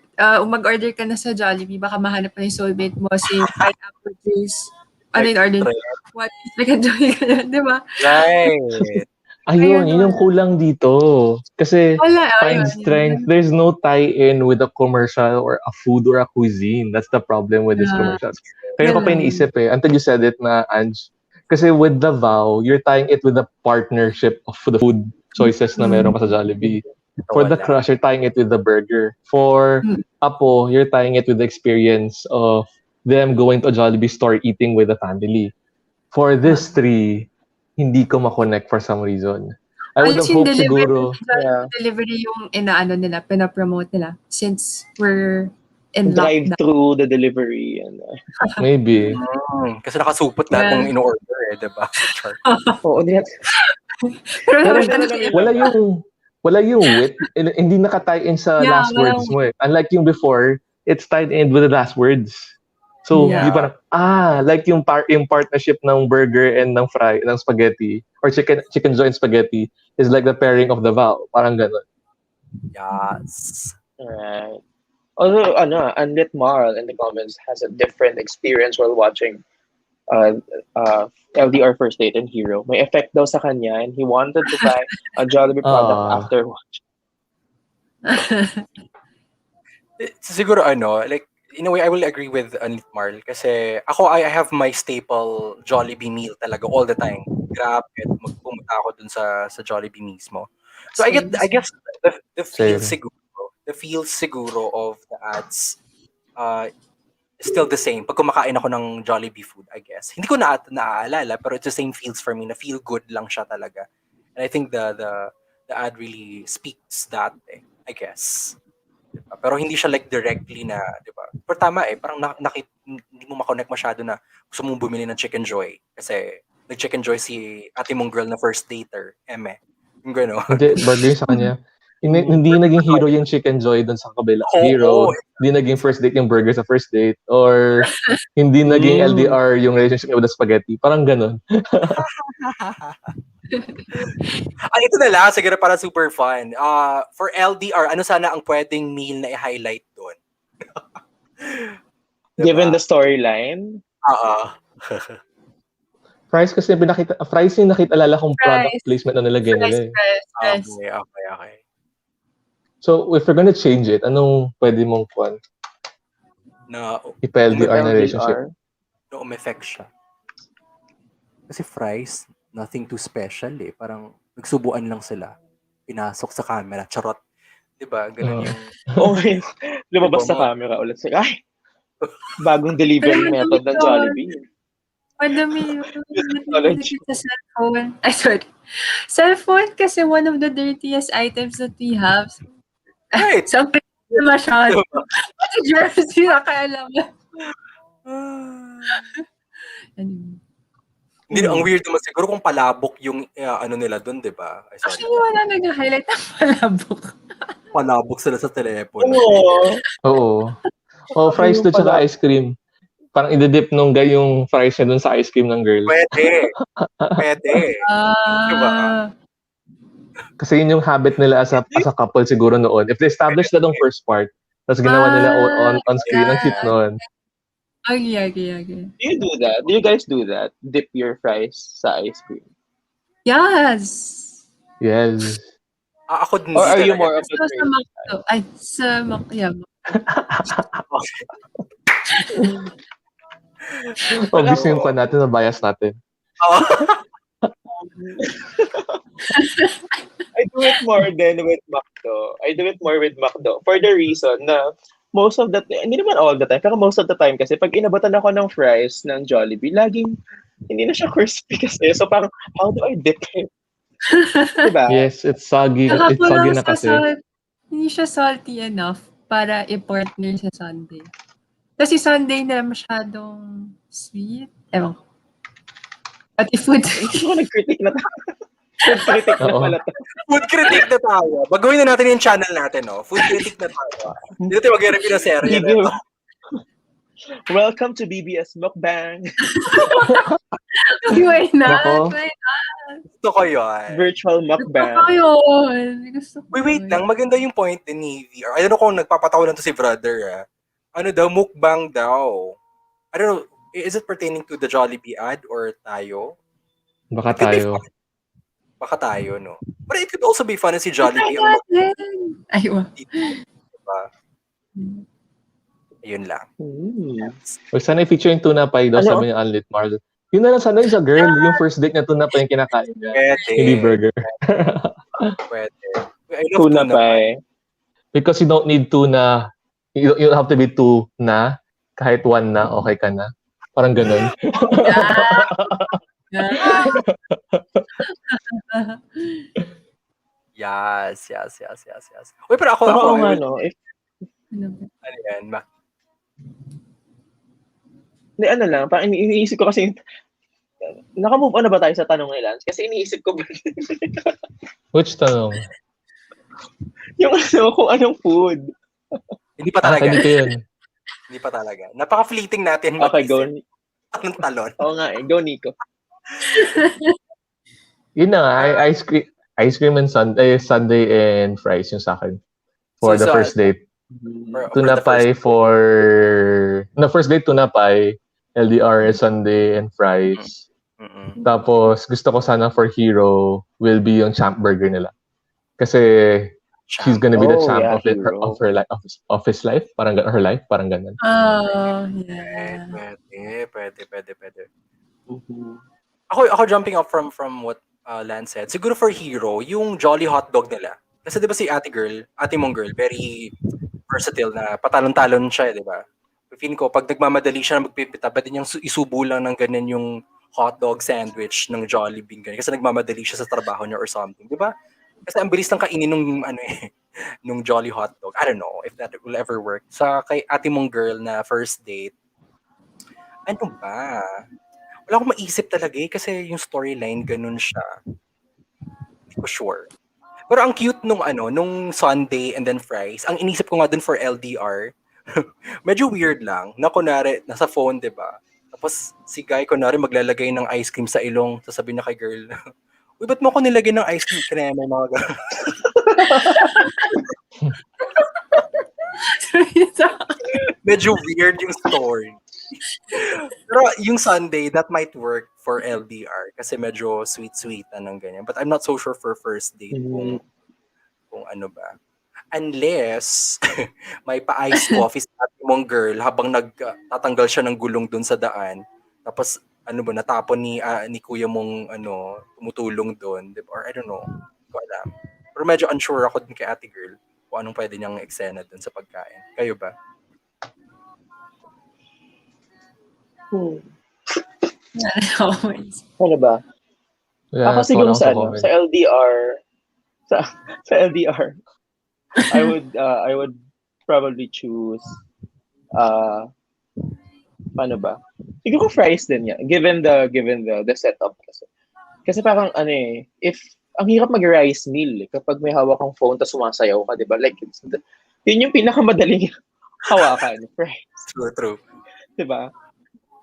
ka na sa Jollibee, baka mahanap na yung soulmate mo, si pineapple juice. Ano yung order? What is like enjoy ka na, di ba? Right. Ayun, yun yung kulang dito. Kasi find strength, there's no tie-in with a commercial or a food or a cuisine. That's the problem with these commercials. Kaya ko pa iniisip until you said it na, Ange. Kasi with the vow, you're tying it with the partnership of the food choices na meron ka sa Jollibee. For the crush, you're tying it with the burger. For Apo, you're tying it with the experience of them going to a Jollibee store eating with the family. For this three, hindi ko ma-connect for some reason. I would have hoped siguro. Delivery yung inaano nila, pinapromote nila since we're in drive-through the delivery and maybe. Kasi nakasupot lahat ng in-order diba? Oo, wala yung wit. Hindi naka-tie in sa last words mo eh. Unlike yung before, it's tied in with the last words. So, di parang, like yung partnership ng burger and ng spaghetti or chicken joint spaghetti is like the pairing of the vow. Parang ganun. Yes. Alright. Although, Unlit Marl in the comments has a different experience while watching LDR First Date and Hero. May effect daw sa kanya and he wanted to buy a Jollibee product after watching. Siguro like, in a way, I will agree with Unlit Marl kasi ako, I have my staple Jollibee meal talaga all the time. Grab it, magpumunta ako dun sa Jollibee mismo. So I guess the feel siguro of the ads still the same. Pag kumakain ako ng Jollibee food, I guess. Hindi ko naaalala, pero it's the same feels for me. Na feel good lang siya talaga. And I think the ad really speaks that, I guess. Diba? Pero hindi siya like directly na, diba? Pero tama parang hindi mo makonect masyado na gusto mong bumili ng Chicken Joy. Kasi nag-Chicken Joy si ate mong girl na first dater, Yung gano'n. Hindi, bagay sa kanya. Hindi naging hero yung Chicken Joy dun sa kabila. Hero, hindi naging first date yung burger sa first date. Or hindi naging LDR yung relationship with the spaghetti. Parang ganun. Ito na lang, siguro para super fun. For LDR, ano sana ang pwedeng meal na i-highlight doon? Diba? Given the storyline? Fries kasi fries yung nakita-alala kong product placement na nilagay nila. Okay. So, if we're gonna change it, anong pwede mong kwan? Na ipa-LDR na relationship. No, effect siya. Kasi fries, nothing too special Parang nagsubuan lang sila. Pinasok sa camera, charot. Diba? Ganun yung... Okay. Lumabas sa camera ulit. Ay! Bagong delivery method ng Jollibee. Madami sa cellphone. Ay, sorry. Cellphone kasi one of the dirtiest items that we have. Right. Something na masyado. Kasi jersey na kailangan. Hindi, ang weird naman siguro kung palabok yung ano nila doon, di ba? Actually, wala nag-highlight ng palabok. Palabok sila sa telepono. Oo. Fries doon tsaka ice cream. Parang i-dip nung guy yung fries niya dun sa ice cream ng girl. Pwede. Diba? Kasi yun yung habit nila as a couple siguro noon. If they established na yung first part, tapos ginawa nila on screen, ang cute noon. Okay. Do you do that? Do you guys do that? Dip your fries sa ice cream? Yes. Ako din. Or are you more of the Obviously yung fan natin na bias natin. Oh. I do it more than with McDo. I do it more with McDo for the reason na most of the time, hindi naman all the time, pero most of the time kasi pag inabatan ako ng fries ng Jollibee, laging hindi na siya crispy kasi. So parang, how do I dip it? Diba? Yes, it's soggy. Saka It's soggy kulang na sa kasi. salt. Hindi siya salty enough para i-partner sa sundae. Kasi sundae na masyadong sweet. Ewan ko. Pati food. Hindi ko nag-critic na food critic na Oo. pala to. Food critic na tayo. Baguhin na natin yung channel natin, no? Food critic na tayo. Hindi natin mag-review na serye na ito. Welcome to BBS Mukbang. Why not? Nako. Why not? Gusto ko yun. Virtual Gusto mukbang. ko yun. Gusto ko Wait yun. lang. Maganda yung point ni VR. I don't know kung nagpapatawa lang to si brother, ah. Ano daw, mukbang daw. I don't know, is it pertaining to the Jollibee ad or tayo? Baka It could be tayo. fun. Baka tayo, no? But it could also be fun na si Try Jollibee ang natin. Aywa. diba? Ayun lang. Huwag sana i-feature yung tuna pie daw, Ano? sabi ni Anlit Marl. Yun na lang sana yung sa girl, yung first date na tuna pie yung kinakain niya. Pwede. Hindi burger. Pwede. I love Tuna pie. Because you don't need tuna. You don't have to be two na. Kahit one na, okay ka na. Parang ganun. Yeah. Yes. Uy, pero ako, Oo nga, I would- no? ano yan, Hindi, ano lang, parang iniisip ko kasi, naka-move on na ba tayo sa tanong nila? Kasi iniisip ko, Which tanong? yung ano, kung anong food. Hindi pa talaga. Hindi ko yun. Hindi pa talaga. Napaka-fleeting natin Okay, go. mag-isip. Anong talon? Oo nga go Nico. Yun na nga, ice cream and sundae and fries yung sa akin. For the first date. For Tuna the first- pie first date, tuna pie, LDR, sundae, and fries. Mm-mm. Tapos, gusto ko sana for hero will be yung champ burger nila. Kasi, she's gonna be the Oh, champ yeah, of it, hero. of her life, of his life, her life, parang ganun. Oh, yeah. Pwede. Ako jumping up from what Lance said. Siguro for hero, yung Jolly hotdog nila. Kasi 'di ba si ate mong girl, very versatile na patalon-talon siya, 'di ba? Feeling ko pag nagmamadali siya na magpipita, pwede niyang isubo lang ng ganyan yung hotdog sandwich ng Jollibee ganyan. Kasi nagmamadali siya sa trabaho niya or something, 'di ba? Kasi ang bilis ng kainin nung nung Jolly hotdog. I don't know if that will ever work. Sa kay ate mong girl na first date, ano ba? Wala akong maisip talaga kasi yung storyline ganun siya. Hindi ko sure. Pero ang cute nung sundae and then fries. Ang inisip ko nga dun for LDR, medyo weird lang. Na kunwari, nasa phone, di ba? Tapos si guy kunwari maglalagay ng ice cream sa ilong. Sasabihin na kay girl, uy, ba't mo ako nilagay ng ice cream? Kaya may mga ganun. Medyo weird yung story. Pero yung Sunday, that might work for LDR kasi medyo sweet-sweetan ng ganyan. But I'm not so sure for first date kung ano ba. Unless may pa-ice coffee sa ating mong girl habang nagtatanggal siya ng gulong dun sa daan. Tapos ano ba, natapon ni kuya mong tumutulong dun. Diba? Or I don't know. Hindi ko alam. Pero medyo unsure ako dun kay ate girl kung anong pwede niyang eksena dun sa pagkain. Kayo ba? Ano ba? Yeah, Ako siguro sa comment. sa LDR, sa LDR, I would probably choose paano ba? Siguro fries din yan, given the setup kasi. Kasi parang if ang hirap mag-rice meal kapag may hawak kang phone tapos sumasayaw ka, 'di ba? Like yun yung pinakamadaling hawakan, fries. True. 'Di ba?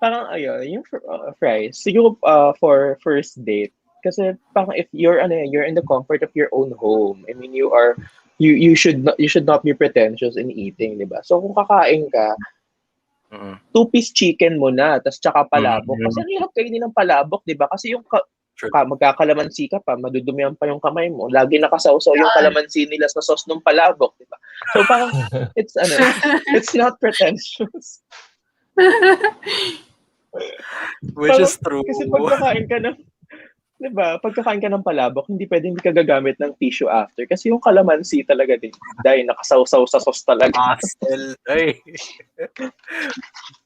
Parang yung fries. Siguro for first date kasi parang if you're in the comfort of your own home. I mean, you should not be pretentious in eating, 'di ba? So kung kakain ka, 2-piece chicken mo na, tas tsaka palabok. Kasi ang hirap kainin ng palabok, 'di ba? Kasi yung magkakalamansi ka pa, madudumihan pa yung kamay mo. Lagi nakasawsaw yung kalamansi nila sa sauce ng palabok, 'di ba? So parang it's not pretentious. Which is true. Kasi pagkakain ka ng, di ba, pagkakain ka ng palabok, hindi ka gagamit ng tissue after. Kasi yung kalamansi talaga din, dahil nakasawsaw sa sauce talaga. Pastel. Ay.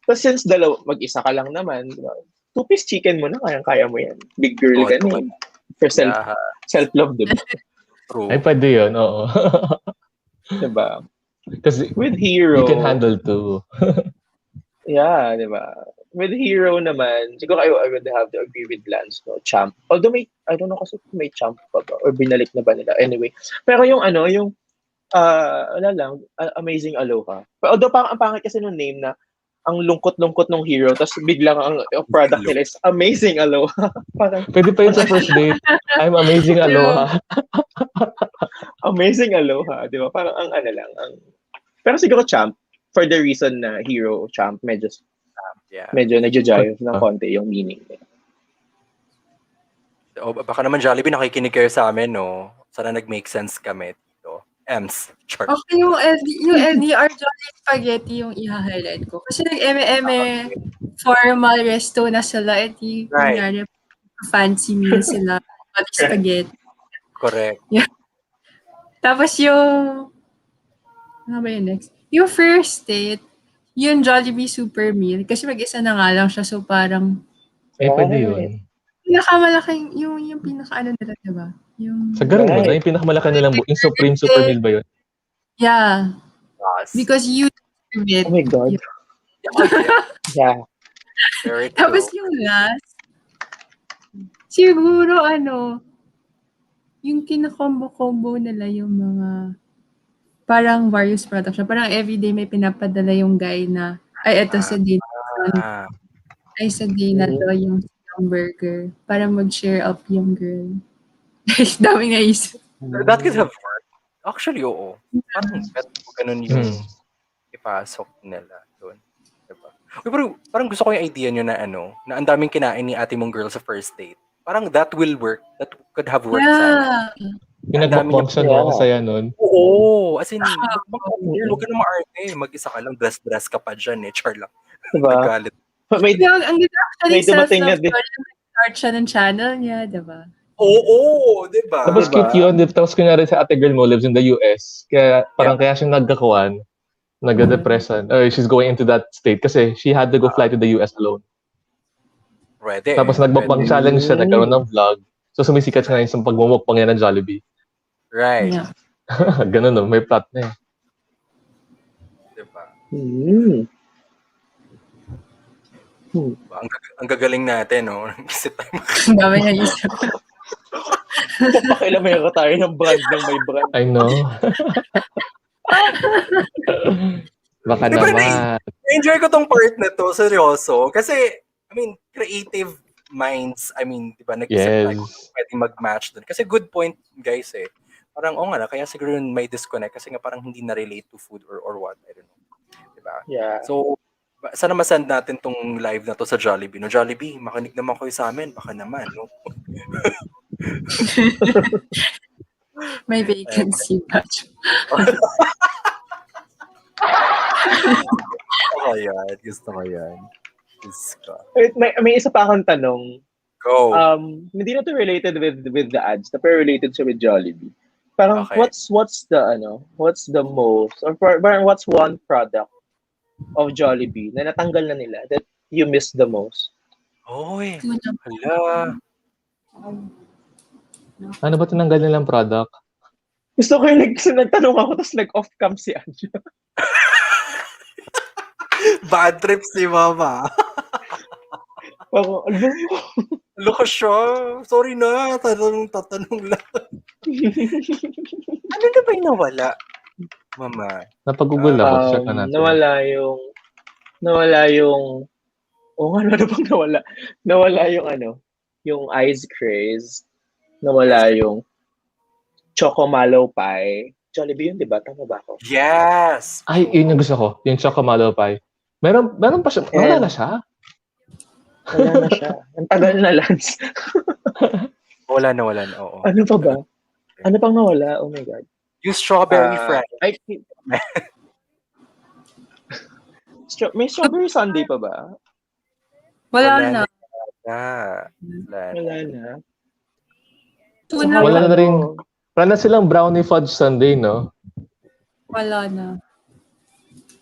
Tapos since mag-isa ka lang naman, di ba, two-piece chicken mo na, kaya mo yan. Big girl ka na eh. For Yeah, self-love, di ba? true. Ay, pwede yun, oo. Di ba? Kasi With Hero, you can handle too. yeah, di ba? With Hero naman, siguro I would have to agree with Lance, no? Champ. Although I don't know kasi kung may Champ pa ba, or binalik na ba nila. Anyway. Pero yung wala lang, Amazing Aloha. Pero although ang pangit kasi nung name na, ang lungkot-lungkot ng hero, tapos biglang ang product nila is Amazing Aloha. Parang, Pwede pa yun sa first date. I'm amazing, aloha. Amazing Aloha, di ba? Parang pero siguro Champ, for the reason na hero, Champ, Yeah. medyo nagja-jive ng konti yung meaning niya. O, baka naman Jollibee nakikinig kayo sa amin, no? Sana nag-make sense kami dito. Ems. Char. Okay, yung LDR Jolly Spaghetti yung i-highlight ko. Kasi nag-eme formal resto na sila. Right. Kunyari, fancy meal sila. Spaghetti. Correct. Yeah. Tapos ano ba yung next? Yung first date, yung Jollibee Super Meal. Kasi mag-isa na nga lang siya. So parang, Pwede yun. pinakamalaking, yung pinaka-ano nila, diba? Yung, Sa ganun mo na, yung pinakamalaki nilang yung Supreme Super Meal ba yun? yeah. Yes. Because you deserve it. Oh my God. Yeah. Very true. Tapos yung last, siguro yung kinakombo-combo nila yung mga parang various products. Parang everyday may pinapadala yung guy na, ay, eto sa day Ah, ay sa day na to yung burger para mag-share up yung girl. Daming naisip. that could have worked. Actually, oo. Parang bet ko ganun yung ipasok nila doon. Diba? Uy, parang gusto ko yung idea nyo na na ang daming kinain ni ate mong girl sa first date. Parang that will work. That could have worked sana. Yeah. Pinagmukbang siya, no? Ang saya nun. Oo. As in, huwag ka na maarte. Mag-isa ka lang. Dress ka pa dyan eh. Char lang. Diba? Nagalit. May Ang ganda actually may dumating na self-love story na start siya ng channel niya, diba? Oo, diba? Tapos cute yun. Tapos kunyari sa ate girl mo lives in the US. Kaya parang kaya siya nagkakuan. Nag-depression. Or she's going into that state kasi she had to go fly to the US alone. Pwede. Tapos nagmukbang challenge siya, nagkaroon ng vlog. So sumisikat siya ngayon sa pagmumukbang niya ng Jollibee. Right. Yeah. Ganun, no? May plot na eh. Diba? Ang gagaling natin, no? Isip tayo. Ang dami naisip. papakilamay ko tayo ng brand ng may brand. I know. Baka Diba, naman. enjoy ko tong part na to, seryoso. Kasi, I mean, creative minds, I mean, diba, nag-isip tayo kung pwedeng mag-match dun. Kasi good point, guys, eh. Parang, nga na, kaya siguro may disconnect kasi nga parang hindi na-relate to food or what, I don't know. Diba? Yeah. So, sana masend natin tong live na to sa Jollibee. No, Jollibee, makinig naman kayo sa amin. Baka naman, no? May vacancy batch. Gusto ko yan. Wait, may isa pa akong tanong. Go. Hindi na to related with the ads, pero related siya with Jollibee. Parang Okay. what's the most or what's one product of Jollibee na natanggal na nila that you miss the most? Oy. Hala. Ano ba tinanggal nilang product? Gusto ko yung nagtanong ako tapos nag-off cam si Anja. Bad trip si Mama. Parang, Loko siya. Sorry na. Tatanong lang. Ano na ba yung nawala? Mama. Napagugol ako. Check na natin. Nawala yung ano bang nawala? Nawala yung ice craze. Nawala yung choco mallow pie. Jollibee yun, di ba? Tama ba ako? Yes! Ay, yun yung gusto ko. Yung choco mallow pie. Meron pa siya. Nawala na siya? Wala na siya. Ang tagal na, Lance. Wala na. Oo. Ano pa ba? Ano pang nawala? Oh my God. Yung strawberry fry. May strawberry sundae pa ba? Wala na. Wala na. Tuna Wala pa. na rin. Wala na silang brownie fudge sundae, no? Wala na.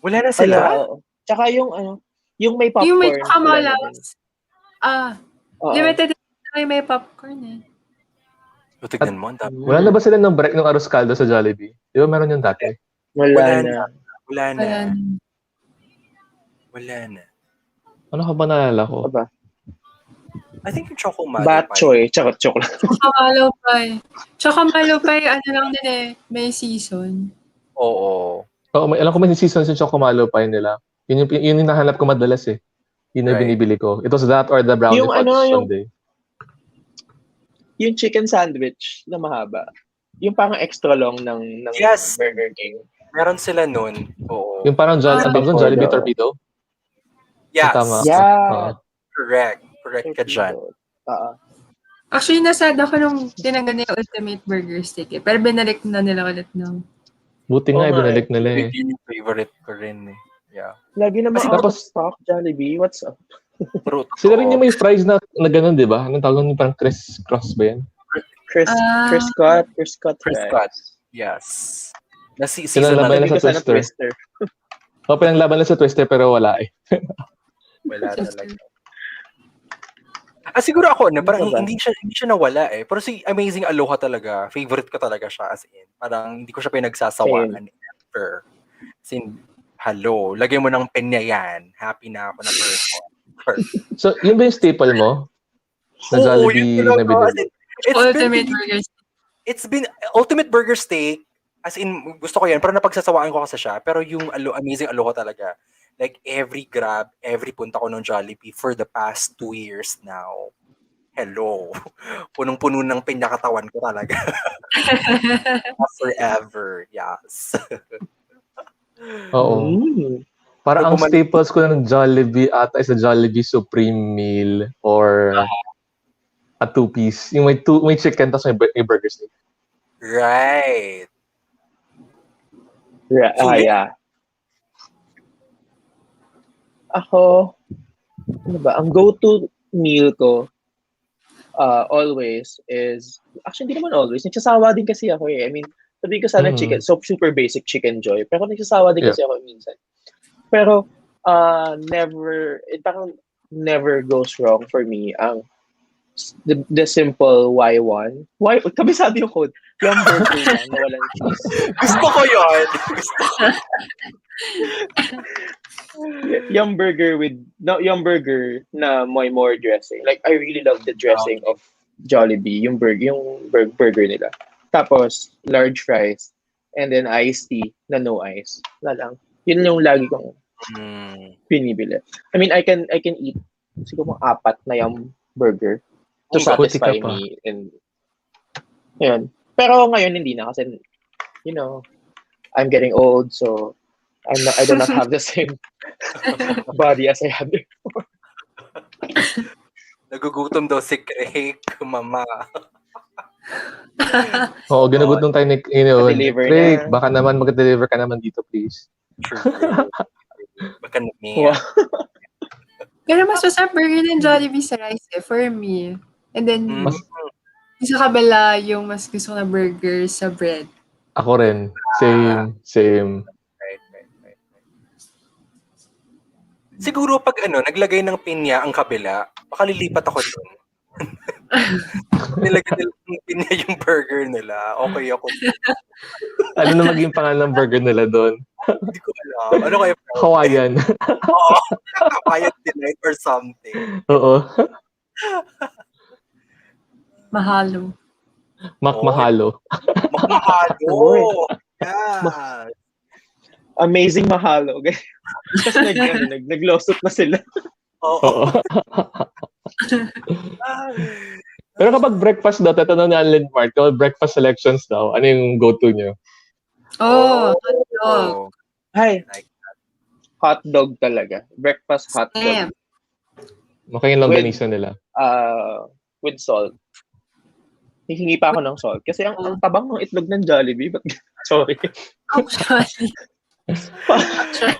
Wala na Wala, sila? oo. Tsaka yung yung may Yung may popcorn, wala na din. tsakamalas. Oo. Limited na may popcorn eh. O, tignan mo, ang dami. Wala na ba sila ng break ng arroz caldo sa Jollibee? Di ba meron yung dati? Wala na. Wala na. Wala na. Wala na. Ano ka ba naalala ko? Aba. I think yung Choco Malo Batchoy. Tsaka chocolate. Tsaka malupay, ano lang din eh. May season. Oo. Oo, alam ko may season yung Chocomalo pie nila. Yun yung nahanap ko madalas eh. Yun yung Right. binibili ko. It was that or the brownie Yung fudge sundae. Yung chicken sandwich na mahaba. Yung parang extra long ng Yes. Burger King. Meron sila nun. Oo. Yung parang Jollibee Torpedo? Yes. Tama. Yeah. Correct. Correct ka dyan. Actually, nasad ako nung tinanggal niya yung Ultimate Burger Steak eh. Pero binalik na nila ulit ng... Buti nga, binalik nila eh. Yun yung favorite ko rin eh. Yeah. Lagi naman Kasi out of tapos- stock, Jollibee. What's up? Pero, Sila rin yung may fries na ganun, di ba? Anong tawag nun? Parang cross ba yan? Chris Scott Chris fries. Scott. Yes. Season Pinalaban na na sa Twister. O, pinanglaban na sa Twister pero wala eh. wala talaga. Siguro ako na parang Ano ba? hindi siya nawala eh. Pero si Amazing Aloha talaga, favorite ko talaga siya as in. Parang hindi ko siya pinagsasawaan ever. As in, hello, lagay mo ng penya yan. Happy na ako na person. So, yun ba yung staple mo? Na Jollibee na binili? Ultimate Burger Steak. It's been Ultimate Burger Steak. As in, gusto ko yan. Pero napagsasawaan ko kasi siya. Pero yung Amazing Aloha talaga. Like, every grab, every punta ko ng Jollibee for the past 2 years now. Hello. Punong-puno ng pinyakatawan ko talaga. Forever. Yes. Oo. Parang ang staples ko ng Jollibee ata is a Jollibee Supreme Meal or a 2-piece. Yung may chicken tapos may burger steak. Right. Yeah. Ako, ano ba, ang go-to meal ko always is, actually hindi naman always, nagsasawa din kasi ako eh. I mean, sabi ko sana chicken, so super basic chicken joy, pero nagsasawa din kasi ako minsan. Pero, never goes wrong for me ang the simple Y1. Kabisado yung code. Yung burger lang na walang cheese. Gusto ko yun. Yung burger na may more dressing. Like, I really love the dressing of Jollibee. Yung burger nila. Tapos, large fries. And then, iced tea na no ice. Na lang. Yun yung lagi kong pinibili. I mean, I can eat siguro 4 na yung burger to satisfy me. And, yun. Pero ngayon, hindi na. Kasi, you know, I'm getting old, so I do not have the same body as I had before. Nagugutom daw si Craig, mama. Oo, ginagutom tayo ni Pa-deliver Craig, na. baka naman mag-deliver ka naman dito, please. True. Baka namin. Pero mas masarap burger ng Jollibee sa rice eh, for me. And then, sa kabila, yung mas gusto ko na burger sa bread. Ako rin. Same. Right. Siguro pag naglagay ng pinya ang kabila, baka lilipat ako doon. Nilagay nila ng pinya yung burger nila. Okay ako. Ano na maging pangalan ng burger nila doon? Hindi ko alam. Ano kaya? Hawaiian. Oo. Hawaiian delight or something. Oo. Mahalo. Mahalo. Mahalo. Yeah. Amazing mahalo. Kasi naglosot na sila. Oo. Pero kapag breakfast daw, tatanong ni Allen Mark, kapag breakfast selections daw, ano yung go-to nyo? Hotdog. Hi. Hot dog talaga. Breakfast hot dog. Maka yung longganisa nila. With salt. Hihingi pa ako ng salt. Kasi ang tabang ng itlog ng Jollibee. Sorry. Actually. Actually,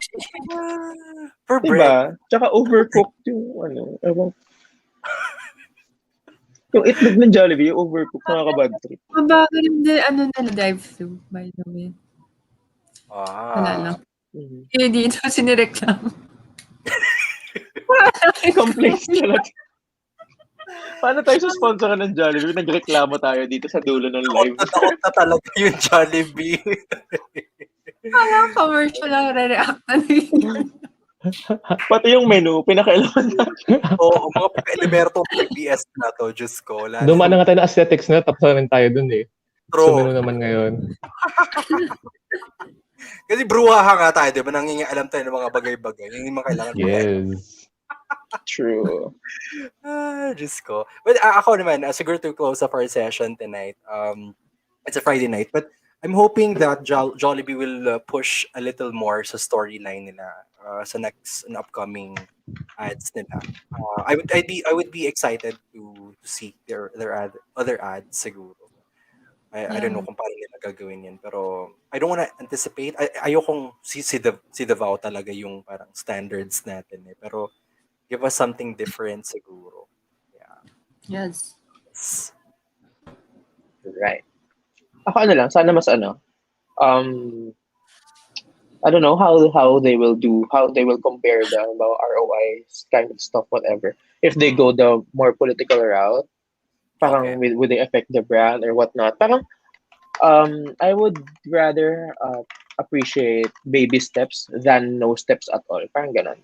For bread. Diba? Tsaka overcooked yung ewan. Yung itlog ng Jollibee, yung overcooked, nakaka-bad trip. baka rin din, nila drive-thru, by the way. Wala lang. Mhm. Dito, sinireklamo. Complaints talaga. Paano tayo susponsoran ng Jollibee? Nagreklamo tayo dito sa dulo ng live. Takot na talaga yung Jollibee. Parang commercial lang re-react na yun. Pati yung menu, pinakailaman na. Oo, mga pagka-Eliberto PBS na to, Diyos ko. Dumaan na nga tayo na aesthetics na, tapos na rin tayo dun eh. So, True. meron naman ngayon. Kasi bruhaha nga tayo, di ba? Nangingialam tayo ng mga bagay-bagay. Yung mga kailangan Yes. True. Diyos ko. But ako naman, siguro to close up our session tonight, it's a Friday night, but I'm hoping that Jollibee will push a little more sa storyline nila sa next and upcoming ads nila. I would be excited to see their other ads siguro. I don't know kung paano nila gagawin yan, pero I don't wanna anticipate. Ayokong si Davao talaga yung parang standards natin eh, pero give us something different siguro. Yeah. Yes. Right. Ako lang, sana mas I don't know how they will compare the ROI kind of stuff, whatever. If they go the more political route, parang Okay. would they affect the brand or whatnot? Parang I would rather appreciate baby steps than no steps at all. Parang ganon.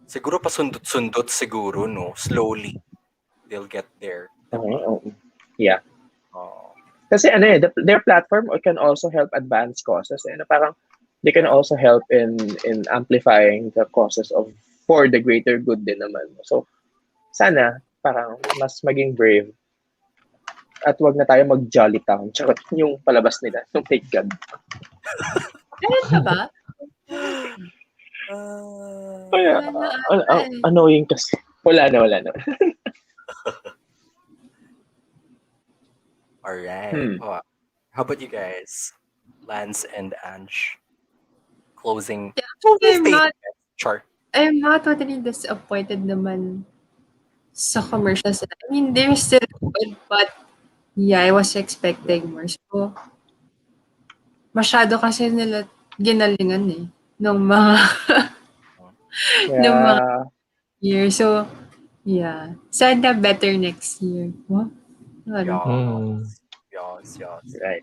Siguro pasundot-sundot siguro, no? Slowly. They'll get there. Yeah. Oh. Kasi their platform can also help advance causes. Parang they can also help in amplifying the causes for the greater good din naman. So, sana parang mas maging brave at wag na tayo mag-jolly town. Charot yung palabas nila. Yung fake God. Meron ka ba? Kaya, Wala na. annoying kasi. Wala na. Alright. Oh, how about you guys? Lance and Ange. Closing statement. Sure. I'm not totally disappointed naman sa commercials. I mean, they're still good, but yeah, I was expecting more. So, masyado kasi nila ginalingan eh. Nung mga nung mga year. So, yeah. Sana better next year. Huh? Yes. Right.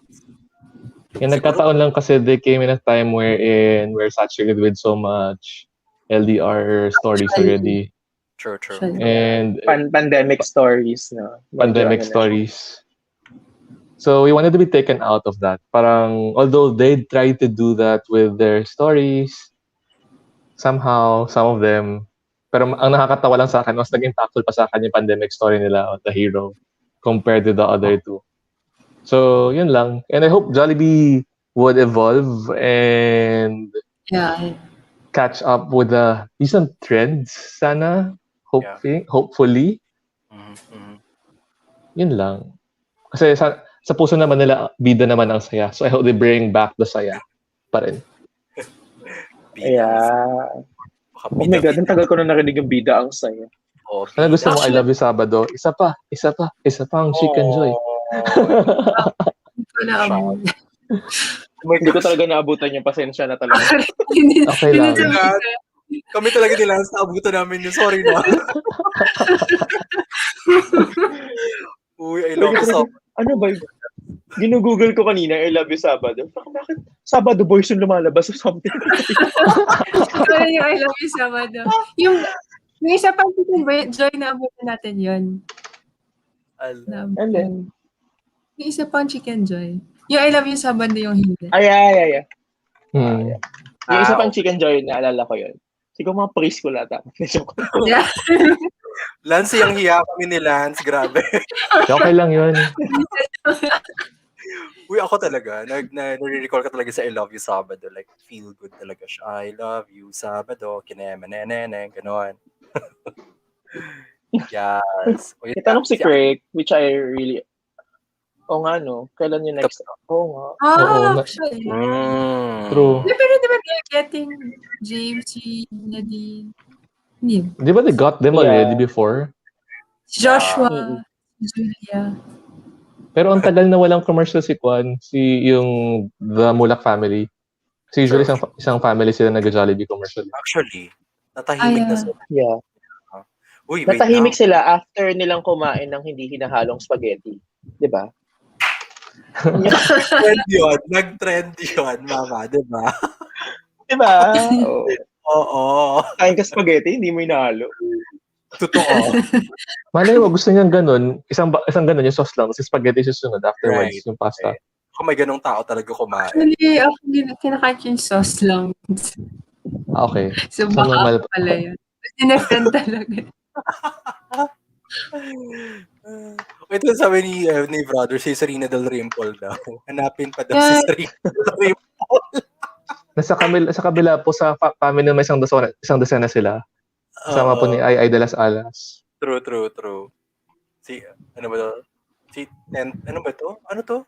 Yung nagkataon lang kasi they came in a time wherein we're saturated with so much LDR stories already. True. And Pandemic stories, no? pandemic stories. So we wanted to be taken out of that. Parang, although they tried to do that with their stories, somehow, some of them, pero ang nakakatawa lang sa akin, mas naging impactful pa sa akin yung pandemic story nila, The Hero, compared to the other two. So, yun lang. And I hope Jollibee would evolve and catch up with the recent trends, sana. Hopefully. Yun lang. Kasi sa puso naman nila, bida naman ang saya. So I hope they bring back the saya pa rin. Yeah. Oh my God, ang tagal ko na narinig yung bida ang saya. Ano gusto mo? I Love You Sabado? Isa pa ang Chicken Joy. Hindi ko talaga naabutan yung pasensya na talaga. Okay lang. Kami talaga nila sa abutan namin yun. Sorry na. Uy, I love you so. Ano ba? Ginugoogle ko kanina, I Love You Sabado. Bakit Sabado Boys yung lumalabas or something? Sorry, I Love You Sabado. Yung isa pang Chicken Joy na abutan natin yun. And then? Yung isa pang Chicken Joy. Yung I Love You Sabado yung hindi. Yeah. Yung isa pang Chicken Joy, naalala ko yun. Siguro mga preschool ata. Yeah. Lance, yung hiya kami ni Lance. Grabe. Okay lang yun. Uy, ako talaga. Nare-recall ka talaga sa I Love You Sabado. Like, feel good talaga siya. I love you Sabado. Kinema, nene, gano'n. Yes. Itanong si Craig, which I really O nga, no? Kailan yung next? Oo nga. Oo, Actually. True. Pero di ba they're getting James, si Nadine? Hindi. Di ba they got them already before? Si Joshua, Mm-mm. si Julia. Pero ang tagal na walang commercial si Kwan, yung The Mulak Family. So usually True. isang family sila nag-Jollibee commercial. Actually, natahimik na Ayan. sila. Yeah. Uy, wait Natahimik lang. sila after nilang kumain ng hindi hinahalong spaghetti. Di ba? Nag-trend yun. Nag-trend yun, mama. Diba? Di ba? Oo. Oo. Kain ka spaghetti, hindi mo hinahalo. Totoo. Malay mo, gusto niyang ganun. Isang ganun yung sauce lang. Kasi spaghetti susunod afterwards, Right. yung pasta. Kung may ganong tao talaga kumain. Actually, ako kinakain yung sauce lang. Okay. So, So, baka normal. pala yun. Sinefend talaga. Wait, sabi ni brother, si Serena Del Rimpol daw. Hanapin pa daw si Yeah. Serena Del Rimpol. Sa kabila po sa family na may isang dosena sila. Kasama po ni Ay de las Alas. True. Si, ano ba to? Ano ba to? Ano to?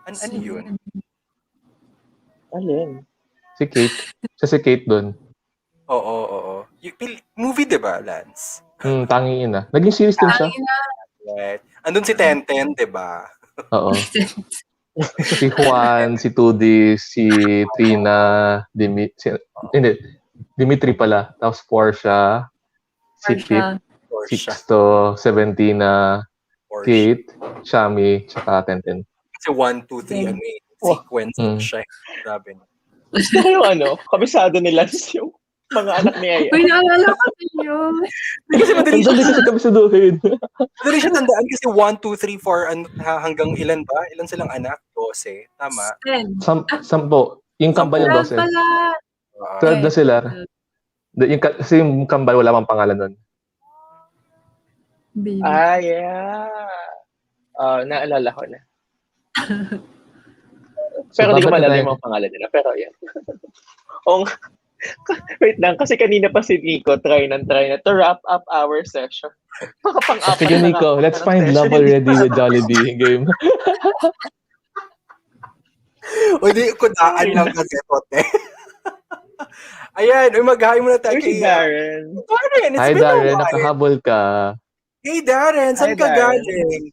Ano yun? Alin? Si Kate. Siya si Kate doon. Oo. Movie, diba, Lance? Tangingin na. Naging series din siya. Right. Andun si Tenten, diba? Oo. Si Juan, si Tudi, si Trina, Dimitri pala. Tapos Portia, si Pete, Sixto, Seventina, Kate, Shami, tsaka Tenten. Kasi 1, 2, 3, ano eh. Sequence siya. Grabe. Sino yung kabisado ni Lance yung mga anak ni Aya? Uy, naalala ko yun. Kasi madali siya. Hindi kasi kami saduhin. Madali siya tandaan kasi 1, 2, 3, 4, hanggang ilan ba? Ilan silang anak? 12. Tama. 10. Sampo. Yung kambal yung 12. Pala. 12 na sila. Kasi yung kambal wala pang pangalan nun. Baby. Yeah. Naalala ko na. Pero So, di ko babalik malala na yung mga pangalan nila. Pero yan. Wait lang, kasi kanina pa si Nico try na to wrap up our session. Makapang-apat Sige, Nico, let's find love already with Jollibee game. O di, kudaan lang kasi, tote. Ayan, mag-hi muna tayo Si Darren. Darren, it's Hi, been a Darren. while. Nakahabol ka. Hey, Darren, saan Hi, ka Darren. galing?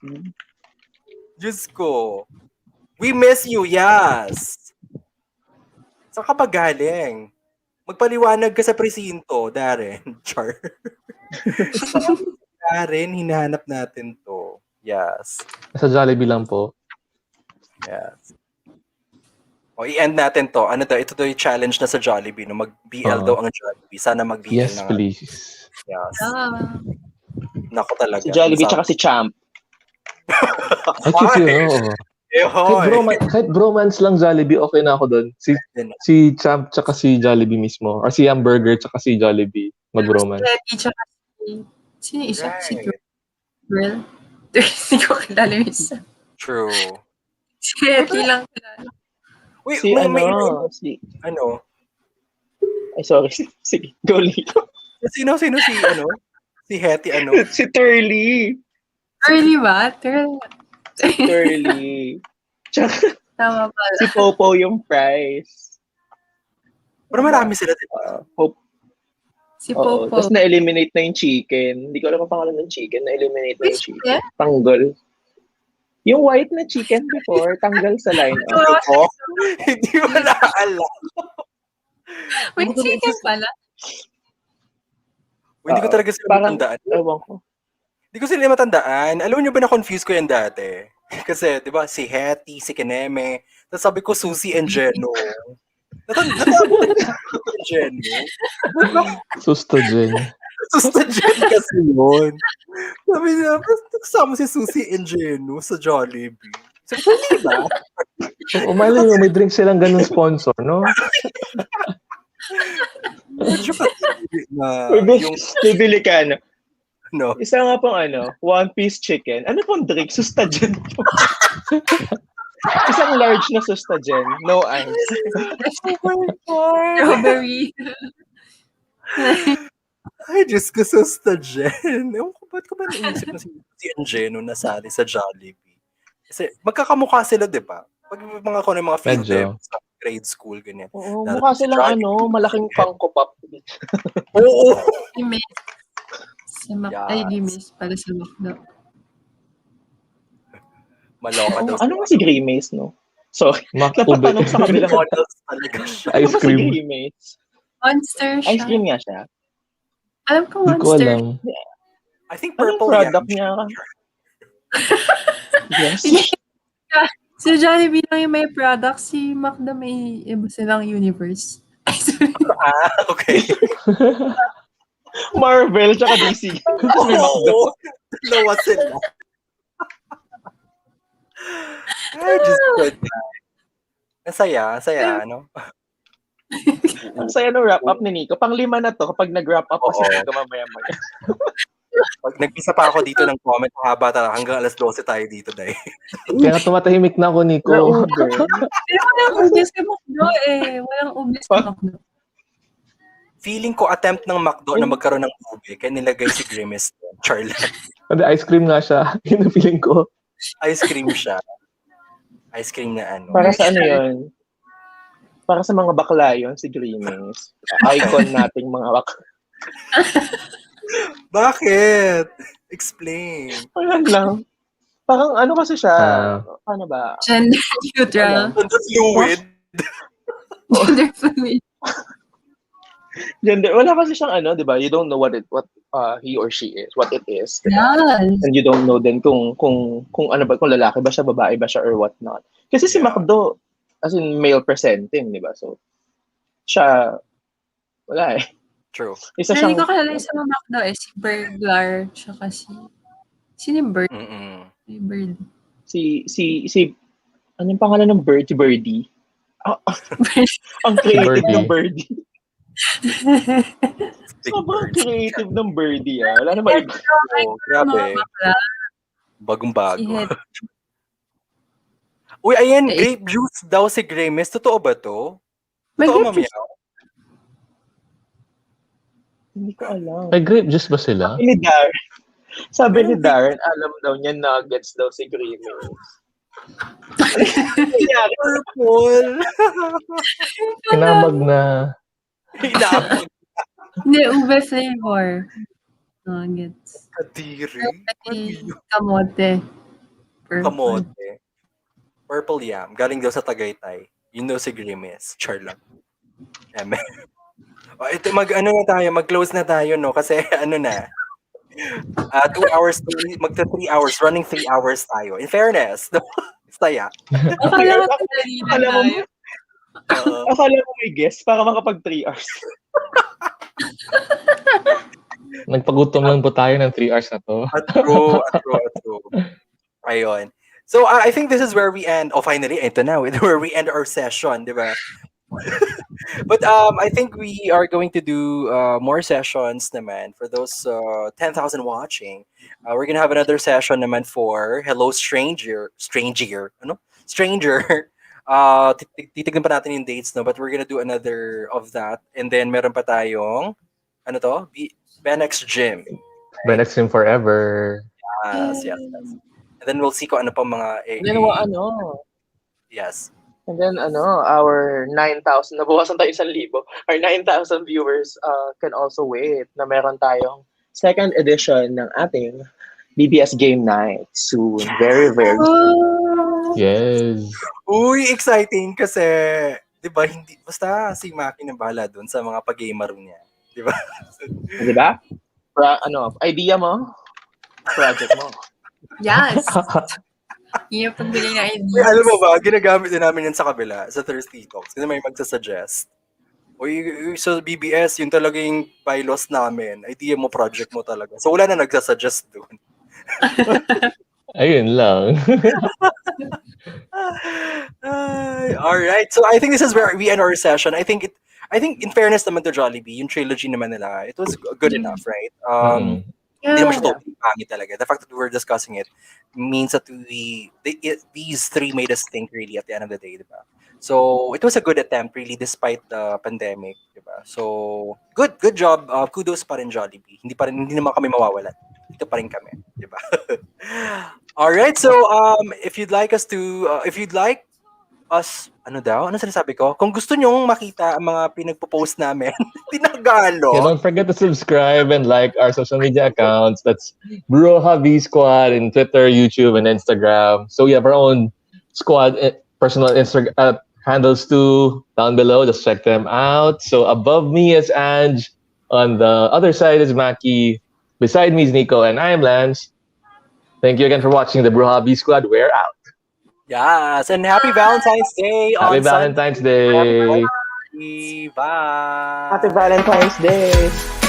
Diyos ko. We miss you, yes. Saan ka pa galing? Magpaliwanag ka sa presinto, Darren. Char. Darren, hinahanap natin to. Yes. Sa Jollibee lang po. Yes. O, i-end natin to. Ano daw? Ito daw yung challenge na sa Jollibee. No? Mag-BL daw ang Jollibee. Sana mag-BL Yes, na nga. please. Yes. Nako talaga. Si Jollibee tsaka si Champ. Ay, cute yun. Oo. Kahit bromance lang Jollibee, okay na ako doon. Si Champ tsaka si Jollibee mismo. Or si Hamburger tsaka si Jollibee. Mag-bromance. Sino isa? Right. Si Girl? Hindi ko kilala yung isa. True. Si Hetty lang kilala. Wait, Si ano? Ay, sorry. Sige, go Nico. Sino si Si Hetty ano? Si Turley. Early ba? Turley. Tsaka Tama pala. si Popo yung prize. Pero marami sila, diba? Si Oo. Popo. Tapos na-eliminate na yung chicken. Hindi ko alam ang pangalan ng chicken. Na-eliminate na yung Which chicken. Tanggol. Yung white na chicken before, tanggal sa line. Ako? Hindi mo naaalam. Wait, chicken pala? Hindi ko talaga sila matandaan. Ewan ko. Hindi ko sila matandaan. Alam niyo ba na-confuse ko yan dati? Kasi, di ba, si Hetty, si Kineme. Tapos sabi ko, Susie and Jeno. Natanda ko Jeno. Susto, Jen. Susto Jen kasi yun. Sabi niya, kasama si Susie and Jeno sa Jollibee. Sabi ko, hindi ba? Umali mo, may drink silang ganun sponsor, no? Medyo na yung Bibili ka, no? no. Isa nga pong one piece chicken. Ano pong drink? Sustagen po. Isang large na Sustagen. No ice. Strawberry. Ay, Diyos ko, Sustagen. Ewan ko ba't ko ba naisip na si Angelo nasali sa Jollibee? Kasi magkakamukha sila, di ba? Pag mga kung ano yung mga field Medyo. sa grade school, ganyan. Oo, Lalo mukha si silang Jollibee. malaking Funko Pop. Oo. Gimis. Ay, Yes. Gimis pala sa McDo. Maloka daw Ano nga si Grimace, no? Sorry, Mac napatanong sa kabilang. McDonald's talaga siya. Ano Ice ba si cream. Grimace? Monster Ice siya. cream nga siya. Alam ko Hindi ko Monster. alam. I think Anong purple product yam. niya? Yes. Si Jollibee lang yung may product. Si McDo may iba silang universe. Ay, sorry. Okay. Marvel tsaka DC. May McDo. Oo. Dalawa sila. Ay, just good. Ang saya, no? Ang saya ng wrap-up ni Nico. Pang-5 na to kapag nag-wrap up pa si Oo. Nico mamaya-maya. Pag nag-isa pa ako dito ng comment, haba talaga. Hanggang alas 12 tayo dito, dahil. Kaya nga tumatahimik na ako, Nico. Rauber. Pero walang ubis sa McDo eh. Walang ubis sa McDo. Feeling ko attempt ng McDo na magkaroon ng ube, kaya nilagay si Grimace doon. Charlotte. Hindi, ice cream nga siya. Yun ang feeling ko. Ice cream siya. Ice cream na ano. Para sa ano yun? Para sa mga bakla yun, si Grimace. Icon nating mga bakla. Bakit? Explain. Ayan lang. Parang ano kasi siya, paano ba? Gender neutral. Gender fluid. Gender fluid. Gender, wala kasi siyang ano, di ba? You don't know what he or she is, what it is. Diba? Yes. And you don't know then kung ano ba, kung lalaki ba siya, babae ba siya, or what not. Kasi si Yeah. McDo, as in male presenting, di ba? So, siya, wala eh. True. Isa Hindi siyang, ko kilala sa mga McDo eh. Si Burglar, tsaka sino yung bird? Mm-mm. May bird. si, anong pangalan ng bird? Si Birdie. Ang creative Birdie. ng Birdie. Big Sobrang birds. creative ng Birdie, ah. Wala na maiba. Oh, grabe. Bagong-bago. Si Het. Uy, ayan, Eh, grape juice daw si Grimace. Totoo ba to? May Totoo, grape mamaya. Hindi ko alam. May grape juice ba sila? Sabi ni Darren, Meron Darren, alam daw niya nuggets daw si Grimace. Nangyari. Purple. Kinamag na. Hinabag. Hindi, ube flavor. Nuggets. Kadiri. Pati kamote. Purple. Kamote. Purple yam. Galing daw sa Tagaytay. Yun daw si Grimace. Char lang. Eme. Ito, mag-close na tayo, no? Kasi, ano na, 2 hours, magta 3 hours, running 3 hours tayo. In fairness, no? Saya. Akala ko kanina Akala mo, tayo. akala mo may guest para makapag 3 hours. Nagpagutom lang po tayo ng 3 hours na to. True. Ayun. So, I think this is where we end. Oh, finally, ito na. Where we end our session, di ba? But I think we are going to do more sessions naman for those 10,000 watching. We're gonna have another session naman for Hello Stranger. Ano? Stranger. Titignan pa natin yung dates, no? But we're gonna do another of that. And then meron pa tayong, ano to? Benex Gym. Benex Gym forever. Yes. And then we'll see kung ano pa mga... Yes. And then, our 9,000, nabukasan tayo 1,000. Our 9,000 viewers can also wait na meron tayong second edition ng ating BBS Game Night soon. Very, very soon. Yes. Uy, exciting kasi, di ba, hindi, basta si Maki na bahala dun sa mga pag-gamer niya. Di ba? Di ba? Idea mo? Project mo. Yes. Yung pagbigay na ideas. Uy, alam mo ba, ginagamit din namin yan sa kabila, sa Thirsty Talks. Kasi may magsasuggest. Uy, sa BBS, yun talaga yung bylaws namin. Idea mo, project mo talaga. So, wala na nagsasuggest doon. Ayun lang. All right. So, I think this is where we end our session. I think in fairness naman to Jollibee, yung trilogy naman nila, it was good enough, right? Hindi naman siya totally pangit talaga. The fact that we were discussing it means that these three made us think really at the end of the day, diba? So, it was a good attempt really despite the pandemic, diba? So, good job. Kudos pa rin Jollibee. Hindi naman kami mawawalan. ito pa rin kami, di ba? Alright, so if you'd like us ano daw? Ano sinasabi ko? Kung gusto nyong makita ang mga pinagpo-post namin, Yeah, Tinagalog. don't forget to subscribe and like our social media accounts. That's Bruja V Squad in Twitter, YouTube, and Instagram. So we have our own squad personal Instagram handles too down below. Just check them out. So above me is Ange. On the other side is Maki. Beside me is Nico, and I am Lance. Thank you again for watching the Bruja V Squad. We're out. Yes, and happy Valentine's Day Happy on Sunday. Valentine's Day. Everybody. Bye. Happy Valentine's Day!